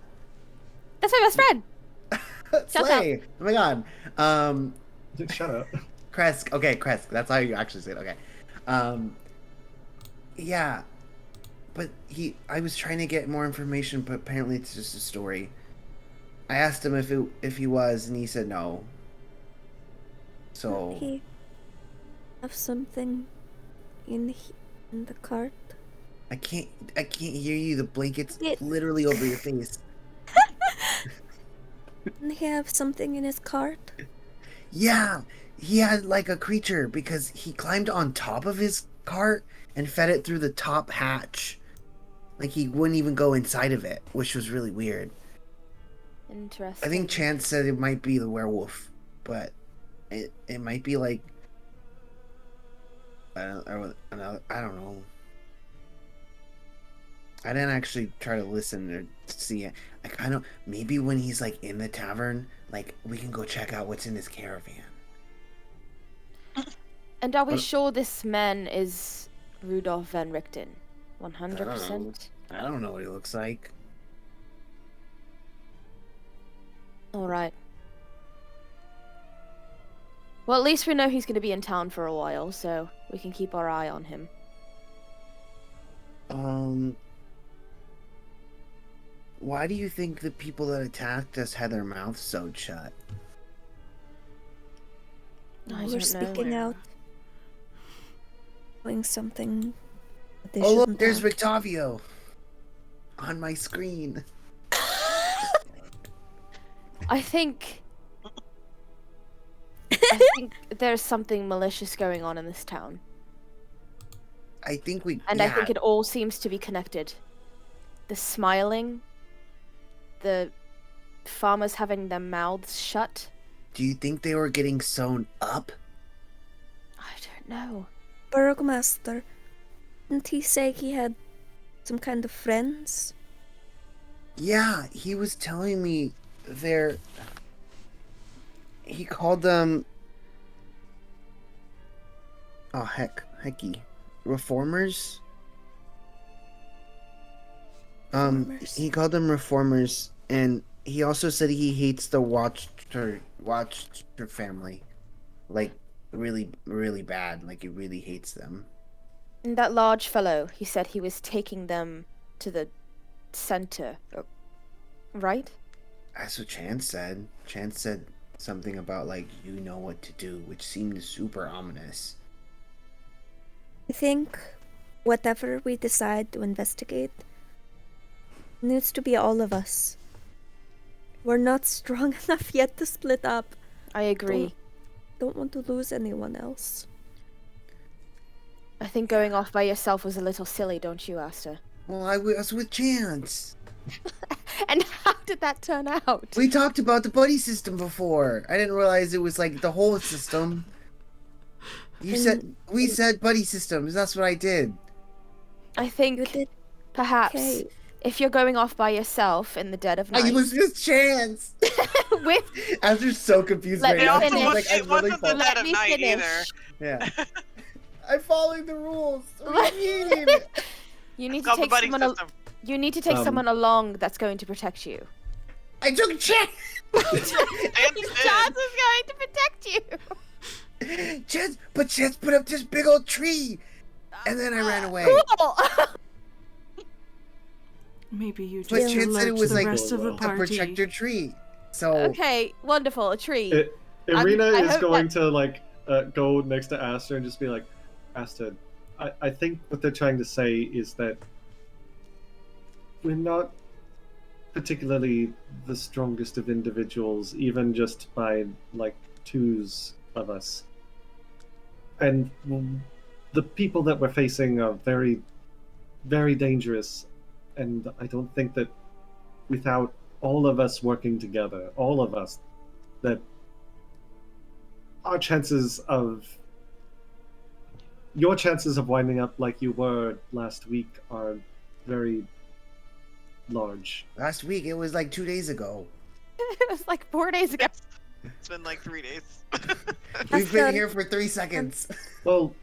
That's my best friend. Slay. Oh my god. Shut up. Kresk. Okay, Kresk. That's how you actually say it. Okay. Yeah. But I was trying to get more information, but apparently it's just a story. I asked him if he was, and he said no. So He have something in the cart. I can't hear you. The blanket's It- literally over your face. Didn't he have something in his cart? Yeah, he had like a creature because he climbed on top of his cart and fed it through the top hatch. Like he wouldn't even go inside of it, which was really weird. Interesting. I think Chance said it might be the werewolf, but it might be like I don't know. I didn't actually try to listen or see it. I kind of maybe when he's like in the tavern, like we can go check out what's in his caravan. And are we But- sure this man is Rudolf van Richten? 100%? I don't know what he looks like. Alright. Well, at least we know he's going to be in town for a while, so we can keep our eye on him. Why do you think the people that attacked us had their mouths sewed shut? I We're don't speaking know. out. Doing something that they Oh look, shouldn't there's have. Richtavio on my screen. I think there's something malicious going on in this town. I think we And I think it all seems to be connected. The smiling, the farmers having their mouths shut. Do you think they were getting sewn up? I don't know. Burgmaster, didn't he say he had some kind of friends? Yeah, he was telling me they're... He called them... Oh, hecky. Reformers? Reformers. He called them reformers, and he also said he hates the Wachter family. Like, really, really bad. Like, he really hates them. And that large fellow, he said he was taking them to the center, right? That's what Chance said. Chance said something about, like, you know what to do, which seemed super ominous. I think whatever we decide to investigate needs to be all of us. We're not strong enough yet to split up. I agree. Don't want to lose anyone else. I think going off by yourself was a little silly, don't you, Aster? Well, I was with Chance. And how did that turn out? We talked about the buddy system before. I didn't realize it was, like, the whole system. We said buddy systems. That's what I did. I You think did perhaps okay. if you're going off by yourself in the dead of night, I was with Chance. with I was just so confused Let right me now. finish. Like, I it wasn't the really dead Let of me night finish. either. Yeah. I'm following the rules. What do you mean? you need It's to called the take buddy someone. system. You need to take someone along that's going to protect you. I took Chance. And Chance is going to protect you. Chance put up this big old tree, and then I ran away. Cool. Maybe you But just Chance said it alert was the like rest of the a party. protector tree. So Okay, wonderful. A tree. Ireena I is hope going to like go next to Aster and just be like, Aster, I think what they're trying to say is that we're not particularly the strongest of individuals, even just by like twos of us. And the people that we're facing are very, very dangerous. And I don't think that without all of us working together, all of us, that our chances of your chances of winding up like you were last week are very large. last week it was like 2 days ago. It was like 4 days ago. It's been like 3 days. We've been Aster, here for 3 seconds. Well,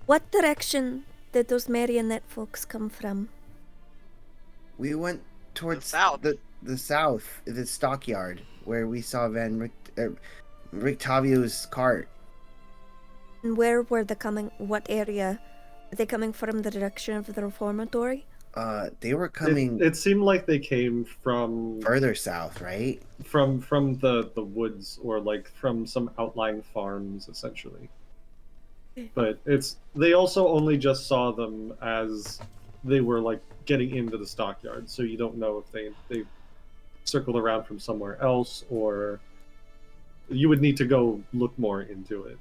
What direction did those marionette folks come from? We went towards south. the south, the stockyard, where we saw Richtavio's cart. And where were they coming? What area? Were they coming from the direction of the reformatory? They were coming it seemed like they came from further south, right? from the woods or like from some outlying farms essentially. But they also only just saw them as they were like getting into the stockyard, so you don't know if they circled around from somewhere else, or you would need to go look more into it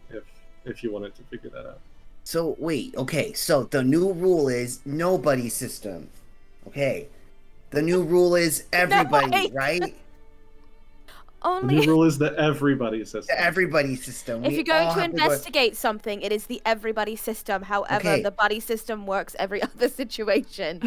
if you wanted to figure that out. So wait, okay, so the new rule is nobody system. Okay. The new rule is everybody, wait. right? The only new rule is the everybody system. The everybody system. if We you're going all to have go- investigate something, it is the everybody system. However, Okay. the buddy system works every other situation.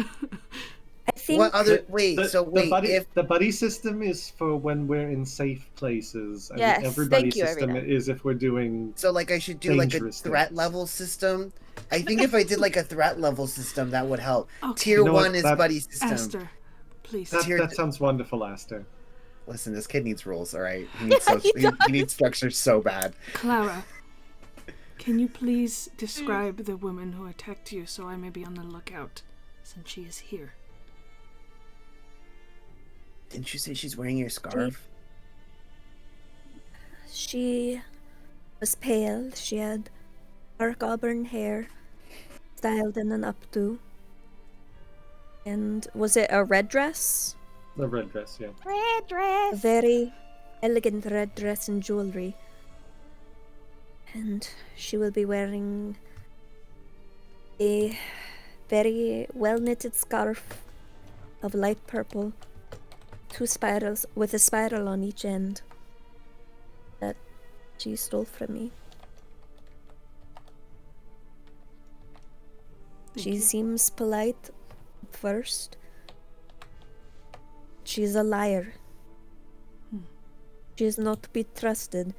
I think What other? The buddy system is for when we're in safe places. And Yes, the everybody thank you, system Ireena. is if we're doing. So like I should do like a dangerous threat things. level system. I think if I did like a threat level system, that would help. Okay. Tier You know what, 1 is that- buddy system. Aster, please. That sounds wonderful, Aster. Listen, this kid needs rules, all right? He needs, he needs structure so bad. Clara, can you please describe the woman who attacked you so I may be on the lookout, since she is here? Didn't you say she's wearing your scarf? she was pale. She had dark auburn hair, styled in an updo. And was it a red dress? The red dress, yeah. Red A dress. very elegant red dress and jewelry. And she will be wearing a very well knitted scarf of light purple, 2 spirals with a spiral on each end that she stole from me. She seems polite at first. She's a liar. She is not to be trusted.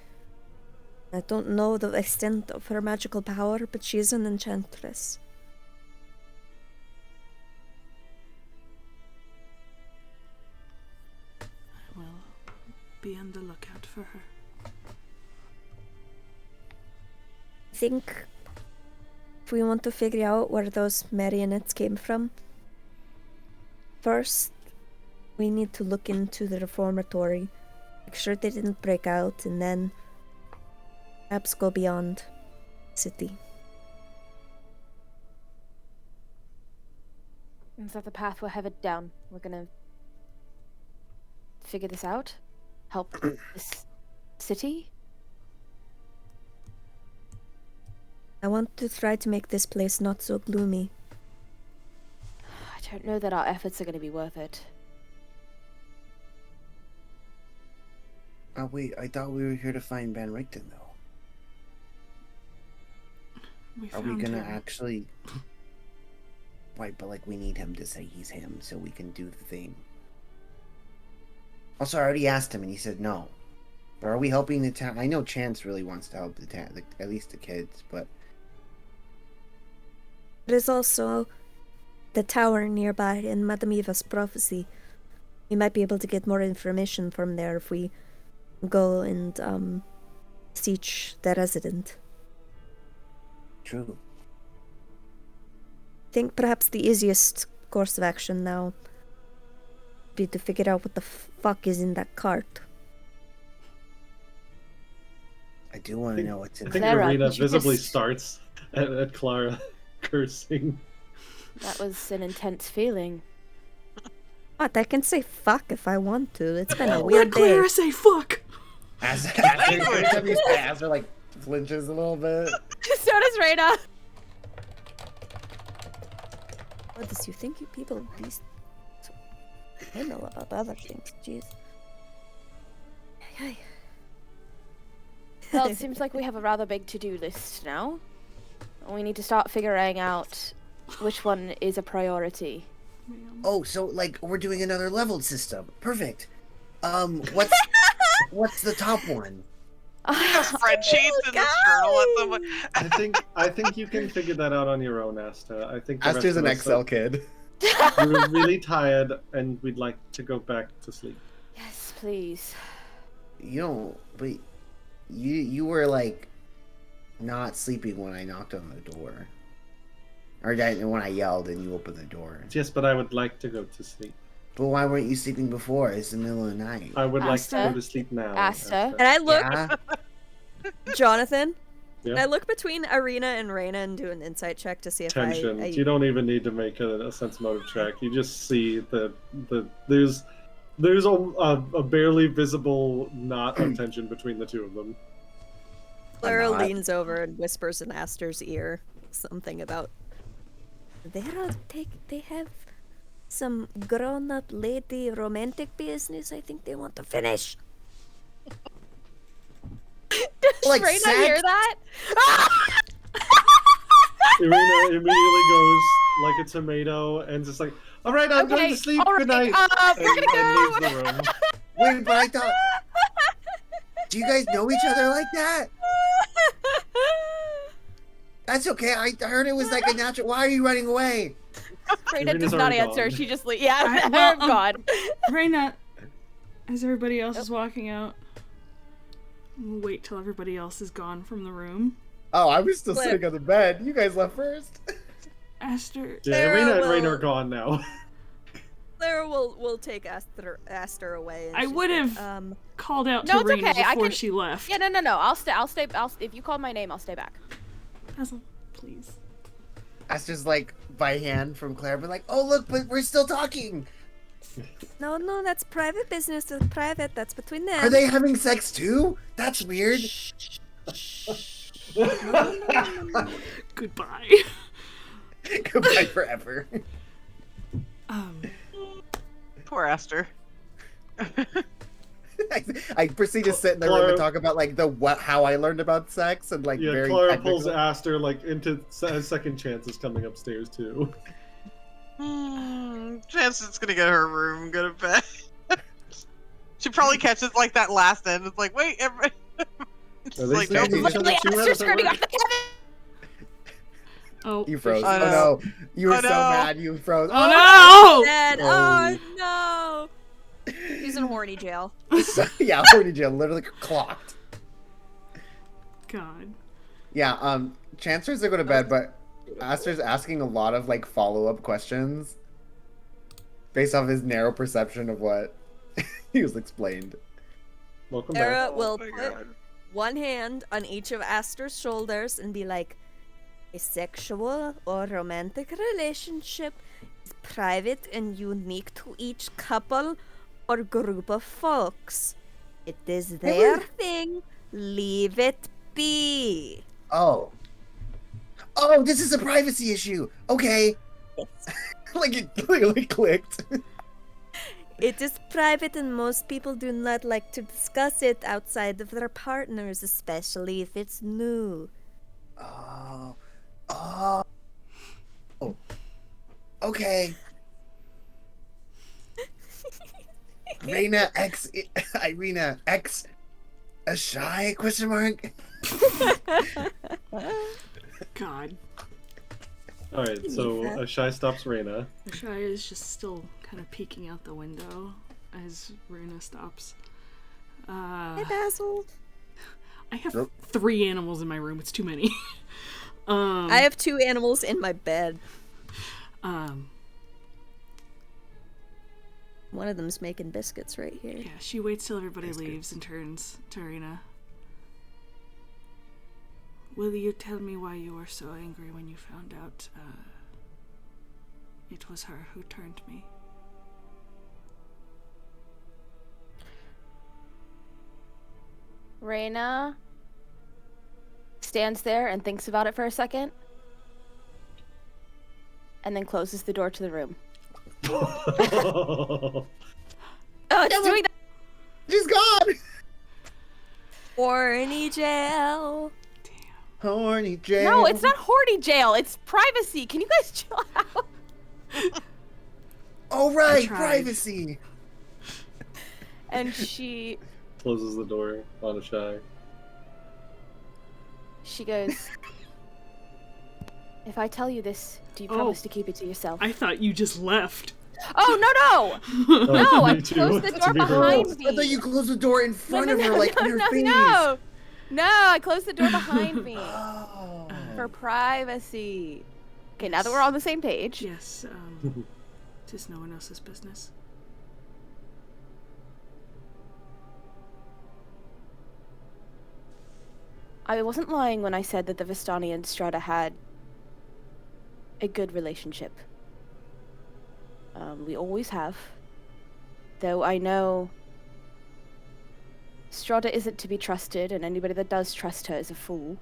I don't know the extent of her magical power, but she is an enchantress. I will be on the lookout for her. I think if we want to figure out where those marionettes came from, first we need to look into the reformatory, make sure they didn't break out, and then perhaps go beyond city. Is that the path we're headed down? We're gonna figure this out? Help this city? I want to try to make this place not so gloomy. I don't know that our efforts are gonna be worth it. Oh wait, I thought we were here to find Van Richten though. Are we found gonna him. actually... Right, but like we need him to say he's him so we can do the thing. Also, I already asked him and he said no. But are we helping the town? I know Chance really wants to help the town, at least the kids, but... There is also the tower nearby in Madame Eva's prophecy. We might be able to get more information from there if we go and siege the resident. True. I think perhaps the easiest course of action now would be to figure out what the fuck is in that cart. I do want to know what's in I think there. Clara, Ireena did you visibly just- starts at Clara cursing. That was an intense feeling. What? I can say fuck if I want to. It's been a Let weird day. Clara say fuck! As like flinches a little bit. So does Reyna. What does you think you people be so anal about other things? Jeez. Ay, Well, it seems like we have a rather big to-do list now. We need to start figuring out which one is a priority. Oh, so like we're doing another leveled system. Perfect. What's what's the top one? Spreadsheets in this journal at some point. I think you can figure that out on your own, Asta. I think the Aster's rest an of us Excel kid. We're really tired and we'd like to go back to sleep. Yes, please. You know, but you were like not sleeping when I knocked on the door, or when I yelled and you opened the door. Yes, but I would like to go to sleep. But why weren't you sleeping before? It's the middle of the night. I would like to Asta? go to sleep now. Asta? And I look, Yeah. Jonathan, Yeah. I look between Ireena and Reyna and do an insight check to see if Tension. I You don't even need to make a sense motive check. You just see the there's a barely visible knot of tension between the two of them. Clara not. leans over and whispers in Aster's ear something about they have some grown-up lady romantic business I think they want to finish. Like Reyna sex? hear that? Ireena immediately goes like a tomato and just like, all right, I'm going to sleep. all Good right, night. we're gonna And go. leaves the room. Wait, but I thought. Do you guys know each other like that? That's okay. I heard it was like a natural. Why are you running away? Reyna Ireena's does not already answer. gone. She just yeah, I- they're well, gone. Reyna, as everybody else is walking out, we'll wait till everybody else is gone from the room. Oh, I was still Flip. sitting on the bed. You guys left first. Aster, Yeah, Terra Ireena and Reyna will- are gone now. Clara will take Aster away. And I she's would like, have called out No, to it's Reyna okay, I before can- she left. Yeah, no. I'll stay. If you call my name, I'll stay back. Basil, please. Aster's like by hand from Claire, but like, oh look, but we're still talking. No, that's private business. That's private. That's between them. Are they having sex too? That's weird. Goodbye. Goodbye forever. Poor Aster. I proceed to sit in the room and talk about like how I learned about sex and like Yeah, very Clara technical. pulls Aster like into second chances coming upstairs too. Chance is gonna get her room, go to bed. She probably catches like that last end. It's like, wait, everybody. Are they like, standing nope. each other too? How Aster does that screaming work? off the cabin. Oh, You froze. I Oh know. no, you were Oh, so no. mad. You froze. Oh Dead. Oh. Oh no! He's in horny jail. Yeah, horny jail, literally clocked. no! God. Yeah, Chance tries to go to bed, but Aster's asking a lot of like follow-up questions based off his narrow perception of what he was explained. Welcome Terra back. will my put God. one hand on each of Aster's shoulders and be like, A sexual or romantic relationship is private and unique to each couple or group of folks. It is their thing. Leave it be. Oh, this is a privacy issue. Okay. Like it clearly clicked. It is private and most people do not like to discuss it outside of their partners, especially if it's new. Oh. Okay. Ireena X a shy question mark? God. Alright, so Shy stops Reyna. Shai is just still kind of peeking out the window as Runa stops. Hey, Basil. I have Nope. 3 animals in my room. It's too many. I have 2 animals in my bed. One of them's making biscuits right here. Yeah, she waits till everybody leaves and turns to Ireena. Will you tell me why you were so angry when you found out it was her who turned me? Reyna stands there and thinks about it for a second, and then closes the door to the room. Oh, Oh, it's doing that. She's gone. Horny jail. Horny jail. No, it's not horny jail. It's privacy. Can you guys chill out? Oh right, tried. privacy. And she Closes the door on a Shy. goes, if I tell you this, do you Oh. promise to keep it to yourself? I thought you just left. Oh, no! No, I me too, closed the to door be fair. behind me. I thought you closed the door in front of her, like in her face. No, I closed the door behind me Oh. for privacy. Okay, now that we're on the same page. Yes, tis no one else's business. I wasn't lying when I said that the Vistani and Strahda had a good relationship. We always have. Though I know Strahda isn't to be trusted, and anybody that does trust her is a fool.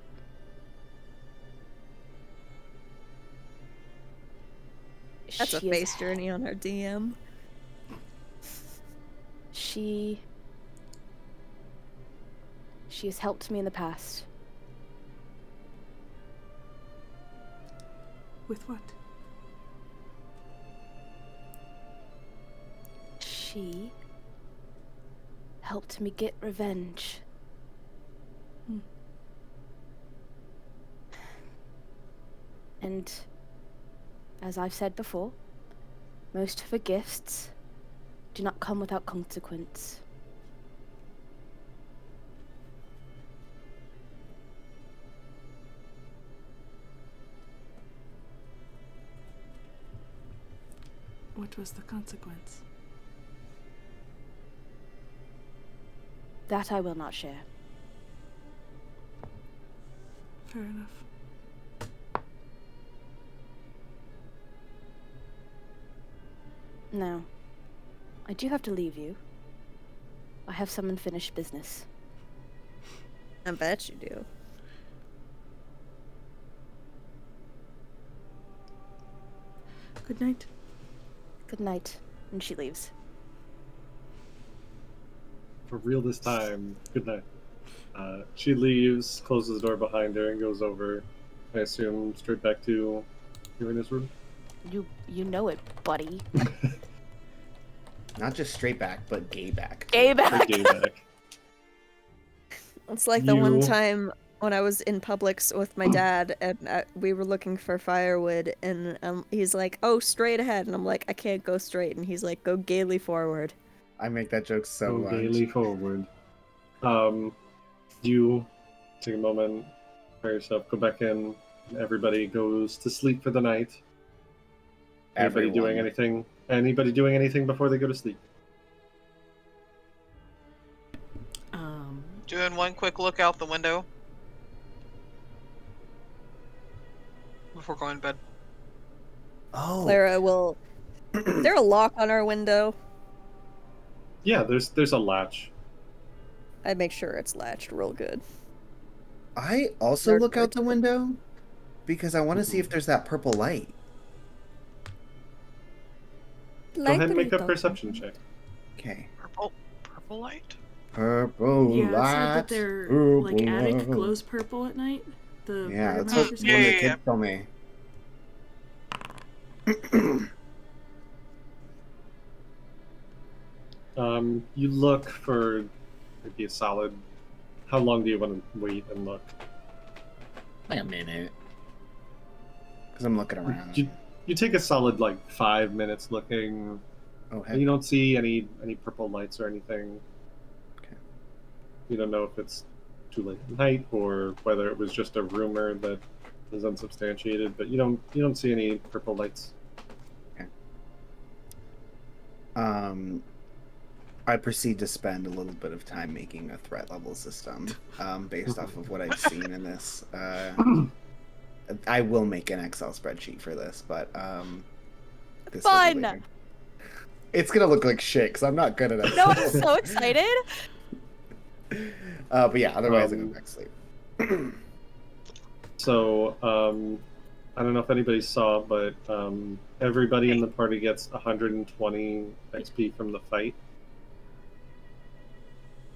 That's a She is- face journey on her DM. She She has helped me in the past. With what? She helped me get revenge. And, as I've said before, most of her gifts do not come without consequence. What was the consequence? That I will not share. Fair enough. Now, I do have to leave you. I have some unfinished business. I bet you do. Good night. Good night. And she leaves. For real this time. Good night. She leaves, closes the door behind her, and goes over, I assume, straight back to Ireena's room. You know it, buddy. Not just straight back, but gay back. Gay back. Gay back. It's like the one You- time when I was in Publix with my dad and we were looking for firewood and he's like, "Oh, straight ahead," and I'm like, "I can't go straight," and he's like, "Go gaily forward." I make that joke so Go much. gaily forward. You take a moment for yourself, go back in. Everybody goes to sleep for the night. Anybody doing anything? Anybody doing anything before they go to sleep? Doing one quick look out the window before going to bed. Oh, Clara will. Is there a lock on our window? Yeah, there's a latch. I make sure it's latched real good. I also Dark look out the light. window because I want to see if there's that purple light. Go ahead and make a perception check. Okay. Purple light? Purple Yeah, it's like light. that their like purple attic light. glows purple at night. The Yeah, that's burgomasters what say. one of the Yeah. kids told me. You look for maybe a solid. How long do you want to wait and look? Like a minute. Because I'm looking around. You take a solid like 5 minutes looking. Oh, And heck. you don't see any purple lights or anything. Okay. You don't know if it's too late at night or whether it was just a rumor that is unsubstantiated, but you don't see any purple lights. I proceed to spend a little bit of time making a threat level system based off of what I've seen in this. I will make an Excel spreadsheet for this, but this will be Fun! later. It's gonna look like shit because I'm not good at it. No, I'm so excited. But yeah, otherwise I go back to sleep. So, I don't know if anybody saw, but everybody in the party gets 120 XP from the fight.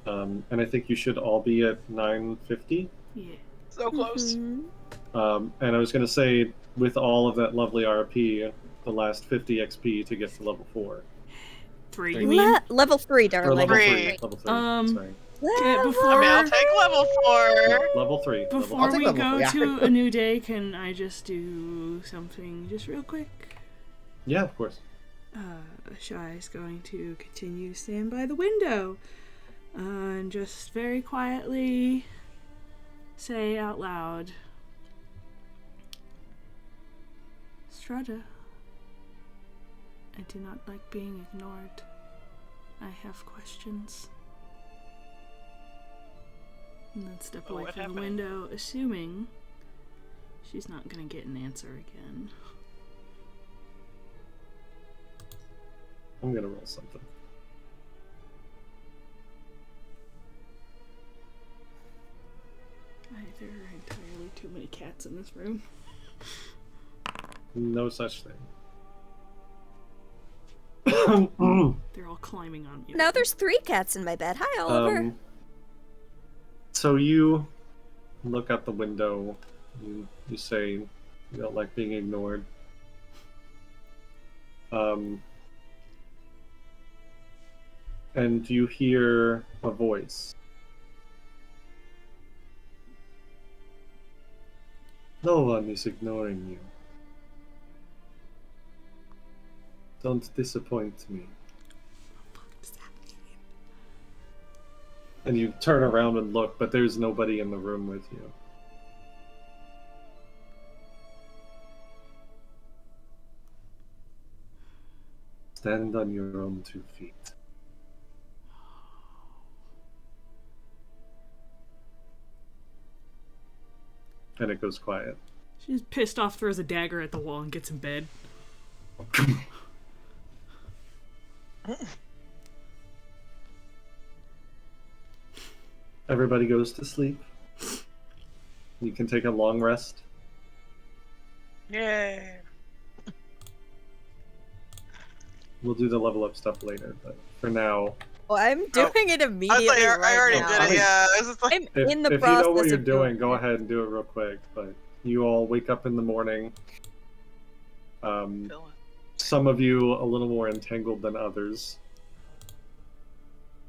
And I think you should all be at 950. Yeah. So close. Mm-hmm. And I was going to say, with all of that lovely RP, the last 50 XP to get to level 4. 3, you mean? Level 3, Or darling. level 3. Three. Level 3. Sorry. Yeah, I before mean, I'll take level 4. Level 3. before I'll take we level go 4, yeah. to a new day, can I just do something just real quick? Yeah, of course. Shy is going to continue to stand by the window and just very quietly say out loud, Strahda, I do not like being ignored. I have questions. And then step Oh, away what from happened? the window, assuming she's not gonna get an answer again. I'm going to roll something. There are entirely too many cats in this room. No such thing. They're all climbing on me. Now there's 3 cats in my bed. Hi, Oliver. So you look out the window. You say you don't like being ignored. And you hear a voice. No one is ignoring you. Don't disappoint me. And you turn around and look, but there's nobody in the room with you. Stand on your own 2 feet. And it goes quiet. She's pissed off, throws a dagger at the wall, and gets in bed. Everybody goes to sleep. You can take a long rest. Yay! We'll do the level up stuff later, but for now... Well, I'm doing it immediately I already right did now. it, yeah. I was just like, I'm in the if process you know what you're of doing, go it. ahead and do it real quick. But you all wake up in the morning. Some of you a little more entangled than others.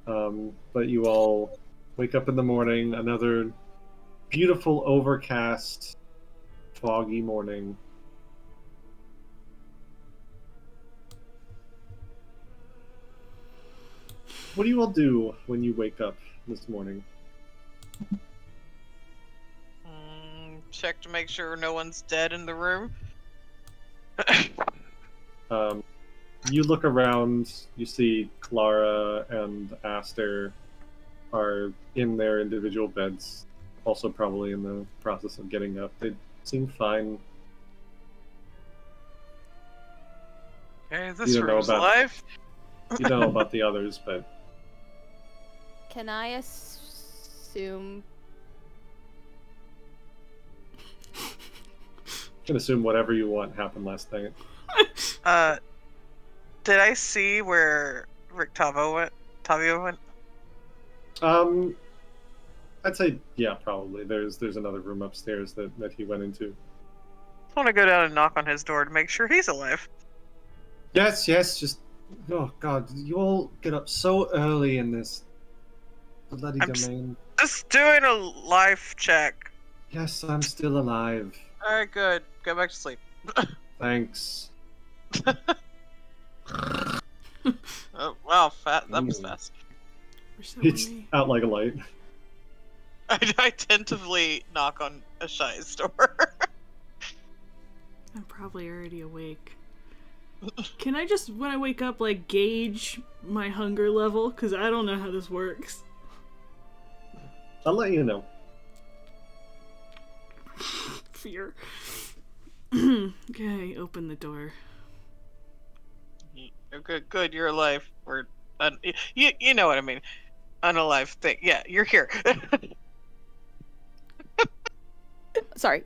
But you all wake up in the morning, another beautiful, overcast, foggy morning. What do you all do when you wake up this morning? check to make sure no one's dead in the room. You look around, you see Clara and Aster are in their individual beds, also probably in the process of getting up. They seem fine. Okay, this room's alive. You don't know about the others, but... Can I assume... You can assume whatever you want happened last night. Did I see where Richtavio went? I'd say, yeah, probably. There's another room upstairs that he went into. I want to go down and knock on his door to make sure he's alive. Yes, just... Oh, God, you all get up so early in this bloody domain. Just doing a life check. Yes, I'm still alive. Alright, good. Go back to sleep. Thanks. Oh, wow, that was fast. It's out like a light. I tentatively knock on Ashai's door. I'm probably already awake. Can I just, when I wake up, like, gauge my hunger level? Because I don't know how this works. I'll let you know. Fear. Okay, open the door. Good, you're alive. You know what I mean. Unalive thing. Yeah, you're here. Sorry.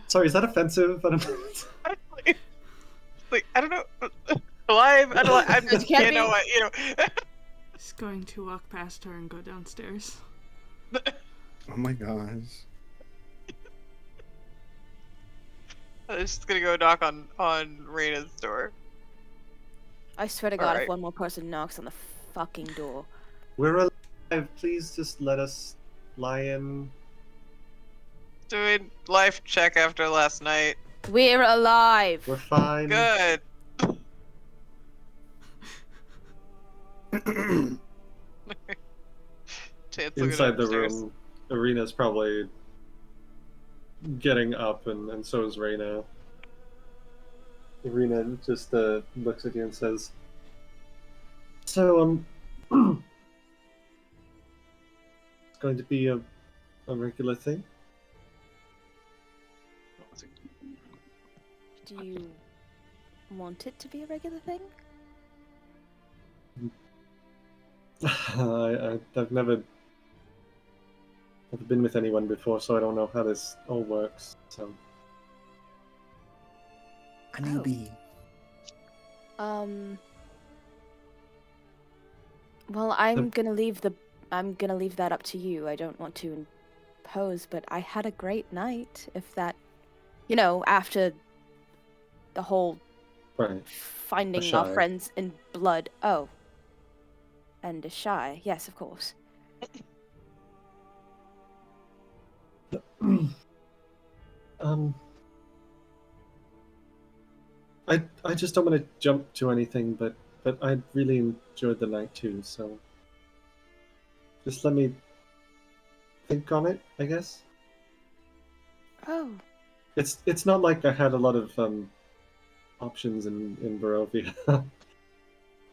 Sorry, is that offensive? Like, I don't know. Alive, unalive. I'm just, you know what, you know. Just going to walk past her and go downstairs. Oh my gosh. I'm just gonna go knock on Reina's door. I swear to God, Alright. if one more person knocks on the fucking door. We're alive. Please just let us lie in. Doing life check after last night. We're alive. We're fine. Good. Inside the room, Ireena's probably getting up, and so is Reina. Ireena just looks at you and says, "So, it's going to be a regular thing?" Do you want it to be a regular thing? I've never been with anyone before, so I don't know how this all works. So, A newbie. Well, I'm gonna leave the I'm gonna leave that up to you. I don't want to impose, but I had a great night. If that, after the whole Right. finding our friends in blood. Oh. And a shy. Yes, of course. I just don't want to jump to anything, but I really enjoyed the night too, so just let me think on it, I guess. Oh. It's not like I had a lot of options in Barovia.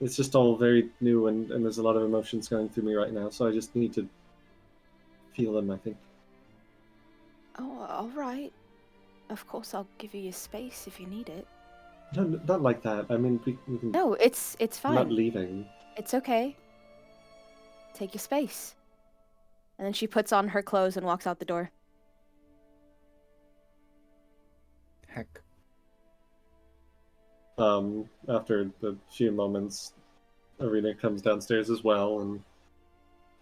It's just all very new, and there's a lot of emotions going through me right now, so I just need to feel them, I think. Oh, all right. Of course, I'll give you your space if you need it. No, not like that. I mean, we can... No, it's fine. I'm not leaving. It's okay. Take your space. And then she puts on her clothes and walks out the door. Heck. After a few moments, Ireena comes downstairs as well, and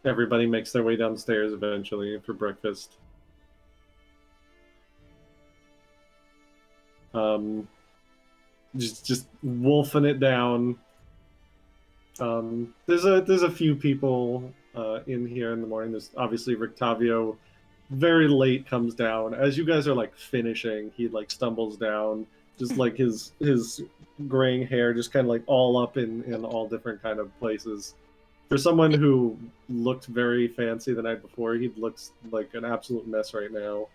everybody makes their way downstairs eventually for breakfast. Just wolfing it down. There's a few people in here in the morning. There's obviously Richtavio, very late, comes down. As you guys are like finishing, he like stumbles down, just like his graying hair just kind of like all up in all different kind of places. For someone who looked very fancy the night before, he looks like an absolute mess right now.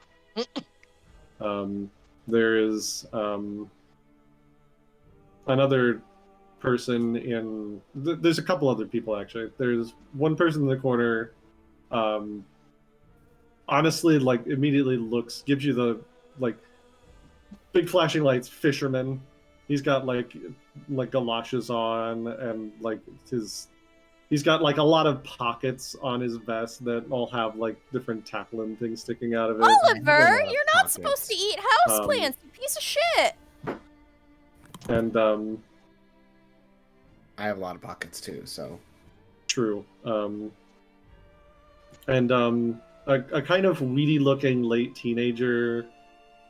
There is another person in... There's a couple other people, actually. There's one person in the corner, honestly, like, immediately gives you the, like, big flashing lights, fisherman. He's got, like galoshes on, and, like, he's got, like, a lot of pockets on his vest that all have, like, different tackling things sticking out of it. Oliver, you're not supposed to eat houseplants, you piece of shit! And, I have a lot of pockets too, so... True. And, a kind of weedy-looking late teenager.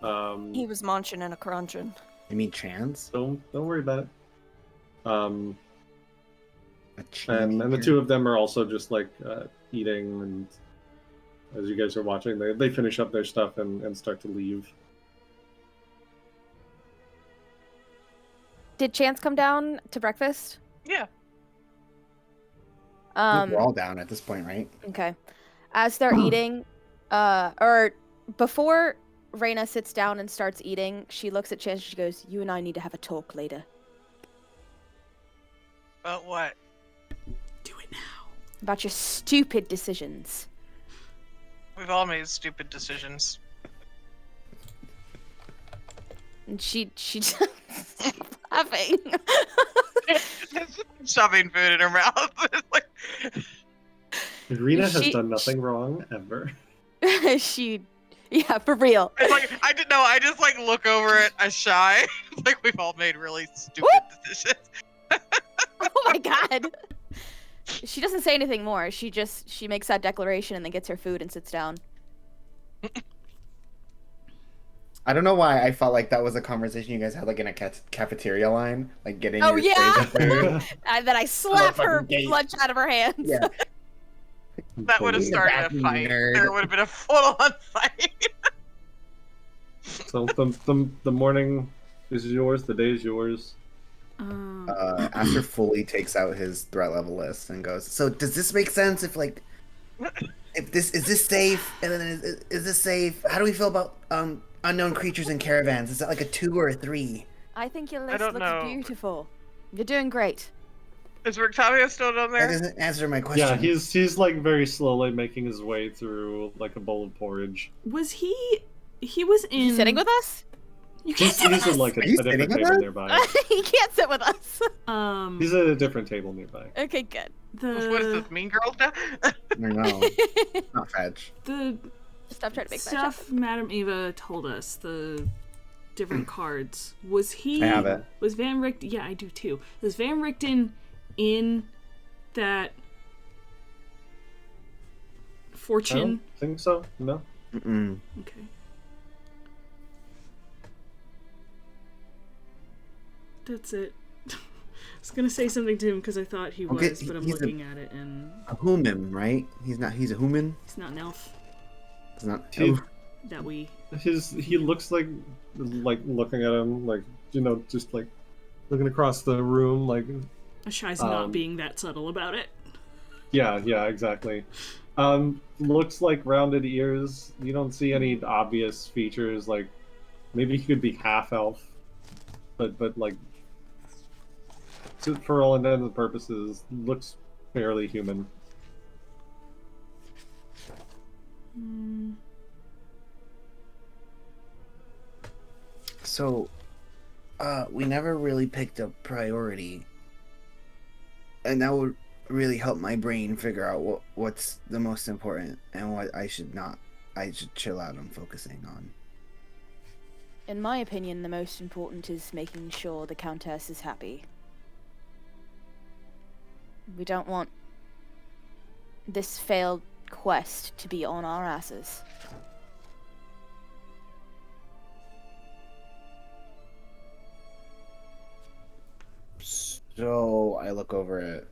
He was munching and a crunching. You mean Chance? Don't worry about it. A and the two of them are also just like eating, and as you guys are watching, they finish up their stuff and start to leave. Did Chance come down to breakfast? Yeah. We're all down at this point, right? Okay. As they're eating, or before Ireena sits down and starts eating, she looks at Chance and she goes, "You and I need to have a talk later." About what? Do it now. About your stupid decisions. We've all made stupid decisions. And she just laughing. Shoving food in her mouth. Like... Ireena has done nothing wrong ever. Yeah, for real. It's like, I just like look over at Shy. Like, we've all made really stupid decisions. Oh my god. She doesn't say anything more. She makes that declaration and then gets her food and sits down. I don't know why I felt like that was a conversation you guys had like in a cafeteria line, like getting. Oh your yeah. food. And then I slap her lunch out of her hands. Yeah. That would have started a fight. Nerd. There would have been a full-on fight. So the morning is yours. The day is yours. Aster fully takes out his threat level list and goes, "So does this make sense? If this safe? And then is this safe? How do we feel about unknown creatures in caravans? Is that like a 2 or a 3? I think your list don't looks know. beautiful. You're doing great. Is Richtavio still down That there? doesn't answer my question. Yeah, he's like very slowly making his way through like a bowl of porridge. Was he was in... You sitting with us? You can't He's sit with at us! like a Are you different sitting with table us? nearby. He can't sit with us. He's at a different table nearby. Okay, good. What is this, Mean Girls now? No, not fetch. The Stop trying to make stuff Madam Eva told us, the different cards. Was he... I have it. Was Van Richten... Yeah, I do too. Was Van Richten in that fortune? don't think so. No. Mm-mm. Okay. That's it. I was gonna say something to him because I thought he Okay, was, but I'm he's looking at it and A human, right? He's a human. he's not an elf He's not. He- that we. He looks like looking at him, like, you know, just like looking across the room, like, Ashai's not being that subtle about it. yeah, exactly. Looks like rounded ears. You don't see any obvious features, like maybe he could be half elf, but like, for all intents and purposes, looks fairly human. Hmm. So, we never really picked a priority, and that would really help my brain figure out what's the most important and what I should not. I should chill out on focusing on. In my opinion, the most important is making sure the Countess is happy. We don't want this failed quest to be on our asses. So I look over at,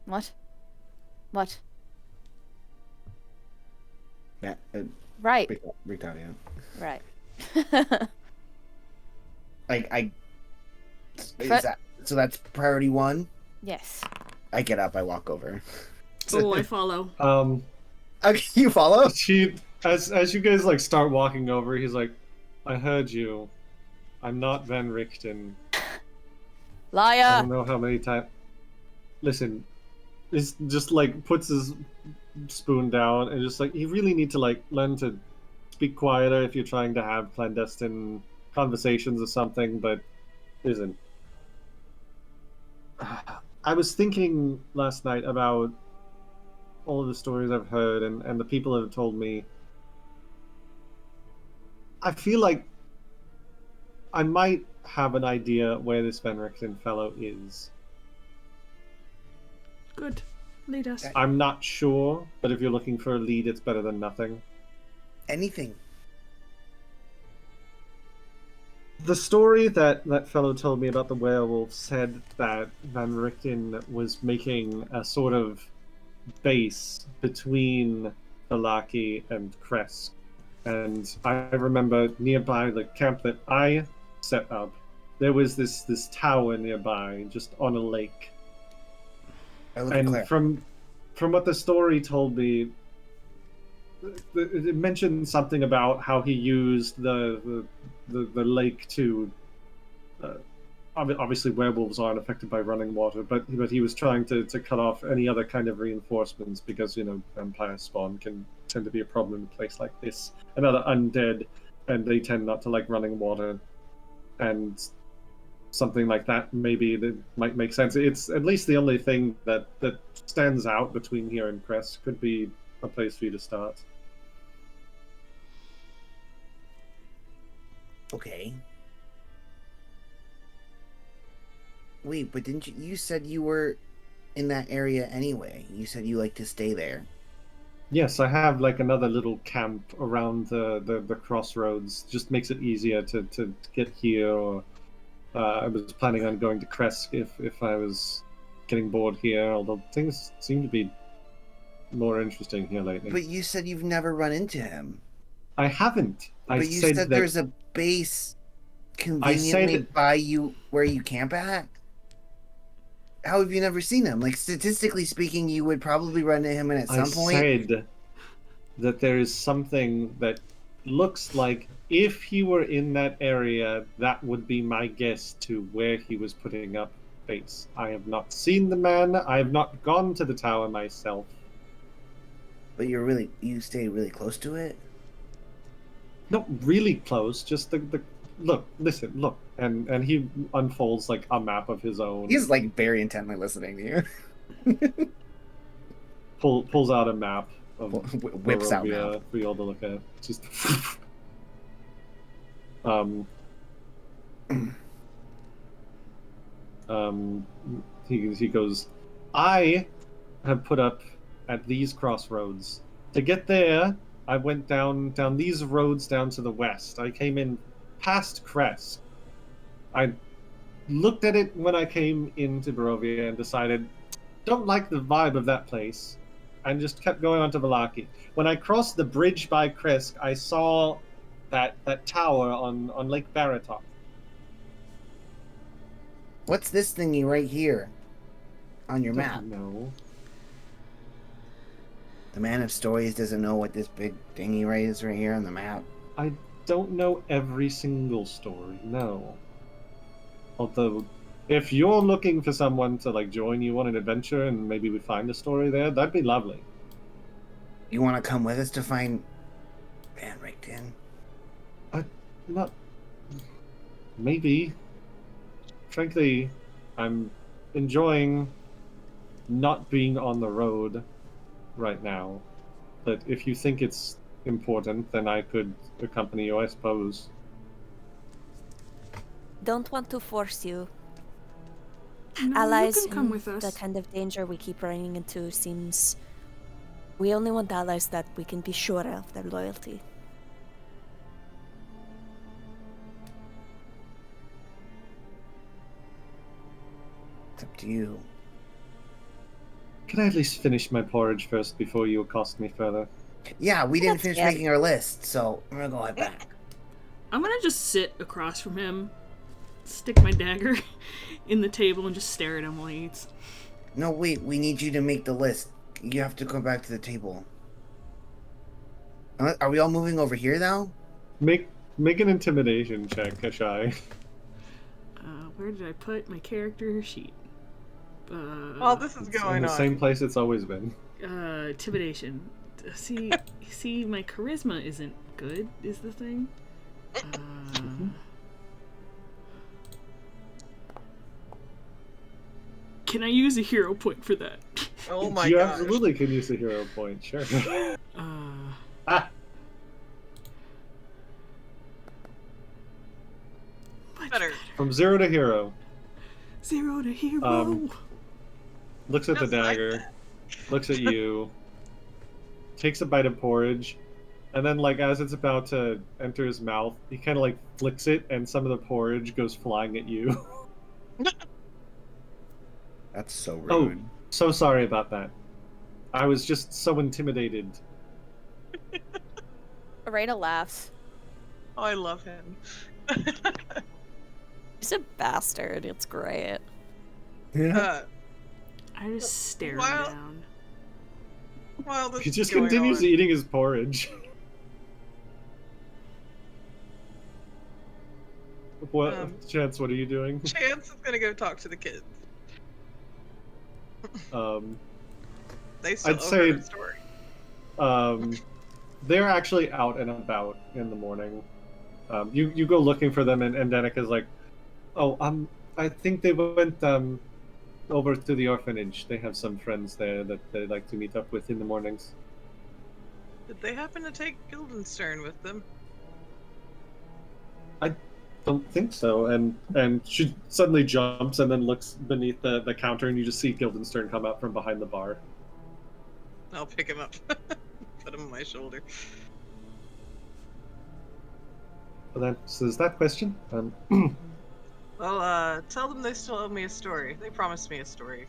What? What? yeah, Right. Richtavio. Right. I is But- that so? That's priority one. Yes. I get up. I walk over. Oh, I follow. Okay, you follow? As you guys like start walking over, he's like, "I heard you. I'm not Van Richten. I Liar! don't know how many times. Listen, he's just like puts his spoon down and just like, you really need to like learn to speak quieter if you're trying to have clandestine conversations or something, but isn't. I was thinking last night about all of the stories I've heard and the people that have told me. I feel like I might have an idea where this Van Richten fellow is. Good. Lead us. I'm not sure, but if you're looking for a lead, it's better than nothing. Anything. The story that fellow told me about the werewolf said that Van Richten was making a sort of base between Valaki and Kresk. And I remember nearby the camp that I set up, there was this tower nearby, just on a lake. I look at And Claire. from what the story told me, it mentioned something about how he used the lake to. Obviously, werewolves aren't affected by running water, but he was trying to cut off any other kind of reinforcements because vampire spawn can tend to be a problem in a place like this. And other undead, and they tend not to like running water, and something like that maybe that might make sense. It's at least the only thing that stands out between here and Crest. Could be a place for you to start. Okay. Wait, but didn't you said you were in that area anyway? You said you like to stay there. Yes, I have like another little camp around the crossroads. Just makes it easier to get here. Or I was planning on going to Kresk if I was getting bored here. Although things seem to be more interesting here lately. But you said you've never run into him. I haven't. But you said there's a base conveniently by you where you camp at. How have you never seen him? Like, statistically speaking, you would probably run into him, and at some point... I said that there is something that looks like if he were in that area, that would be my guess to where he was putting up base. I have not seen the man. I have not gone to the tower myself. But you stay really close to it? Not really close, just the look, and he unfolds like a map of his own. He's like very intently listening to you. Pulls out a map of Whips out Barovia map. for you all to look at. Just He goes, I have put up at these crossroads. To get there, I went down these roads down to the west. I came in past Crest. I looked at it when I came into Barovia and decided, don't like the vibe of that place, and just kept going on to Vallaki. When I crossed the bridge by Kresk, I saw that tower on Lake Baratov. What's this thingy right here on your map? No. The man of stories doesn't know what this big thingy right is right here on the map. I don't know every single story, no. Although, if you're looking for someone to like join you on an adventure and maybe we find a story there, that'd be lovely. You want to come with us to find Van Richten? Not... Maybe. Frankly, I'm enjoying not being on the road right now. But if you think it's important, then I could accompany you, I suppose. Don't want to force you. No, Allies you can come in with us. the kind of danger we keep running into seems... We only want allies that we can be sure of their loyalty. It's up to you. Can I at least finish my porridge first before you accost me further? Yeah, we didn't That's finish fair. making our list, so I'm gonna go head back. I'm gonna just sit across from him, stick my dagger in the table, and just stare at him while he eats. No, wait, we need you to make the list. You have to go back to the table. Are we all moving over here now? Make an intimidation check, Kashai. Where did I put my character sheet? While this is It's in going the on, same place it's always been. Intimidation. See, my charisma isn't good, is the thing. Can I use a hero point for that? oh my You god. absolutely can use a hero point, sure. Ah, Much Better. from 0 to hero. 0 to hero. Looks at the Just like dagger, that. looks at you, takes a bite of porridge, and then, like, as it's about to enter his mouth, he kind of, like, flicks it, and some of the porridge goes flying at you. That's so rude. Oh, so sorry about that. I was just so intimidated. Ireena laughs. Oh, I love him. He's a bastard. It's great. uh, I just stare him Well- down. while this He is just going continues on, eating his porridge. What, Chance, what are you doing? Chance is gonna go talk to the kids. They still I'd owe say- her the story. They're actually out and about in the morning. You go looking for them, and Danica's like, "Oh, I think they went over to the orphanage. They have some friends there that they like to meet up with in the mornings." Did they happen to take Guildenstern with them? Don't think so. And she suddenly jumps and then looks beneath the counter, and you just see Guildenstern come out from behind the bar. I'll pick him up. Put him on my shoulder. Well, that answers that question. Well, tell them they still owe me a story. They promised me a story.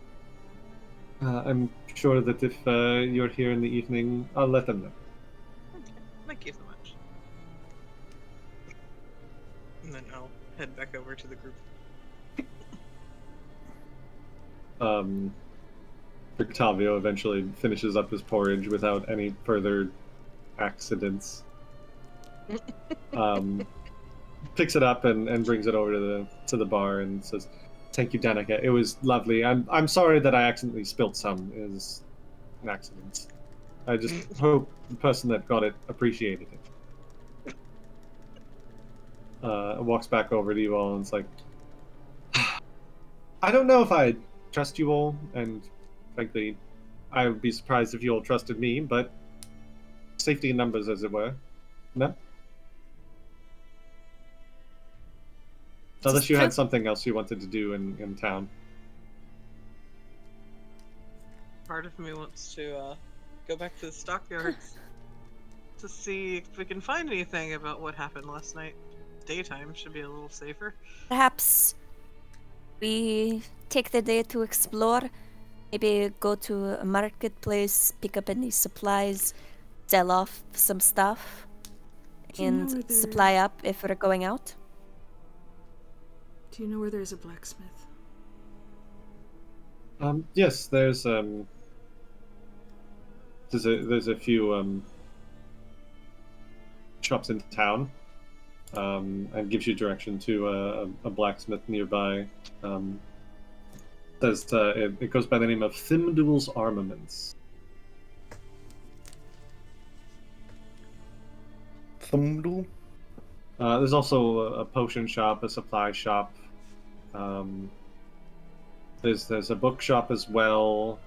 I'm sure that if you're here in the evening, I'll let them know. Okay. Thank you so much. And then I'll head back over to the group. Richtavio eventually finishes up his porridge without any further accidents. Picks it up and brings it over to the bar and says, "Thank you, Danica. It was lovely. I'm sorry that I accidentally spilt some. It was an accident. I just hope the person that got it appreciated it." Walks back over to you all and it's like, "I don't know if I trust you all, and frankly, I would be surprised if you all trusted me, but safety in numbers, as it were. No? Unless you had something else you wanted to do in town. Part of me wants to go back to the stockyards to see if we can find anything about what happened last night. Daytime should be a little safer. Perhaps we take the day to explore. Maybe go to a marketplace, pick up any supplies, sell off some stuff, Do you know and where there- supply up if we're going out. Do you know where there's a blacksmith? Yes, there's a few shops in town, and gives you direction to a blacksmith nearby. It goes by the name of Thimduel's Armaments. Thumdle? There's also a potion shop, a supply shop. There's a bookshop as well,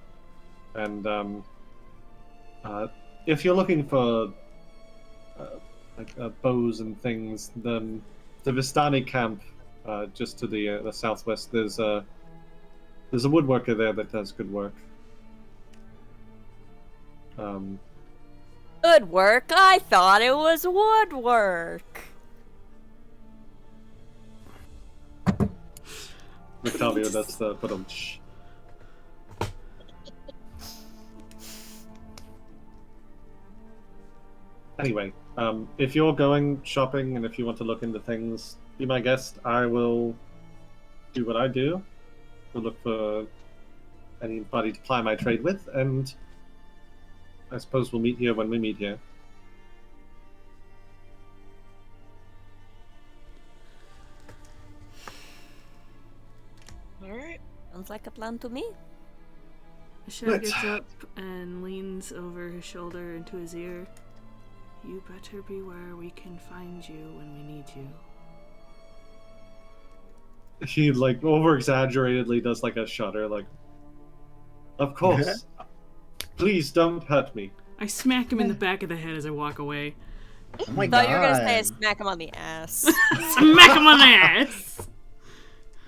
and if you're looking for bows and things, the Vistani camp just to the southwest, there's a woodworker there that does good work. Good work? I thought it was woodwork. Richtavio, that's the shh. Anyway, if you're going shopping and if you want to look into things, be my guest. I will do what I do. We'll look for anybody to ply my trade with, and I suppose we'll meet here when we meet here. Alright. Sounds like a plan to me. Shai Right. gets up and leans over his shoulder into his ear. You better beware, we can find you when we need you. He over exaggeratedly does a shudder, of course. Please don't hurt me. I smack him in the back of the head as I walk away. Oh my Thought god. you were gonna say smack him on the ass. Smack him on the ass!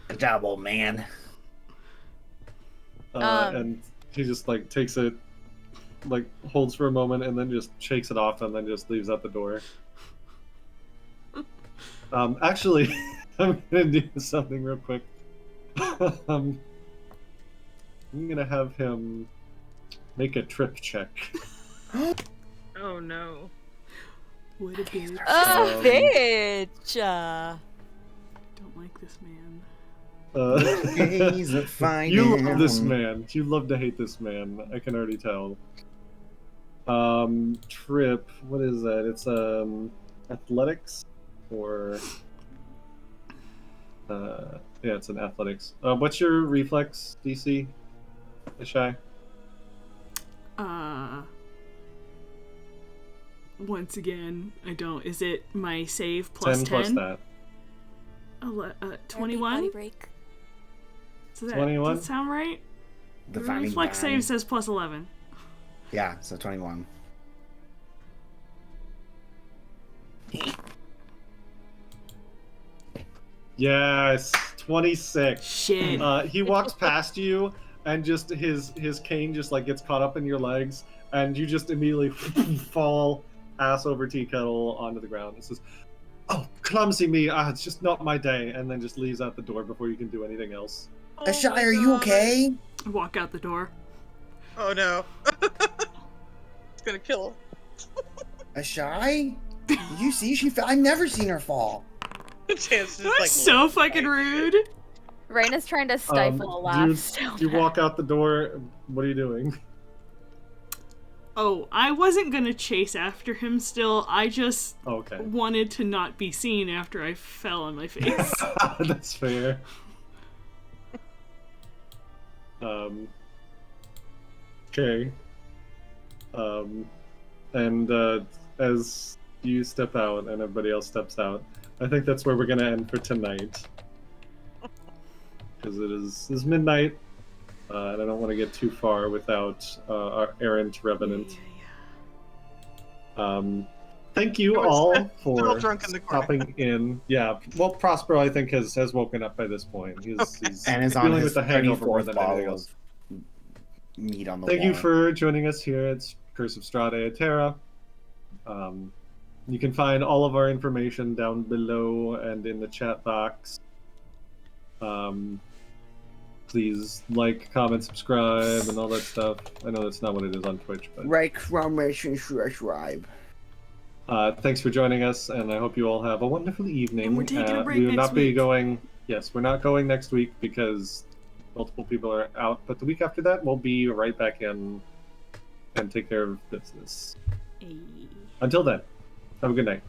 Good job, old man. And he just takes it, holds for a moment, and then just shakes it off, and then just leaves out the door. Actually, I'm gonna do something real quick. I'm gonna have him make a trip check. Oh no. What a bitch. Oh, bitch! Don't like this man. He's a fine You love this man. man. You love to hate this man. I can already tell. Trip. What is that? It's athletics, or yeah, it's an athletics. What's your reflex DC, Ishai? Once again, I don't. Is it my save plus 10? 10 plus that. 21? Body break. So that, 21? Does that sound right? The The funny reflex man. save says plus 11. Yeah, so 21. Yes, 26. Shit. He walks past you, and just his cane just gets caught up in your legs, and you just immediately fall ass over tea kettle onto the ground. It says, "Oh, clumsy me! It's just not my day," and then just leaves out the door before you can do anything else. Oh Ashai, my are you God. okay? I walk out the door. Oh no. It's gonna kill him. Ashai? Did you see? I've never seen her fall. Chance is That's so fucking rude. Raina's trying to stifle a laugh so You bad. walk out the door. What are you doing? Oh, I wasn't gonna chase after him still. I just Okay, wanted to not be seen after I fell on my face. that's fair. Okay. And as you step out and everybody else steps out, I think that's where we're gonna end for tonight. Because it's midnight, and I don't want to get too far without our errant revenant. thank you We're all still for drunk in the corner. stopping in. Yeah, well, Prospero, I think, has woken up by this point. He's And is on dealing his with the hangover more 34th than anything bottle else. of meat on the Thank wall. you for joining us here at Curse of Strahda and Terra. You can find all of our information down below and in the chat box. Please like, comment, subscribe, and all that stuff. I know that's not what it is on Twitch, but subscribe. thanks for joining us, and I hope you all have a wonderful evening. And we're taking a break we will next not be week. going. Yes, we're not going next week because multiple people are out. But the week after that, we'll be right back in and take care of business. Hey. Until then, have a good night.